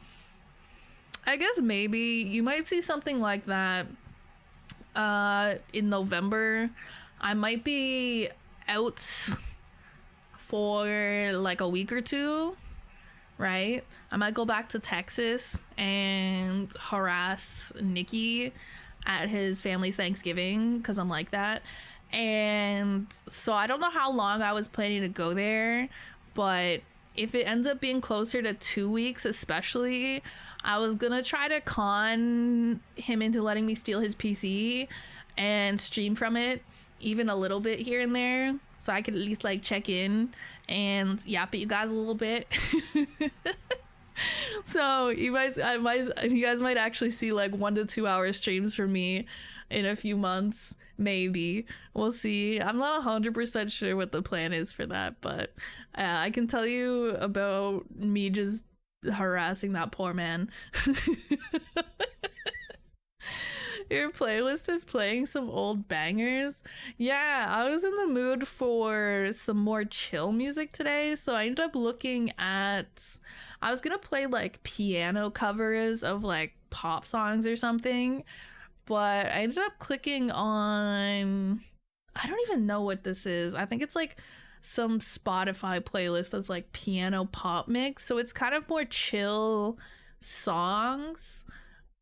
I guess maybe you might see something like that in November. I might be out for like a week or two, right? I might go back to Texas and harass Nikki at his family's Thanksgiving, because I'm like that. And so I don't know how long I was planning to go there, but if it ends up being closer to 2 weeks especially, I was gonna try to con him into letting me steal his PC and stream from it even a little bit here and there, so I could at least like check in and yap at you guys a little bit. So you guys might actually see like 1 to 2 hour streams from me in a few months, maybe. We'll see. I'm not 100% sure what the plan is for that, but I can tell you about me just harassing that poor man. Your playlist is playing some old bangers. Yeah, I was in the mood for some more chill music today, so I ended up looking at, I was gonna play like piano covers of like pop songs or something, but I ended up clicking on, I don't even know what this is. I think it's like some Spotify playlist that's like piano pop mix, so it's kind of more chill songs,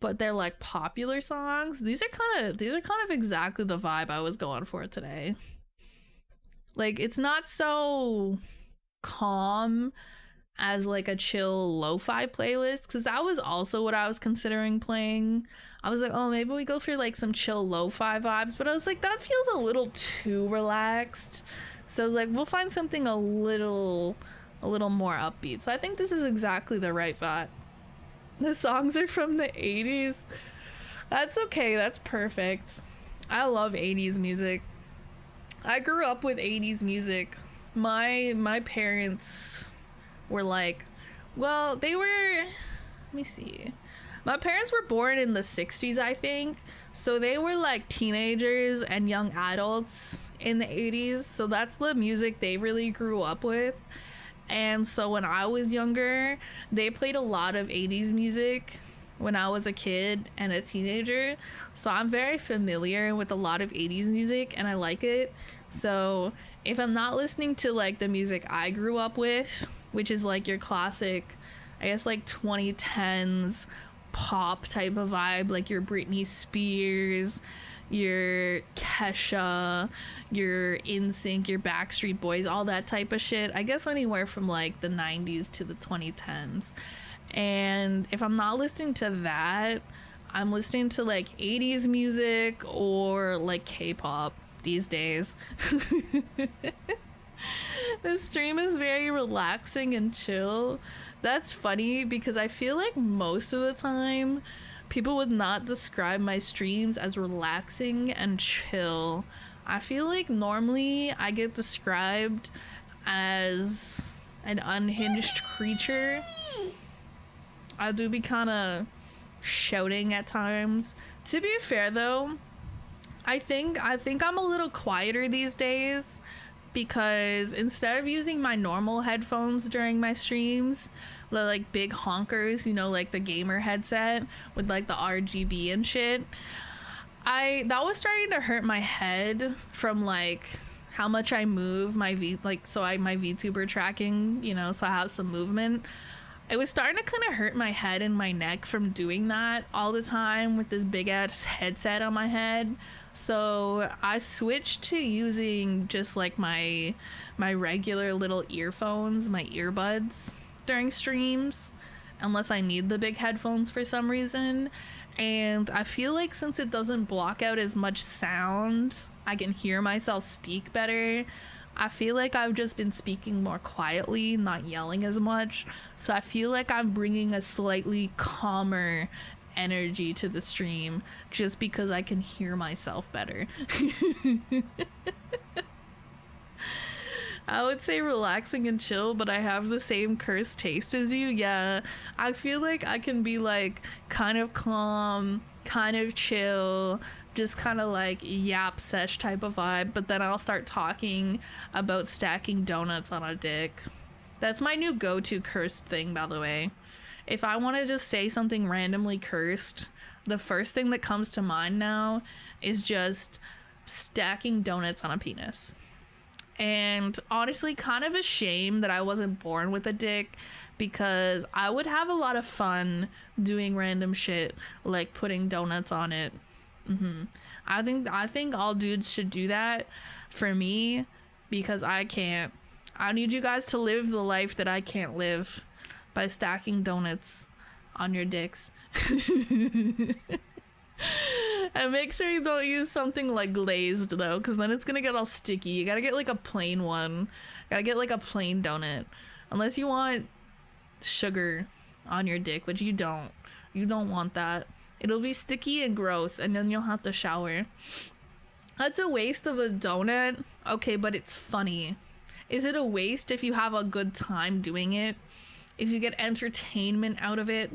but they're like popular songs. These are kind of exactly the vibe I was going for today. Like, it's not so calm as like a chill lo-fi playlist, because that was also what I was considering playing. I was like, oh, maybe we go for like some chill lo-fi vibes, but I was like, that feels a little too relaxed. So I was like, we'll find something a little more upbeat. So I think this is exactly the right vibe. The songs are from the 80s. That's okay. That's perfect. I love 80s music. I grew up with 80s music. My parents were like, well, they were, let me see. My parents were born in the 60s, I think. So they were like teenagers and young adults in the 80s. So that's the music they really grew up with. And so when I was younger, they played a lot of 80s music when I was a kid and a teenager. So I'm very familiar with a lot of 80s music and I like it. So if I'm not listening to like the music I grew up with, which is like your classic, I guess like 2010s pop type of vibe, like your Britney Spears, your Kesha, your NSYNC, your Backstreet Boys, all that type of shit. I guess anywhere from like the 90s to the 2010s. And if I'm not listening to that, I'm listening to like 80s music or like K-pop these days. This stream is very relaxing and chill. That's funny because I feel like most of the time people would not describe my streams as relaxing and chill. I feel like normally I get described as an unhinged creature. I do be kind of shouting at times. To be fair though, I think I'm a little quieter these days because instead of using my normal headphones during my streams, the like big honkers, you know, like the gamer headset with like the RGB and shit, that was starting to hurt my head from like how much I move my my VTuber tracking, you know, so I have some movement. It was starting to kind of hurt my head and my neck from doing that all the time with this big ass headset on my head. So I switched to using just like my regular little earphones, my earbuds during streams, unless I need the big headphones for some reason. And I feel like since it doesn't block out as much sound, I can hear myself speak better. I feel like I've just been speaking more quietly, not yelling as much. So I feel like I'm bringing a slightly calmer energy to the stream just because I can hear myself better. I would say relaxing and chill, but I have the same cursed taste as you. Yeah, I feel like I can be like kind of calm, kind of chill, just kind of like yap sesh type of vibe, but then I'll start talking about stacking donuts on a dick. That's my new go-to cursed thing, by the way. If I want to just say something randomly cursed, the first thing that comes to mind now is just stacking donuts on a penis. And honestly, kind of a shame that I wasn't born with a dick, because I would have a lot of fun doing random shit like putting donuts on it. I think all dudes should do that for me, because I can't. I need you guys to live the life that I can't live by stacking donuts on your dicks. And make sure you don't use something like glazed though, because then it's gonna get all sticky. You gotta get like a plain one. Gotta get like a plain donut. Unless you want sugar on your dick, which you don't. You don't want that. It'll be sticky and gross, and then you'll have to shower. That's a waste of a donut. Okay, but it's funny. Is it a waste if you have a good time doing it? If you get entertainment out of it?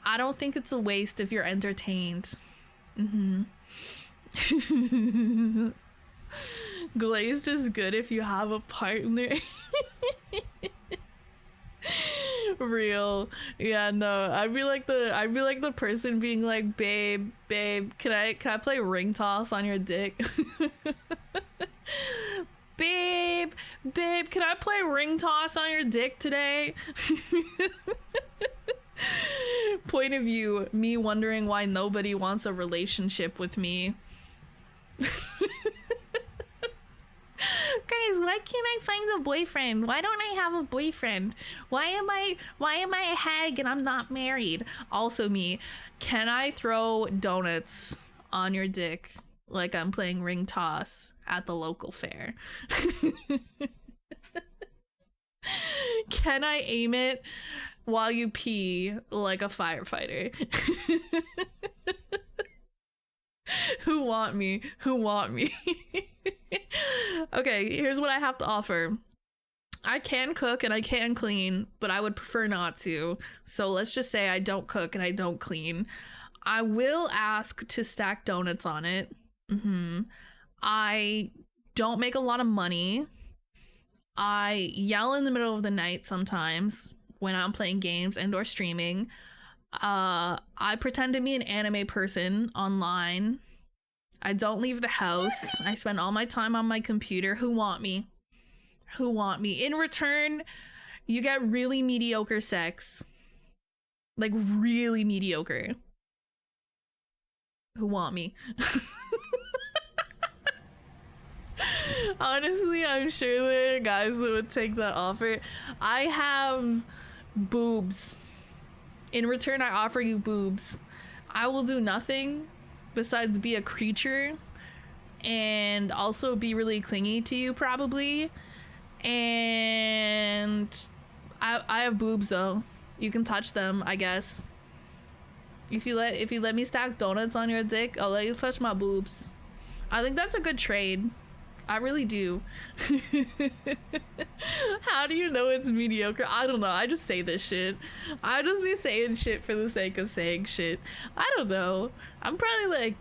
I don't think it's a waste if you're entertained. Glazed is good if you have a partner. Real. Yeah, no. I'd be like the person being like, babe, can I play ring toss on your dick? babe, can I play ring toss on your dick today? Point of view, me wondering why nobody wants a relationship with me. Guys, why can't I find a boyfriend? Why don't I have a boyfriend? Why am I a hag and I'm not married? Also me, can I throw donuts on your dick like I'm playing ring toss at the local fair? Can I aim it while you pee like a firefighter? Who want me? Okay, here's what I have to offer. I can cook and I can clean, but I would prefer not to. So let's just say I don't cook and I don't clean. I will ask to stack donuts on it. I don't make a lot of money. I yell in the middle of the night sometimes when I'm playing games and or streaming. I pretend to be an anime person online. I don't leave the house. I spend all my time on my computer. Who want me? In return, you get really mediocre sex. Like really mediocre. Who want me? Honestly, I'm sure there are guys that would take that offer. I have boobs. In return, I offer you boobs. I will do nothing besides be a creature and also be really clingy to you probably. And I have boobs though. You can touch them, I guess. If you let me stack donuts on your dick, I'll let you touch my boobs. I think that's a good trade. I really do. How do you know it's mediocre? I don't know. I just say this shit. I just be saying shit for the sake of saying shit. I don't know. I'm probably like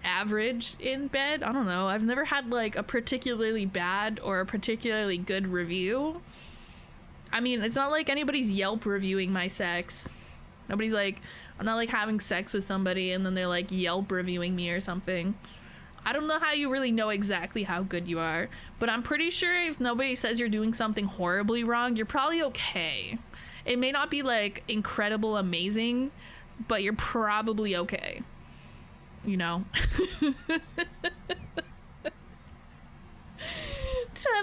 average in bed. I don't know. I've never had like a particularly bad or a particularly good review. I mean, it's not like anybody's Yelp reviewing my sex. Nobody's like, I'm not like having sex with somebody and then they're like Yelp reviewing me or something. I don't know how you really know exactly how good you are, but I'm pretty sure if nobody says you're doing something horribly wrong, you're probably okay. It may not be like incredible, amazing, but you're probably okay. You know? 10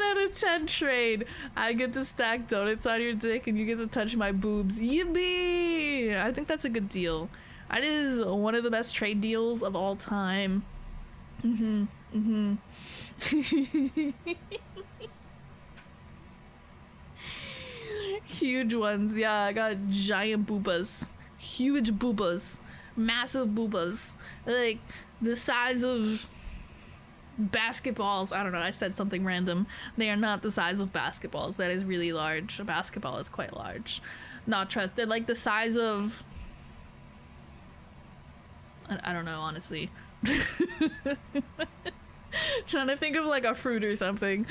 out of 10 trade. I get to stack donuts on your dick and you get to touch my boobs. Yippee! I think that's a good deal. That is one of the best trade deals of all time. Huge ones. Yeah, I got giant boobas. Huge boobas. Massive boobas. Like the size of basketballs. I don't know, I said something random. They are not the size of basketballs. That is really large. A basketball is quite large. Not trust. They're like the size of, I don't know, honestly. Trying to think of like a fruit or something.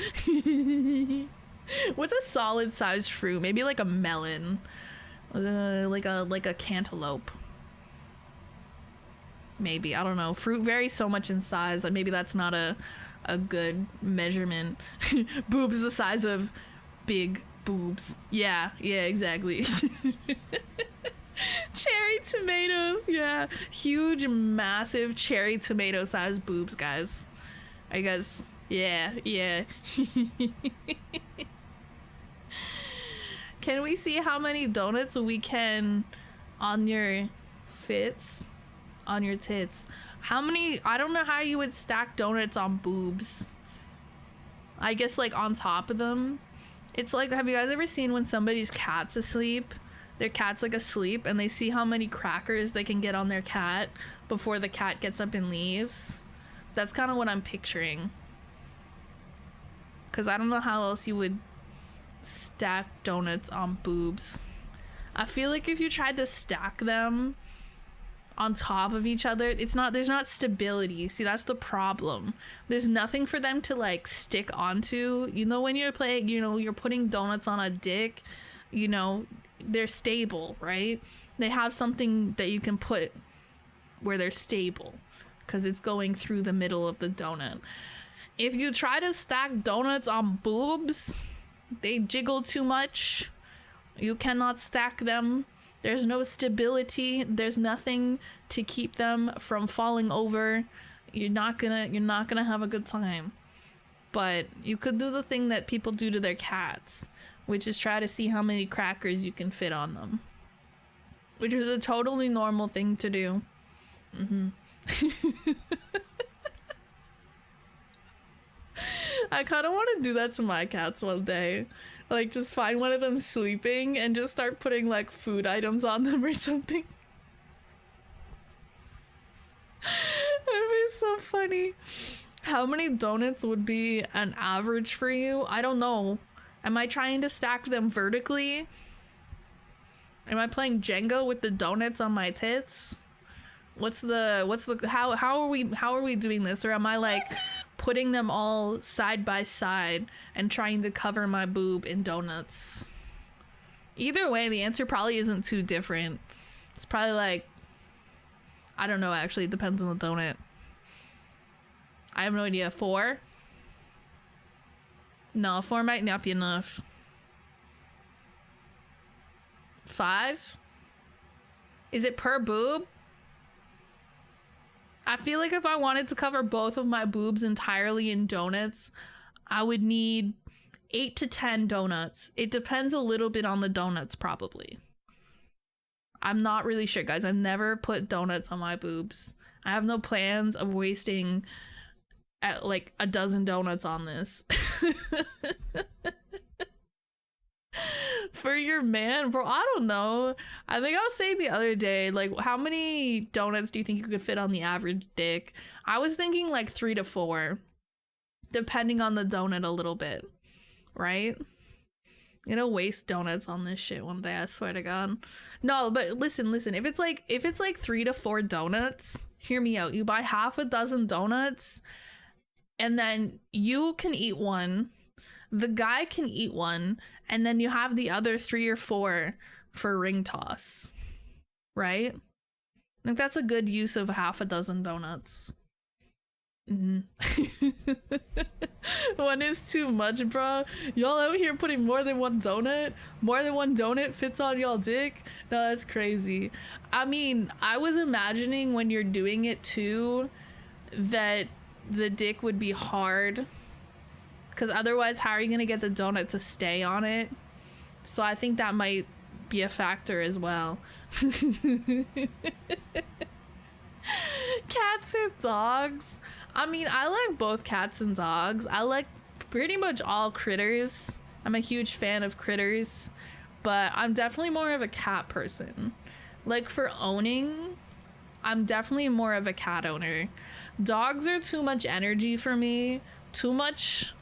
What's a solid sized fruit? Maybe like a melon. Like a cantaloupe. Maybe, I don't know. Fruit varies so much in size that maybe that's not a good measurement. Boobs the size of big boobs. Yeah, exactly. Cherry tomatoes, yeah. Huge, massive cherry tomato sized boobs, guys. I guess, yeah. Can we see how many donuts we can on your fits? On your tits. How many? I don't know how you would stack donuts on boobs. I guess like on top of them. It's like, have you guys ever seen when somebody's cat's asleep their cat's like asleep and they see how many crackers they can get on their cat before the cat gets up and leaves. That's kind of what I'm picturing. Because I don't know how else you would stack donuts on boobs. I feel like if you tried to stack them on top of each other, there's not stability. See, that's the problem. There's nothing for them to like stick onto. You know, when you're playing, you know, you're putting donuts on a dick, you know, they're stable, right? They have something that you can put where they're stable because it's going through the middle of the donut. If you try to stack donuts on boobs, they jiggle too much. You cannot stack them. There's no stability. There's nothing to keep them from falling over. You're not gonna have a good time. But you could do the thing that people do to their cats, which is try to see how many crackers you can fit on them, which is a totally normal thing to do. I kind of want to do that to my cats one day. Like, just find one of them sleeping and just start putting, like, food items on them or something. That'd be so funny. How many donuts would be an average for you? I don't know. Am I trying to stack them vertically? Am I playing Jenga with the donuts on my tits? How are we doing this? Or am I, like, putting them all side by side and trying to cover my boob in donuts? Either way, the answer probably isn't too different. It's probably like, I don't know, actually. It depends on the donut. I have no idea. 4? No, 4 might not be enough. 5? Is it per boob? I feel like if I wanted to cover both of my boobs entirely in donuts, I would need 8 to 10 donuts. It depends a little bit on the donuts, probably. I'm not really sure, guys. I've never put donuts on my boobs. I have no plans of wasting like a dozen donuts on this. For your man, bro, I don't know. I think I was saying the other day, like, how many donuts do you think you could fit on the average dick? I was thinking like 3 to 4, depending on the donut a little bit, right? I'm gonna waste donuts on this shit one day, I swear to God. No, but listen, if it's like 3 to 4 donuts, hear me out. You buy half a dozen donuts, and then you can eat one, the guy can eat one, and then you have the other 3 or 4 for ring toss, right? I think that's a good use of half a dozen donuts. One is too much, bro. Y'all out here putting more than one donut? More than one donut fits on y'all dick? No, that's crazy. I mean, I was imagining when you're doing it too, that the dick would be hard. Because otherwise, how are you gonna get the donut to stay on it? So I think that might be a factor as well. Cats or dogs? I mean, I like both cats and dogs. I like pretty much all critters. I'm a huge fan of critters, but I'm definitely more of a cat person. Like, for owning, I'm definitely more of a cat owner. Dogs are too much energy for me. Too much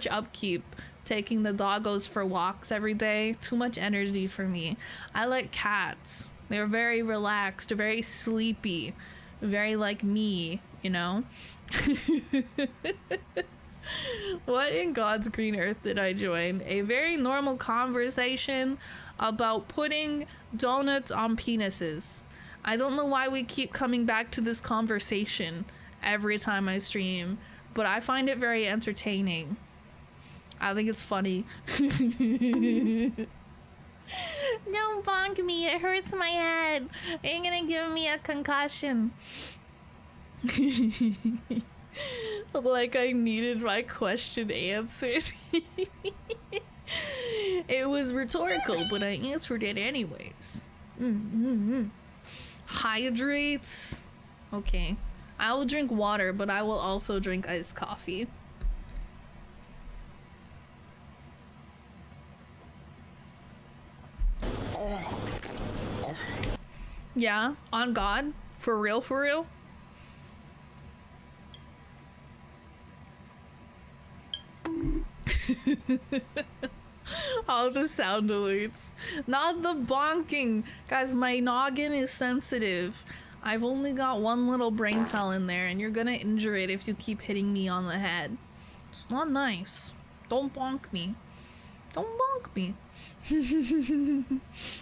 upkeep, taking the doggos for walks every day. Too much energy for me. I like cats. They're very relaxed, very sleepy, very like me, you know? What in God's green earth did I join? A very normal conversation about putting donuts on penises. I don't know why we keep coming back to this conversation every time I stream, but I find it very entertaining. I think it's funny. Don't bonk me, it hurts my head. You're gonna give me a concussion. Like I needed my question answered. It was rhetorical, but I answered it anyways. Hydrates. Okay. I will drink water, but I will also drink iced coffee. Yeah, on God, for real, for real. All the sound alerts, not the bonking. Guys, my noggin is sensitive. I've only got one little brain cell in there, and you're gonna injure it if you keep hitting me on the head. It's not nice. Don't bonk me. Don't bonk me.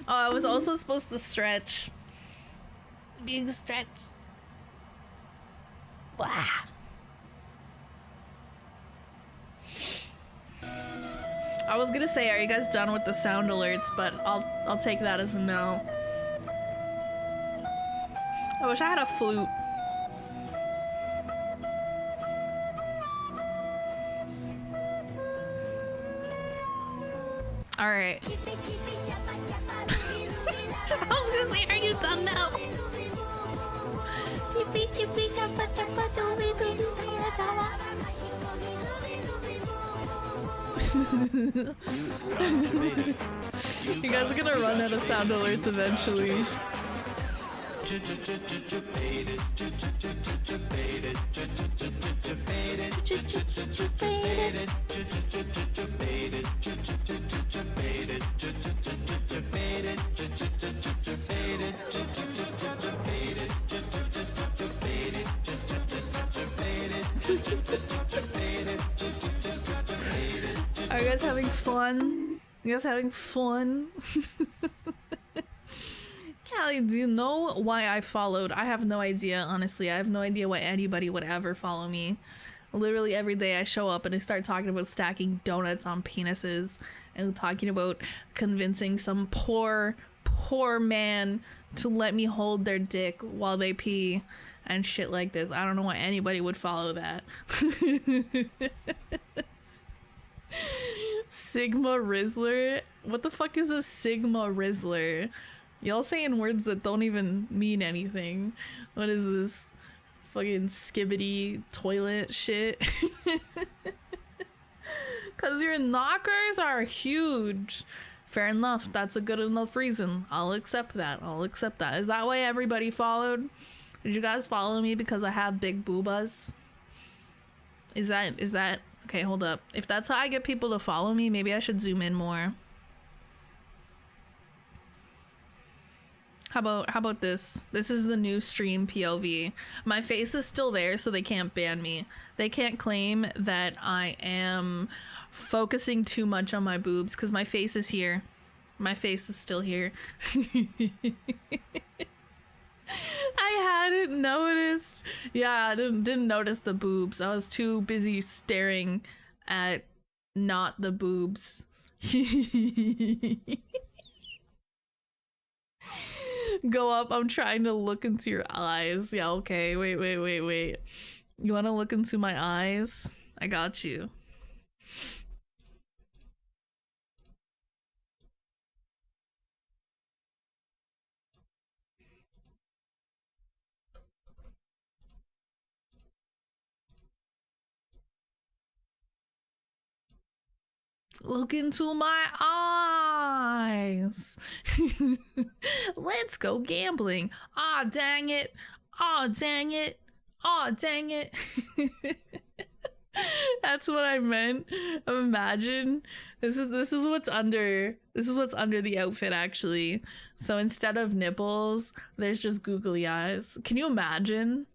Oh, I was also supposed to stretch. Big stretch. Blah. I was gonna say, are you guys done with the sound alerts? But I'll take that as a no. I wish I had a flute. All right. I was gonna say, are you done now? You guys are gonna run out of sound alerts eventually. Are you guys having fun? You guys having fun? Callie, do you know why I followed? I have no idea, honestly. I have no idea why anybody would ever follow me. Literally every day I show up and I start talking about stacking donuts on penises and talking about convincing some poor man to let me hold their dick while they pee and shit like this. I don't know why anybody would follow that. Sigma Rizzler? What the fuck is a Sigma Rizzler? Y'all saying words that don't even mean anything. What is this? Fucking skibbity toilet shit? Cause your knockers are huge. Fair enough, that's a good enough reason. I'll accept that. I'll accept that. Is that why everybody followed? Did you guys follow me because I have big boobas? Is that okay, hold up. If that's how I get people to follow me, maybe I should zoom in more. How about this? This is the new stream POV. My face is still there, so they can't ban me. They can't claim that I am focusing too much on my boobs because my face is here. My face is still here. I hadn't noticed. Yeah, I didn't notice the boobs. I was too busy staring at not the boobs. Go up. I'm trying to look into your eyes. Yeah, okay. Wait. You want to look into my eyes? I got you. Look into my eyes. Let's go gambling. Ah, dang it. Ah, dang it. Ah, dang it. That's what I meant. Imagine this is what's under the outfit actually. So instead of nipples, there's just googly eyes. Can you imagine?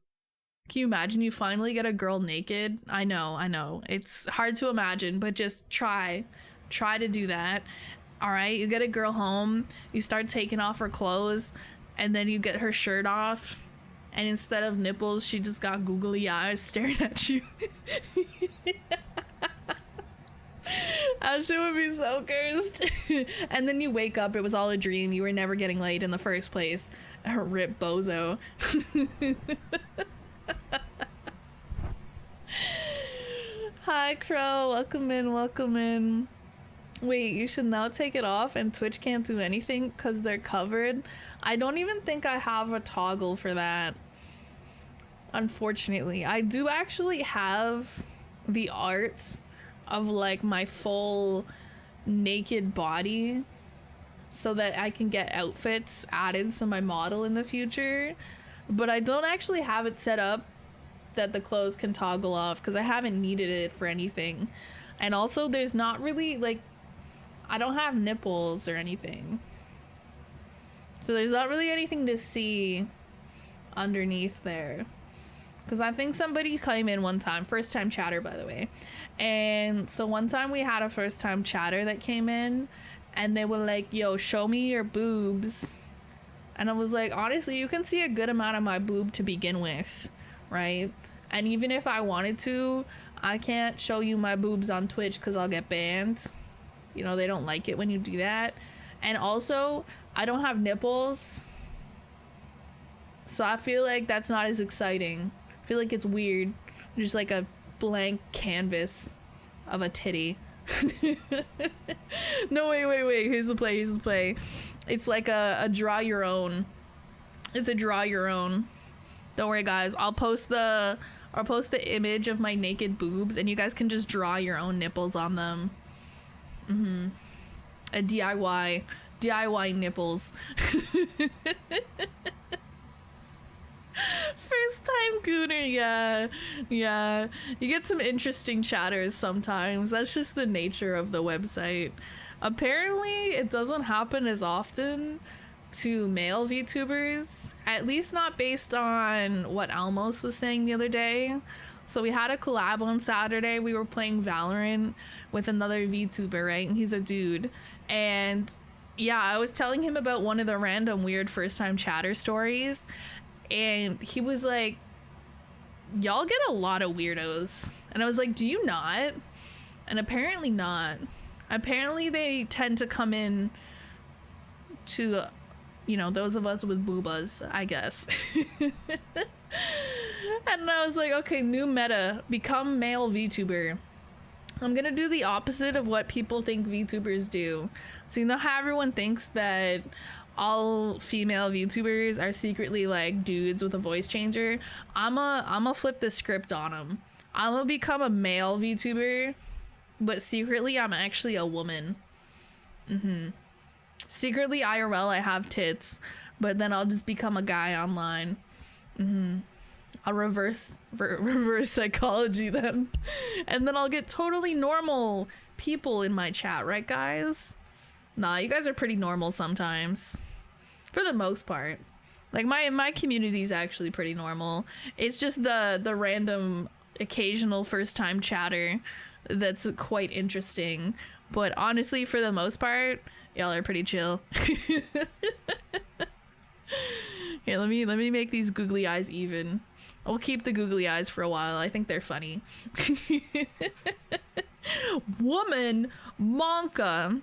Can you imagine you finally get a girl naked? I know. It's hard to imagine, but just try to do that. All right, you get a girl home, you start taking off her clothes, and then you get her shirt off, and instead of nipples, she just got googly eyes staring at you. That shit would be so cursed. And then you wake up, it was all a dream. You were never getting laid in the first place. Rip bozo. Hi Crow, welcome in. Wait, you should now take it off and Twitch can't do anything because they're covered. I don't even think I have a toggle for that, unfortunately. I do actually have the art of like my full naked body, so that I can get outfits added to my model in the future. But I don't actually have it set up that the clothes can toggle off because I haven't needed it for anything. And also there's not really like, I don't have nipples or anything. So there's not really anything to see underneath there. Because I think somebody came in one time, first time chatter by the way. And so one time we had a first time chatter that came in and they were like, yo, show me your boobs. And I was like, honestly, you can see a good amount of my boob to begin with, right? And even if I wanted to, I can't show you my boobs on Twitch because I'll get banned. You know, they don't like it when you do that. And also, I don't have nipples. So I feel like that's not as exciting. I feel like it's weird. Just like a blank canvas of a titty. No, wait. Here's the play. It's like a draw your own. It's a draw your own. Don't worry, guys. I'll post the image of my naked boobs and you guys can just draw your own nipples on them. A DIY nipples. First time gooner, yeah. You get some interesting chatters sometimes. That's just the nature of the website. Apparently, it doesn't happen as often to male VTubers, at least not based on what Almos was saying the other day. So we had a collab on Saturday. We were playing Valorant with another VTuber, right? And he's a dude. And yeah, I was telling him about one of the random weird first time chatter stories. And he was like, y'all get a lot of weirdos. And I was like, do you not? And apparently not. Apparently they tend to come in to, you know, those of us with boobas, I guess. And I was like, okay, new meta, become male VTuber. I'm gonna do the opposite of what people think VTubers do. So you know how everyone thinks that all female VTubers are secretly like dudes with a voice changer? I'ma flip the script on them. I'm gonna become a male VTuber, but secretly I'm actually a woman. Secretly IRL I have tits, but then I'll just become a guy online. I'll reverse psychology them, and then I'll get totally normal people in my chat, right guys? Nah, you guys are pretty normal sometimes, for the most part. Like my community is actually pretty normal. It's just the random occasional first time chatter that's quite interesting, but honestly for the most part y'all are pretty chill. Here, let me make these googly eyes even. I'll keep the googly eyes for a while. I think they're funny. Woman Monka.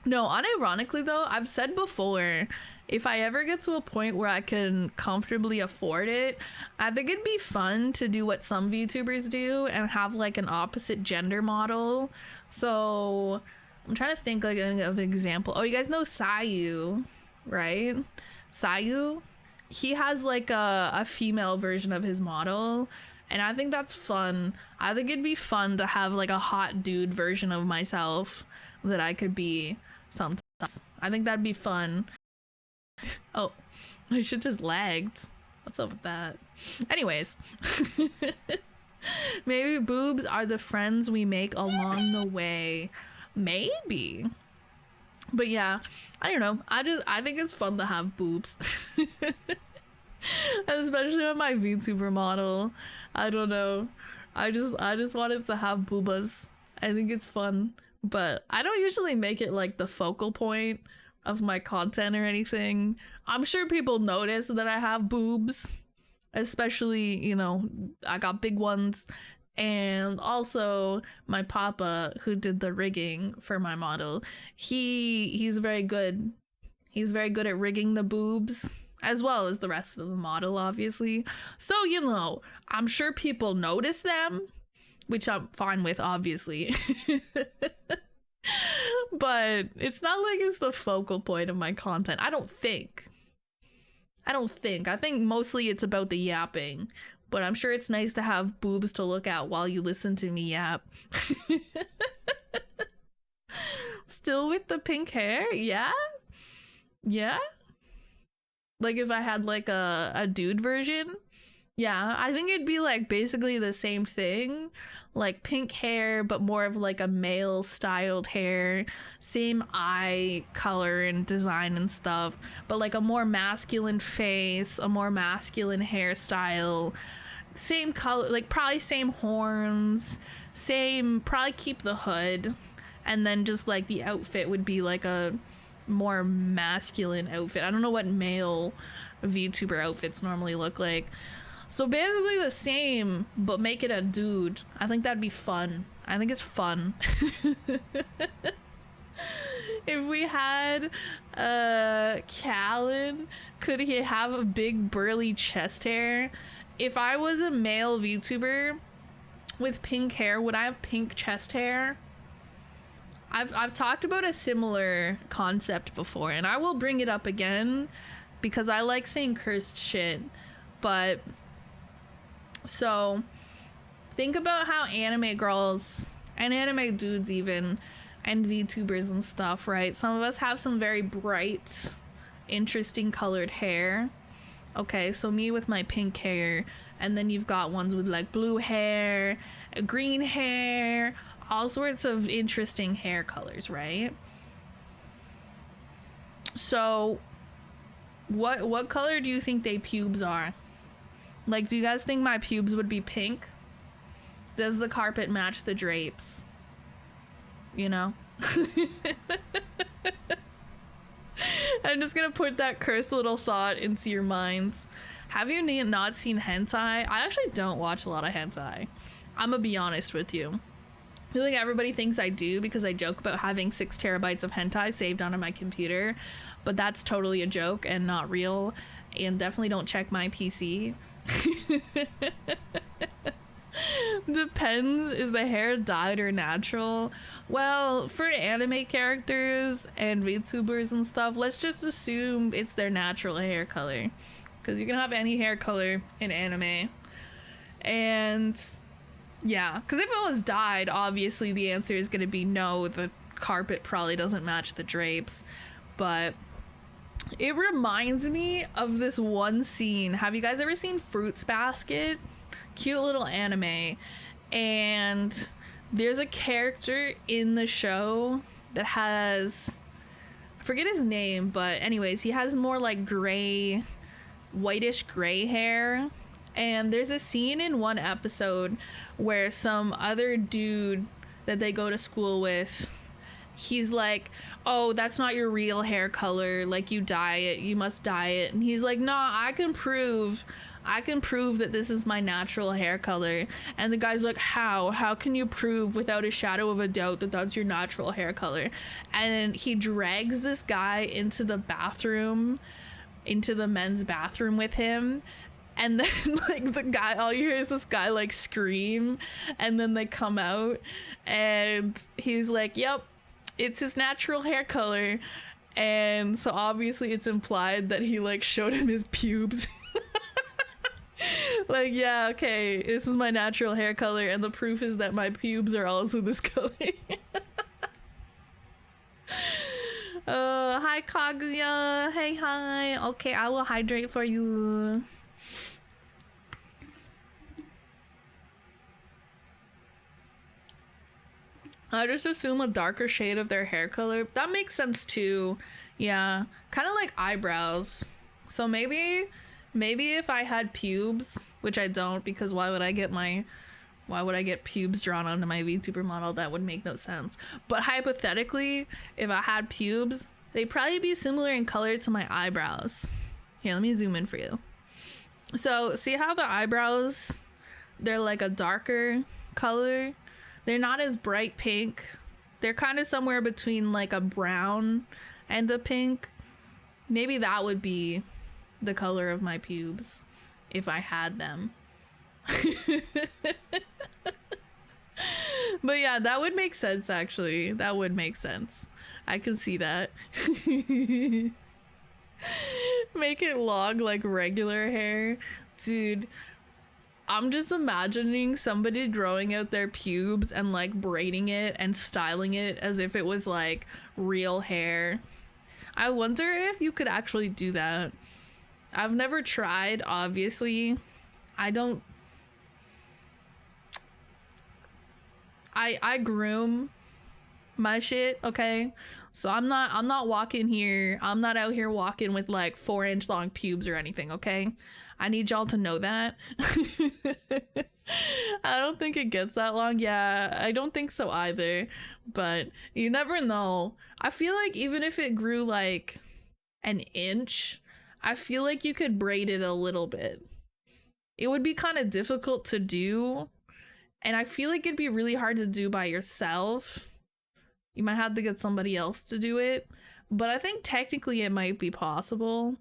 No, unironically though, I've said before, if I ever get to a point where I can comfortably afford it, I think it'd be fun to do what some VTubers do and have like an opposite gender model. So I'm trying to think like of an example. Oh, you guys know Sayu, right? Sayu, he has like a female version of his model, and I think that's fun. I think it'd be fun to have like a hot dude version of myself that I could be sometimes. I think that'd be fun. Oh, I should just lagged. What's up with that? Anyways. Maybe boobs are the friends we make along the way. Maybe. But yeah, I don't know. I think it's fun to have boobs. Especially on my VTuber model. I don't know. I just wanted to have boobas. I think it's fun. But I don't usually make it like the focal point of my content or anything. I'm sure people notice that I have boobs. Especially, you know, I got big ones. And also my papa, who did the rigging for my model, he's very good. He's very good at rigging the boobs, as well as the rest of the model, obviously. So, you know, I'm sure people notice them, which I'm fine with, obviously. But it's not like it's the focal point of my content. I don't think. I think mostly it's about the yapping. But I'm sure it's nice to have boobs to look at while you listen to me yap. Still with the pink hair? Yeah? Yeah? Like if I had like a dude version? Yeah, I think it'd be like basically the same thing. Like pink hair, but more of like a male styled hair. Same eye color and design and stuff, but like a more masculine face, a more masculine hairstyle. Same color, like probably same horns, same, probably keep the hood. And then just like the outfit would be like a more masculine outfit. I don't know what male VTuber outfits normally look like. So basically the same, but make it a dude. I think that'd be fun. I think it's fun. If we had Callan, could he have a big burly chest hair? If I was a male VTuber with pink hair, would I have pink chest hair? I've talked about a similar concept before, and I will bring it up again because I like saying cursed shit. But so think about how anime girls and anime dudes even and VTubers and stuff, right? Some of us have some very bright, interesting colored hair. Okay, so me with my pink hair, and then you've got ones with like blue hair, green hair, all sorts of interesting hair colors, right? So what color do you think they pubes are? Like, do you guys think my pubes would be pink? Does the carpet match the drapes? You know? I'm just gonna put that cursed little thought into your minds. Have you not seen hentai? I actually don't watch a lot of hentai. I'm gonna be honest with you. I feel like everybody thinks I do because I joke about having 6 terabytes of hentai saved onto my computer, but that's totally a joke and not real, and definitely don't check my PC. Depends, is the hair dyed or natural? Well, for anime characters and VTubers and stuff, let's just assume it's their natural hair color, because you can have any hair color in anime. And yeah, because if it was dyed, obviously the answer is going to be no, the carpet probably doesn't match the drapes. But it reminds me of this one scene. Have you guys ever seen Fruits Basket? Cute little anime. And there's a character in the show that has, I forget his name, but anyways, he has more like gray, whitish gray hair. And there's a scene in one episode where some other dude that they go to school with, he's like, oh, that's not your real hair color, like you dye it, you must dye it. And he's like, nah, I can prove that this is my natural hair color. And the guy's like, how can you prove without a shadow of a doubt that that's your natural hair color? And he drags this guy into the bathroom, into the men's bathroom with him. And then like the guy, all you hear is this guy like scream, and then they come out and he's like, yep, it's his natural hair color. And so obviously it's implied that he like showed him his pubes. Like, yeah, okay, this is my natural hair color, and the proof is that my pubes are also this color. Hi Kaguya, hey, hi. Okay, I will hydrate for you. I just assume a darker shade of their hair color. That makes sense too. Yeah, kind of like eyebrows. So maybe if I had pubes, which I don't, because why would I get pubes drawn onto my VTuber model? That would make no sense. But hypothetically, if I had pubes, they'd probably be similar in color to my eyebrows. Here, let me zoom in for you. So see how the eyebrows, they're like a darker color? They're not as bright pink. They're kind of somewhere between like a brown and a pink. Maybe that would be the color of my pubes if I had them. But yeah, that would make sense actually. That would make sense. I can see that. Make it long like regular hair. Dude, I'm just imagining somebody growing out their pubes and like braiding it and styling it as if it was like real hair. I wonder if you could actually do that. I've never tried, obviously. I don't. I groom my shit, okay? So I'm not walking here. I'm not out here walking with like 4-inch long pubes or anything, okay? I need y'all to know that. I don't think it gets that long. Yeah, I don't think so either. But you never know. I feel like even if it grew like an inch, I feel like you could braid it a little bit. It would be kind of difficult to do, and I feel like it'd be really hard to do by yourself. You might have to get somebody else to do it, but I think technically it might be possible.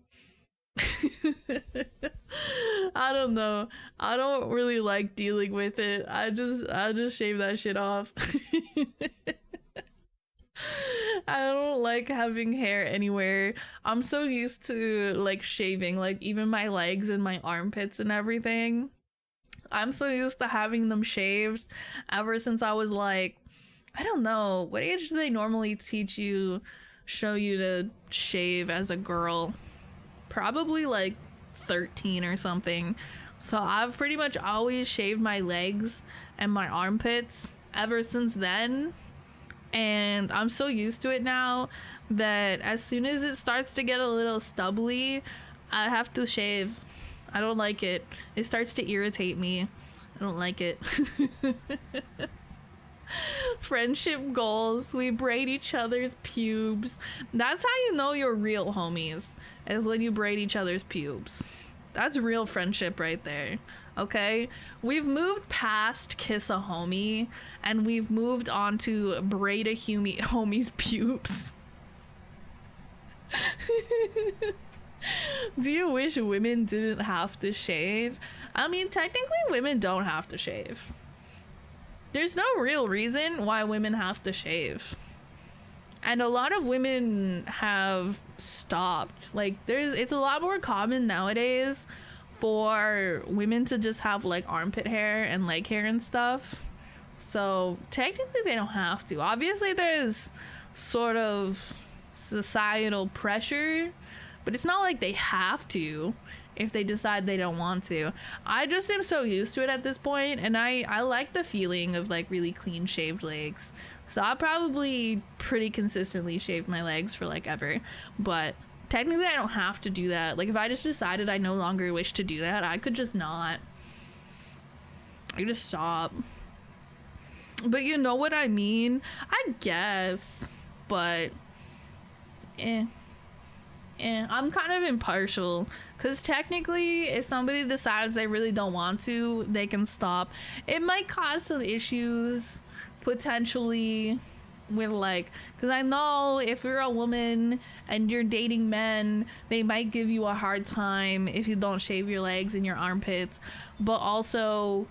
I don't know. I don't really like dealing with it. I just shave that shit off. I don't like having hair anywhere. I'm so used to like shaving, like even my legs and my armpits and everything. I'm so used to having them shaved ever since I was like, I don't know, what age do they normally show you to shave as a girl? Probably like 13 or something. So I've pretty much always shaved my legs and my armpits ever since then. And I'm so used to it now that as soon as it starts to get a little stubbly, I have to shave. I don't like it. It starts to irritate me. I don't like it. Friendship goals. We braid each other's pubes. That's how you know you're real homies, is when you braid each other's pubes. That's real friendship right there. Okay? We've moved past kiss a homie and we've moved on to braid a homie's pubes. Do you wish women didn't have to shave? I mean, technically women don't have to shave. There's no real reason why women have to shave. And a lot of women have stopped. Like it's a lot more common nowadays for women to just have like armpit hair and leg hair and stuff. So technically they don't have to. Obviously there's sort of societal pressure, but it's not like they have to if they decide they don't want to. I just am so used to it at this point, and I like the feeling of like really clean shaved legs. So I'll probably pretty consistently shave my legs for like ever, but technically I don't have to do that. Like if I just decided I no longer wish to do that, I could just not. I could just stop. But you know what I mean? I guess, but I'm kind of impartial, because technically if somebody decides they really don't want to, they can stop. It might cause some issues potentially with like, because I know if you're a woman and you're dating men, they might give you a hard time if you don't shave your legs and your armpits, but also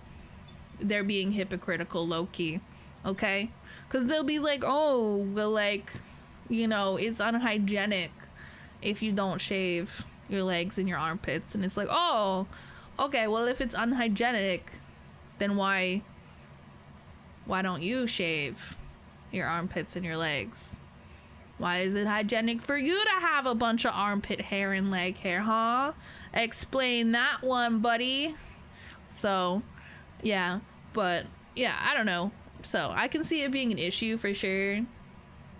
they're being hypocritical low-key, okay? Because they'll be like, oh well, like, you know, it's unhygienic if you don't shave your legs and your armpits. And it's like, oh, okay, well if it's unhygienic, then why don't you shave your armpits and your legs? Why is it hygienic for you to have a bunch of armpit hair and leg hair, huh? Explain that one, buddy. So yeah, but yeah, I don't know. So I can see it being an issue for sure,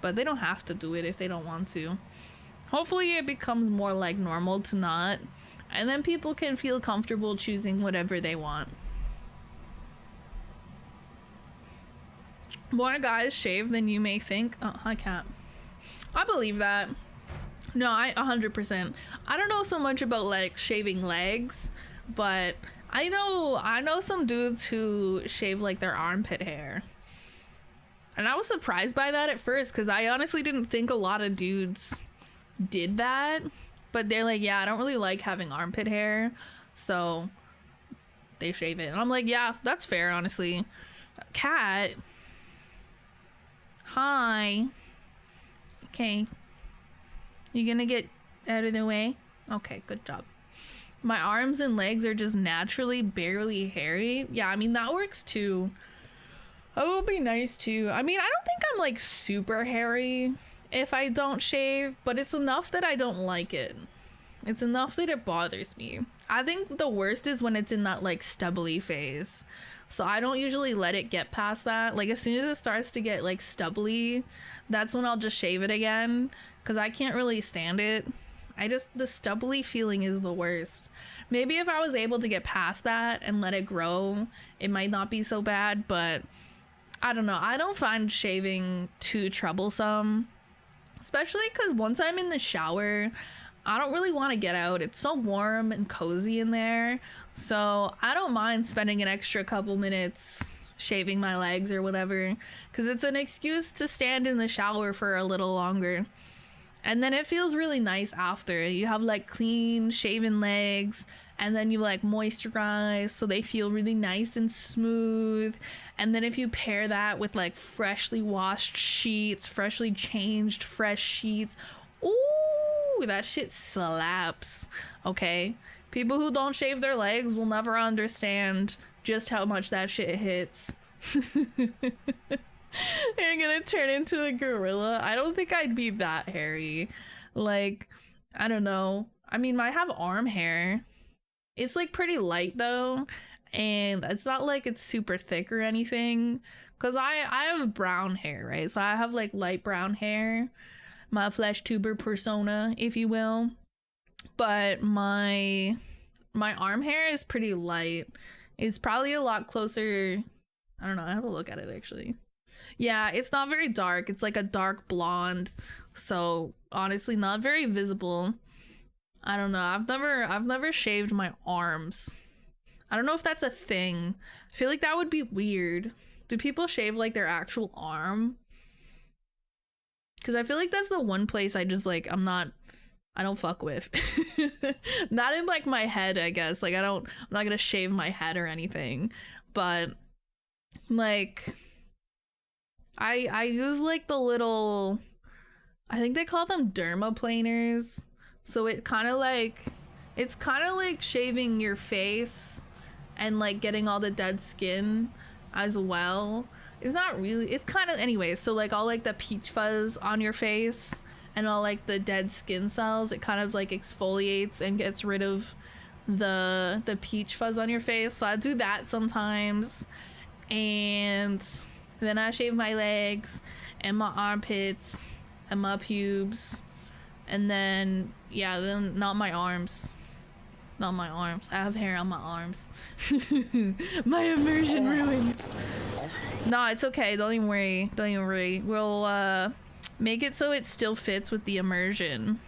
but they don't have to do it if they don't want to. Hopefully it becomes more like normal to not, and then people can feel comfortable choosing whatever they want. More guys shave than you may think. Oh, hi cat. I believe that. No, I 100%. I don't know so much about like shaving legs, but I know some dudes who shave like their armpit hair. And I was surprised by that at first, because I honestly didn't think a lot of dudes did that, but they're like, yeah, I don't really like having armpit hair, so they shave it. And I'm like, yeah, that's fair, honestly. Cat, hi. Okay, you gonna get out of the way? Okay, good job. My arms and legs are just naturally barely hairy. Yeah, I mean that works too. That would be nice too. I mean, I don't think I'm like super hairy. if I don't shave, but it's enough that I don't like it. It's enough that it bothers me. I think the worst is when it's in that like stubbly phase. So I don't usually let it get past that. Like as soon as it starts to get like stubbly, that's when I'll just shave it again because I can't really stand it. The stubbly feeling is the worst. Maybe if I was able to get past that and let it grow, it might not be so bad, but I don't know. I don't find shaving too troublesome, especially because once I'm in the shower, I don't really want to get out. It's so warm and cozy in there. So I don't mind spending an extra couple minutes shaving my legs or whatever, because it's an excuse to stand in the shower for a little longer. And then it feels really nice after. You have like clean shaven legs, and then you like moisturize so they feel really nice and smooth. And then if you pair that with like freshly washed sheets, freshly changed fresh sheets, ooh, that shit slaps. Okay, people who don't shave their legs will never understand just how much that shit hits. You're gonna turn into a gorilla? I don't think I'd be that hairy. Like, I don't know. I mean, I have arm hair. It's like pretty light though, and it's not like it's super thick or anything, because I have brown hair, right? So I have like light brown hair, my flesh tuber persona, if you will. But my arm hair is pretty light. It's probably a lot closer. I don't know, I have to look at it actually. Yeah, it's not very dark. It's like a dark blonde. So honestly, not very visible. I don't know. I've never shaved my arms. I don't know if that's a thing. I feel like that would be weird. Do people shave like their actual arm? Because I feel like that's the one place I just like I don't fuck with. Not in like my head, I guess. Like I'm not gonna shave my head or anything. But like I use like the little, I think they call them dermaplaners. So it's kind of like shaving your face and like getting all the dead skin as well. It's not really, it's kind of, anyways, so like all like the peach fuzz on your face and all like the dead skin cells, it kind of like exfoliates and gets rid of the peach fuzz on your face. So I do that sometimes. And then I shave my legs and my armpits and my pubes. And then, yeah, then not my arms. Not my arms. I have hair on my arms. My immersion ruins. No, it's okay. Don't even worry. Don't even worry. We'll make it so it still fits with the immersion.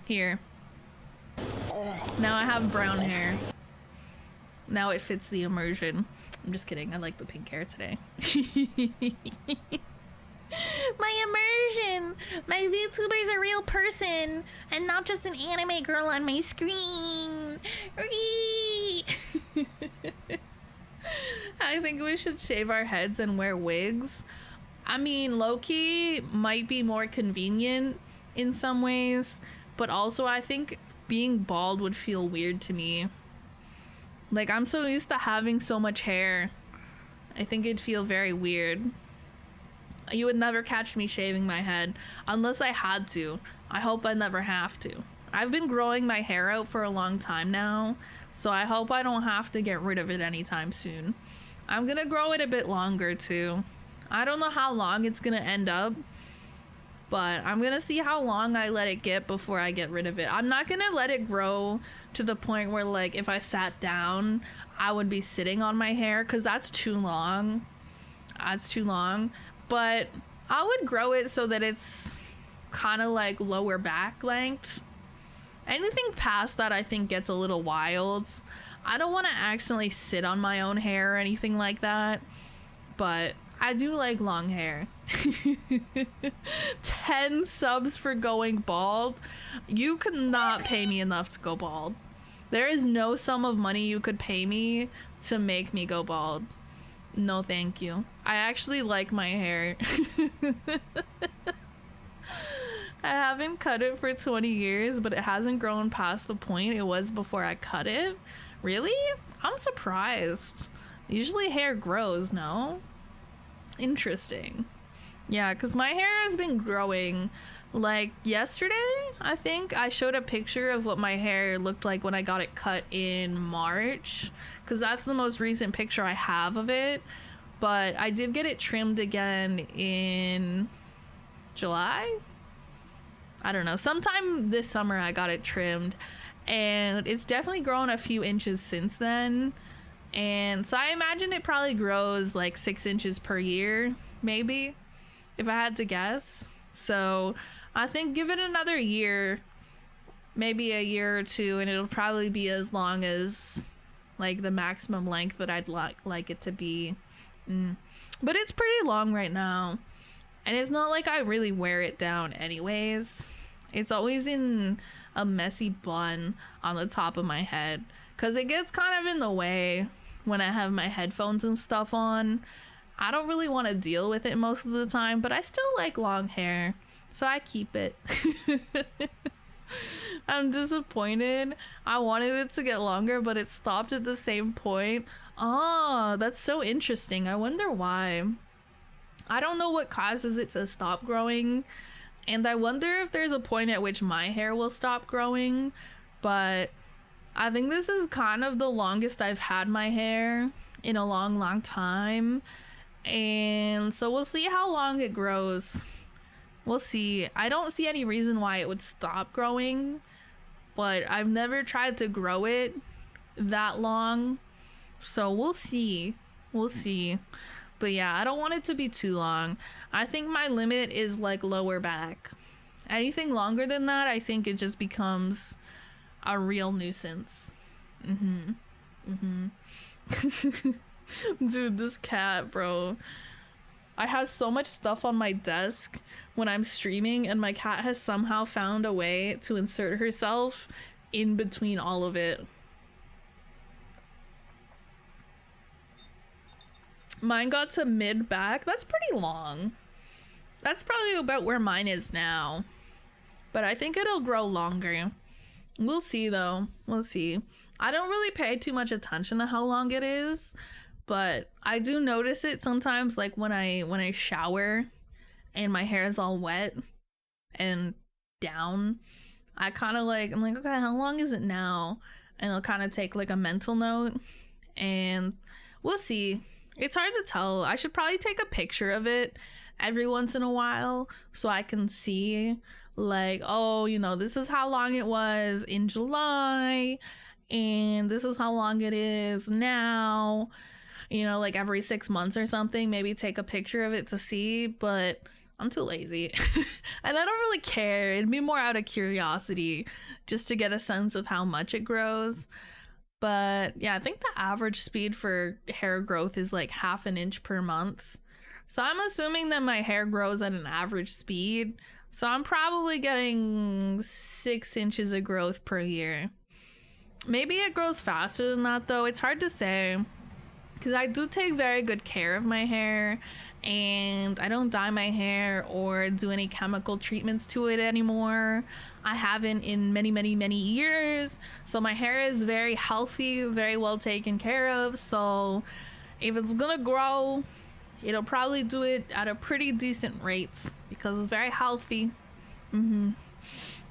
Here. Now I have brown hair. Now it fits the immersion. I'm just kidding. I like the pink hair today. My immersion! My VTuber's a real person and not just an anime girl on my screen. I think we should shave our heads and wear wigs. I mean, low-key might be more convenient in some ways, but also I think being bald would feel weird to me. Like, I'm so used to having so much hair. I think it'd feel very weird. You would never catch me shaving my head unless I had to. I hope I never have to. I've been growing my hair out for a long time now, so I hope I don't have to get rid of it anytime soon. I'm gonna grow it a bit longer too. I don't know how long it's gonna end up, but I'm gonna see how long I let it get before I get rid of it. I'm not gonna let it grow to the point where like if I sat down, I would be sitting on my hair, because that's too long. That's too long. But I would grow it so that it's kind of like lower back length. Anything past that I think gets a little wild. I don't want to accidentally sit on my own hair or anything like that, but I do like long hair. 10 subs for going bald. You could not pay me enough to go bald. There is no sum of money you could pay me to make me go bald. No, thank you. I actually like my hair. I haven't cut it for 20 years, but it hasn't grown past the point it was before I cut it. Really? I'm surprised. Usually hair grows, no? Interesting. Yeah, because my hair has been growing. Like yesterday, I think I showed a picture of what my hair looked like when I got it cut in March, because that's the most recent picture I have of it. But I did get it trimmed again in July. I don't know. Sometime this summer I got it trimmed, and it's definitely grown a few inches since then. And so I imagine it probably grows like 6 inches per year, maybe, if I had to guess. So I think give it another year, maybe a year or two, and it'll probably be as long as like the maximum length that I'd like it to be. But it's pretty long right now, and it's not like I really wear it down anyways. It's always in a messy bun on the top of my head because it gets kind of in the way when I have my headphones and stuff on. I don't really want to deal with it most of the time, but I still like long hair, so I keep it. I'm disappointed. I wanted it to get longer, but it stopped at the same point. Oh, that's so interesting. I wonder why. I don't know what causes it to stop growing, and I wonder if there's a point at which my hair will stop growing, but I think this is kind of the longest I've had my hair in a long, long time. And so we'll see how long it grows. We'll see. I don't see any reason why it would stop growing, but I've never tried to grow it that long. So we'll see. We'll see. But yeah, I don't want it to be too long. I think my limit is like lower back. Anything longer than that, I think it just becomes a real nuisance. Dude, this cat, bro. I have so much stuff on my desk when I'm streaming, and my cat has somehow found a way to insert herself in between all of it. Mine got to mid back. That's pretty long. That's probably about where mine is now. But I think it'll grow longer. We'll see though. We'll see. I don't really pay too much attention to how long it is, but I do notice it sometimes, like when I shower and my hair is all wet and down. I'm like, okay, how long is it now? And I'll kind of take like a mental note, and we'll see. It's hard to tell. I should probably take a picture of it every once in a while so I can see, like, oh, you know, this is how long it was in July, and this is how long it is now. You know, like every 6 months or something, maybe take a picture of it to see, but I'm too lazy. And I don't really care. It'd be more out of curiosity just to get a sense of how much it grows. But yeah, I think the average speed for hair growth is like 1/2 inch per month. So I'm assuming that my hair grows at an average speed. So I'm probably getting 6 inches of growth per year. Maybe it grows faster than that though. It's hard to say, because I do take very good care of my hair, and I don't dye my hair or do any chemical treatments to it anymore. I haven't in many, many, many years. So my hair is very healthy, very well taken care of. So if it's gonna grow, it'll probably do it at a pretty decent rate because it's very healthy.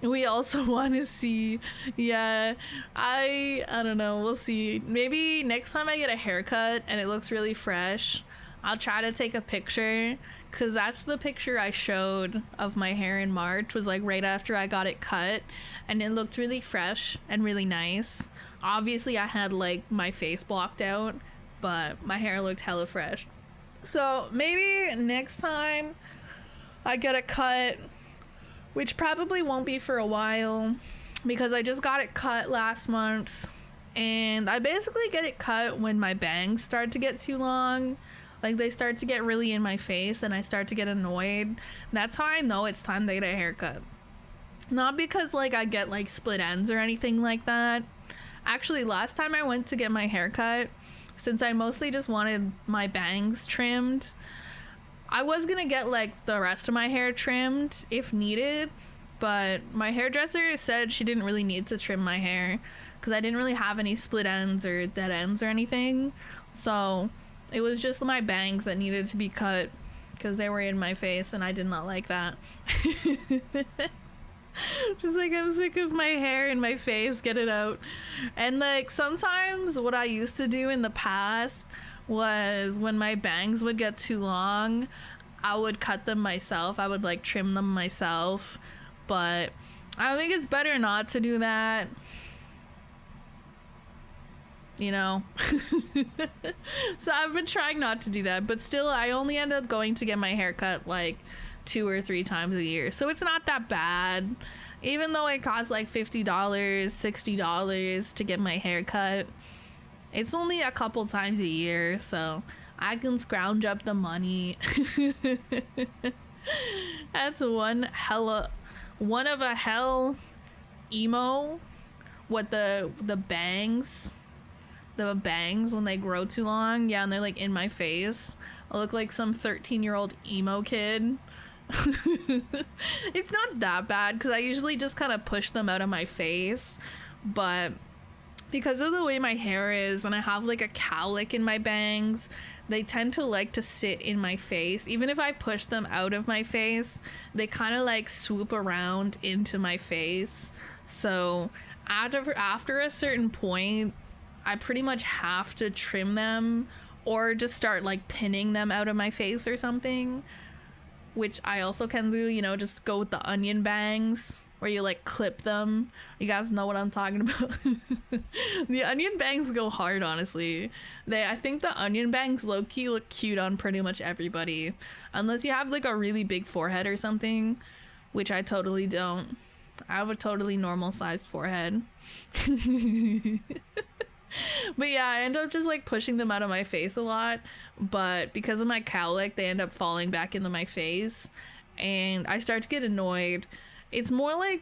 We also want to see, yeah, I don't know, we'll see. Maybe next time I get a haircut and it looks really fresh, I'll try to take a picture, because that's the picture I showed of my hair in March, was like right after I got it cut, and it looked really fresh and really nice. Obviously I had like my face blocked out, but my hair looked hella fresh. So maybe next time I get a cut, which probably won't be for a while because I just got it cut last month, and I basically get it cut when my bangs start to get too long. Like they start to get really in my face and I start to get annoyed. That's how I know it's time to get a haircut. Not because like I get like split ends or anything like that. Actually, last time I went to get my haircut, since I mostly just wanted my bangs trimmed, I was gonna get like the rest of my hair trimmed if needed, but my hairdresser said she didn't really need to trim my hair because I didn't really have any split ends or dead ends or anything. So it was just my bangs that needed to be cut, because they were in my face and I did not like that. Just like, I'm sick of my hair in my face, get it out. And like sometimes what I used to do in the past was when my bangs would get too long, I would cut them myself. I would like trim them myself, but I think it's better not to do that, you know. So I've been trying not to do that, but still I only end up going to get my hair cut like 2 or 3 times a year, so it's not that bad. Even though it costs like $50, $60 to get my hair cut, it's only a couple times a year, so I can scrounge up the money. That's one of a hell emo. What the bangs when they grow too long, yeah, and they're like in my face. I look like some 13-year-old emo kid. It's not that bad because I usually just kind of push them out of my face, but because of the way my hair is and I have like a cowlick in my bangs, they tend to like to sit in my face. Even if I push them out of my face, they kind of like swoop around into my face. So after a certain point, I pretty much have to trim them or just start like pinning them out of my face or something, which I also can do, you know, just go with the onion bangs where you like clip them. You guys know what I'm talking about. The onion bangs go hard, honestly. I think the onion bangs low-key look cute on pretty much everybody, unless you have like a really big forehead or something, which I totally don't. I have a totally normal sized forehead. But yeah, I end up just like pushing them out of my face a lot, but because of my cowlick, they end up falling back into my face and I start to get annoyed. It's more like,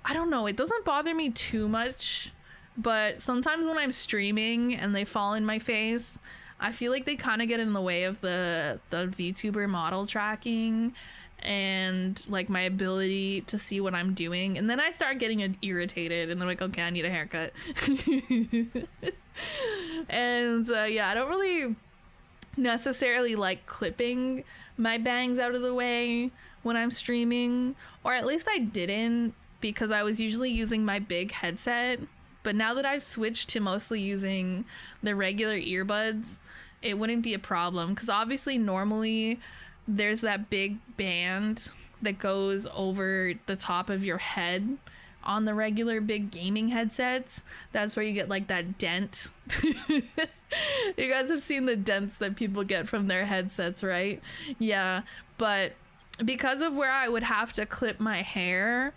I don't know, it doesn't bother me too much, but sometimes when I'm streaming and they fall in my face, I feel like they kind of get in the way of the VTuber model tracking and like my ability to see what I'm doing, and then I start getting irritated and then like, okay, I need a haircut. And yeah, I don't really necessarily like clipping my bangs out of the way when I'm streaming, or at least I didn't, because I was usually using my big headset, but now that I've switched to mostly using the regular earbuds, it wouldn't be a problem, because obviously normally there's that big band that goes over the top of your head on the regular big gaming headsets. That's where you get like that dent. You guys have seen the dents that people get from their headsets, right? Yeah, but because of where I would have to clip my hair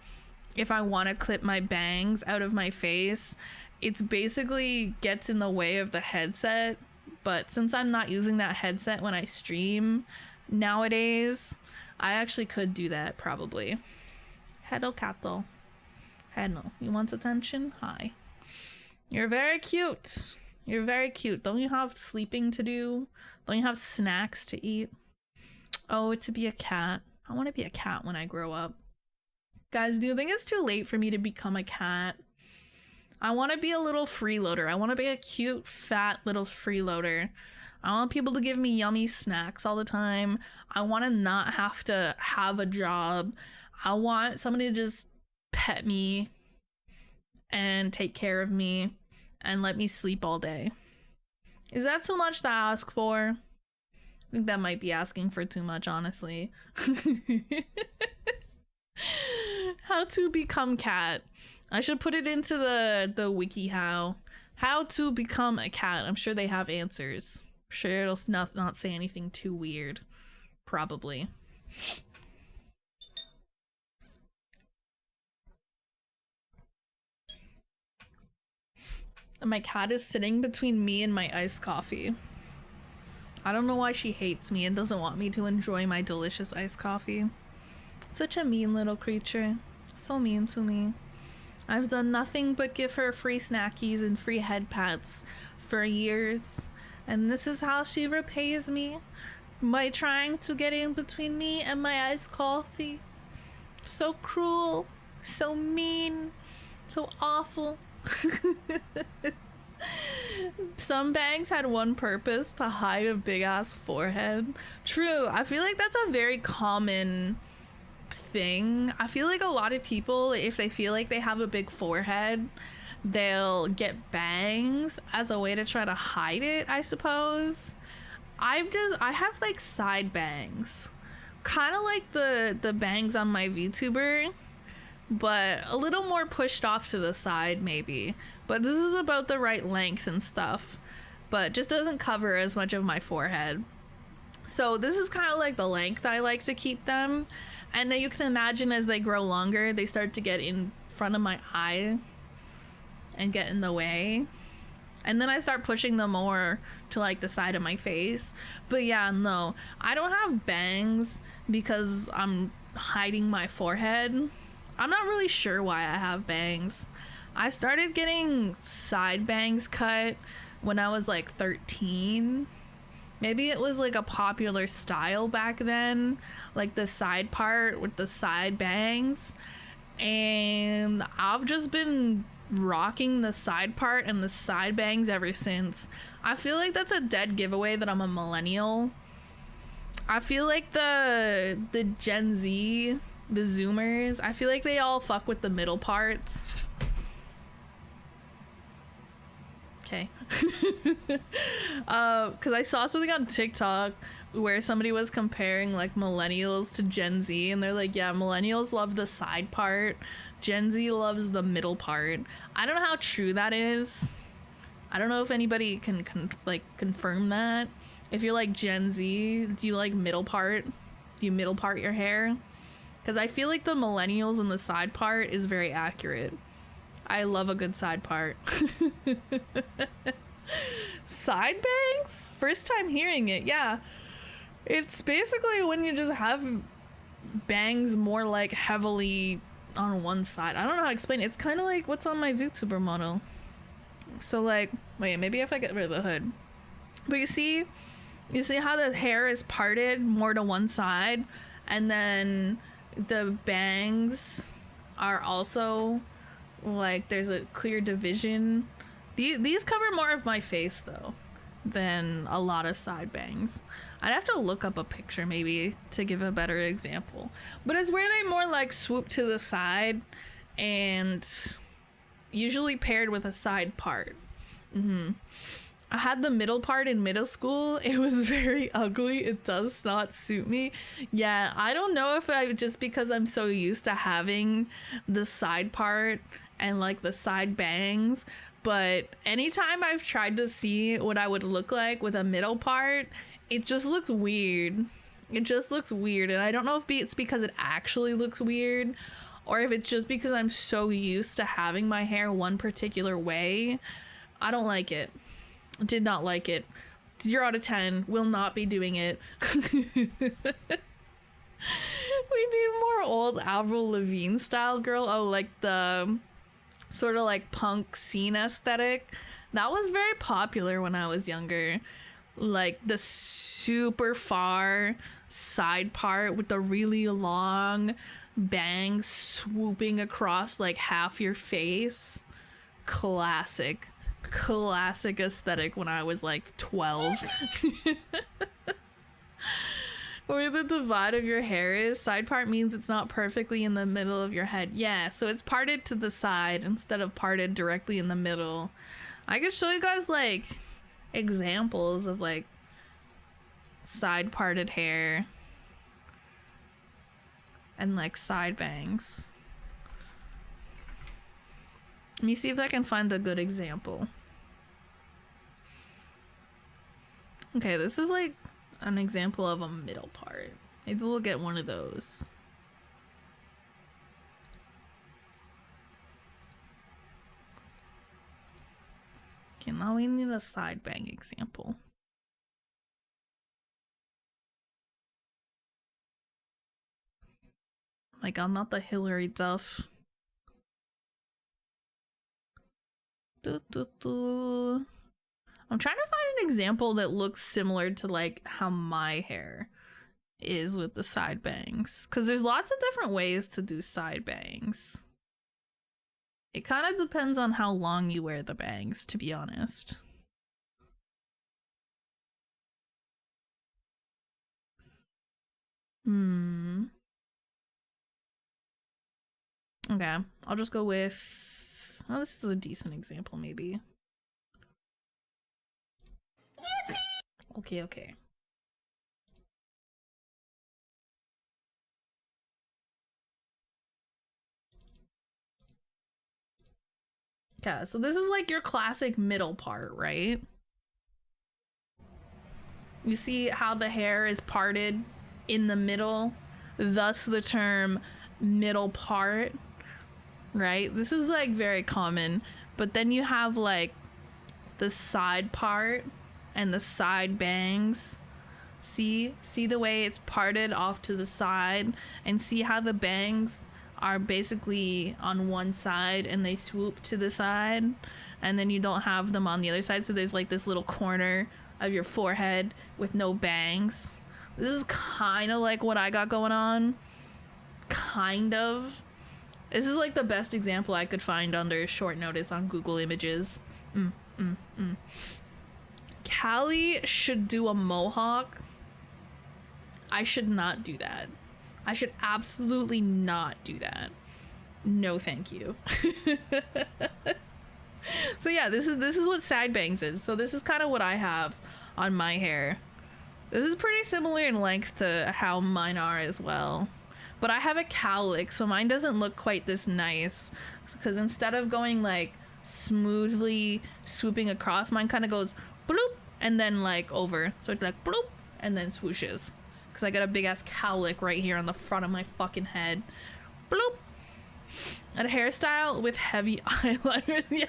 if I want to clip my bangs out of my face, it's basically gets in the way of the headset. But since I'm not using that headset when I stream nowadays, I actually could do that probably. Hello, Kato. Hello. You want attention? Hi. You're very cute. You're very cute. Don't you have sleeping to do? Don't you have snacks to eat? Oh, to be a cat. I want to be a cat when I grow up. Guys, do you think it's too late for me to become a cat? I want to be a little freeloader. I want to be a cute, fat little freeloader. I want people to give me yummy snacks all the time. I want to not have to have a job. I want somebody to just pet me and take care of me and let me sleep all day. Is that too much to ask for? I think that might be asking for too much, honestly. How to become cat. I should put it into the wiki how to become a cat. I'm sure they have answers. I'm sure it'll not say anything too weird. Probably. My cat is sitting between me and my iced coffee. I don't know why she hates me and doesn't want me to enjoy my delicious iced coffee. Such a mean little creature. So mean to me. I've done nothing but give her free snackies and free head pats for years. And this is how she repays me, by trying to get in between me and my iced coffee. So cruel, so mean, so awful. Some bangs had one purpose, to hide a big ass forehead. True. I feel like that's a very common thing. I feel like a lot of people, if they feel like they have a big forehead, they'll get bangs as a way to try to hide it, I suppose. I have like side bangs. Kind of like the bangs on my VTuber, but a little more pushed off to the side maybe. But this is about the right length and stuff, but just doesn't cover as much of my forehead. So this is kind of like the length I like to keep them. And then you can imagine as they grow longer, they start to get in front of my eye and get in the way. And then I start pushing them more to like the side of my face. But yeah, no, I don't have bangs because I'm hiding my forehead. I'm not really sure why I have bangs. I started getting side bangs cut when I was like 13. Maybe it was like a popular style back then, like the side part with the side bangs. And I've just been rocking the side part and the side bangs ever since. I feel like that's a dead giveaway that I'm a millennial. I feel like the Gen Z, the Zoomers, I feel like they all fuck with the middle parts. Okay. Because I saw something on TikTok where somebody was comparing like millennials to Gen Z, and they're like, yeah, millennials love the side part, Gen Z loves the middle part. I don't know how true that is. I don't know if anybody can confirm that. If you're like Gen Z, do you like middle part? Do you middle part your hair? Because I feel like the millennials and the side part is very accurate. I love a good side part. Side bangs? First time hearing it, yeah. It's basically when you just have bangs more like heavily on one side. I don't know how to explain it. It's kind of like what's on my VTuber model. So like, wait, maybe if I get rid of the hood. But you see how the hair is parted more to one side, and then the bangs are also like there's a clear division. These cover more of my face though than a lot of side bangs. I'd have to look up a picture maybe to give a better example, but it's where they more like swoop to the side and usually paired with a side part. I had the middle part in middle school. It was very ugly. It does not suit me. Yeah, I don't know if I just because I'm so used to having the side part and like the side bangs, but anytime I've tried to see what I would look like with a middle part, it just looks weird. It just looks weird, and I don't know if it's because it actually looks weird or if it's just because I'm so used to having my hair one particular way. I don't like it. Did not like it. 0 out of 10. Will not be doing it. We need more old Avril Lavigne style girl. Oh, like the sort of like punk scene aesthetic. That was very popular when I was younger. Like the super far side part with the really long bangs swooping across like half your face. Classic aesthetic when I was like 12. Where the divide of your hair is, side part means it's not perfectly in the middle of your head. Yeah, so it's parted to the side instead of parted directly in the middle. I could show you guys like examples of like side parted hair and like side bangs. Let me see if I can find a good example. Okay, this is like an example of a middle part. Maybe we'll get one of those. Okay, now we need a side bang example. Like, I'm not the Hillary Duff. I'm trying to find an example that looks similar to like how my hair is with the side bangs, because there's lots of different ways to do side bangs. It kind of depends on how long you wear the bangs, to be honest. Okay, I'll just go with... Oh, this is a decent example, maybe. Okay, okay. Okay, so this is like your classic middle part, right? You see how the hair is parted in the middle, thus the term middle part, right? This is like very common, but then you have like the side part and the side bangs. See the way it's parted off to the side, and see how the bangs are basically on one side and they swoop to the side, and then you don't have them on the other side, so there's like this little corner of your forehead with no bangs. This is kind of like what I got going on. Kind of. This is like the best example I could find under short notice on Google Images. Callie should do a mohawk. I should not do that. I should absolutely not do that. No, thank you. So yeah, this is what side bangs is. So this is kind of what I have on my hair. This is pretty similar in length to how mine are as well. But I have a cowlick, so mine doesn't look quite this nice. Because instead of going like smoothly swooping across, mine kind of goes bloop and then like over. So it's like bloop and then swooshes. Because I got a big ass cowlick right here on the front of my fucking head. Bloop. And a hairstyle with heavy eyeliners. Yeah.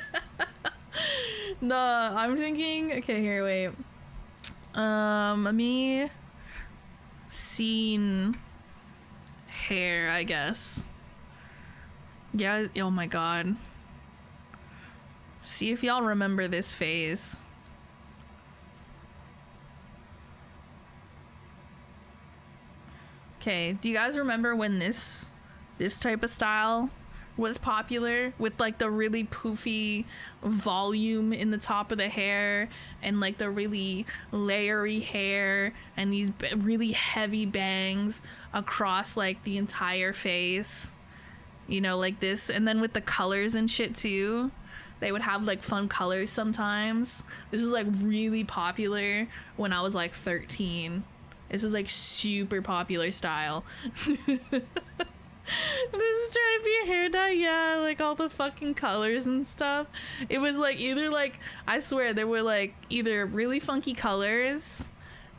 No, I'm thinking. Okay, here, wait. Me. Scene. Hair, I guess. Yeah. Oh my god. See if y'all remember this phase. Okay, do you guys remember when this type of style was popular, with like the really poofy volume in the top of the hair and like the really layery hair and these really heavy bangs across like the entire face, you know, like this, and then with the colors and shit too. They would have like fun colors sometimes. This was like really popular when I was like 13. This was like super popular style. This stripy hair dye, yeah, like all the fucking colors and stuff. It was like either like, I swear there were like either really funky colors,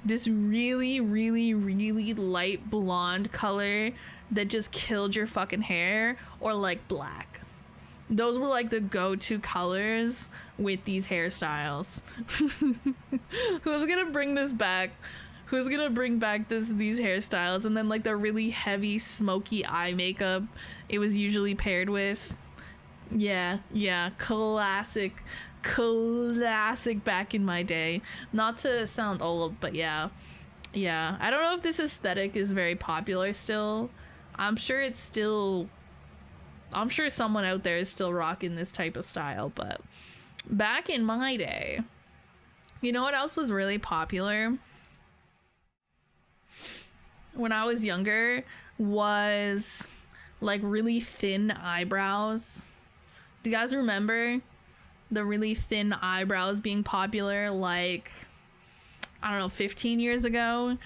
this really, really, really light blonde color that just killed your fucking hair, or like black. Those were like the go-to colors with these hairstyles. Who's gonna bring this back? Who's gonna bring back these hairstyles? And then like the really heavy smoky eye makeup it was usually paired with. Yeah, classic back in my day. Not to sound old, but yeah. I don't know if this aesthetic is very popular still. I'm sure someone out there is still rocking this type of style, but back in my day, you know what else was really popular when I was younger? Was like really thin eyebrows. Do you guys remember the really thin eyebrows being popular like, I don't know, 15 years ago?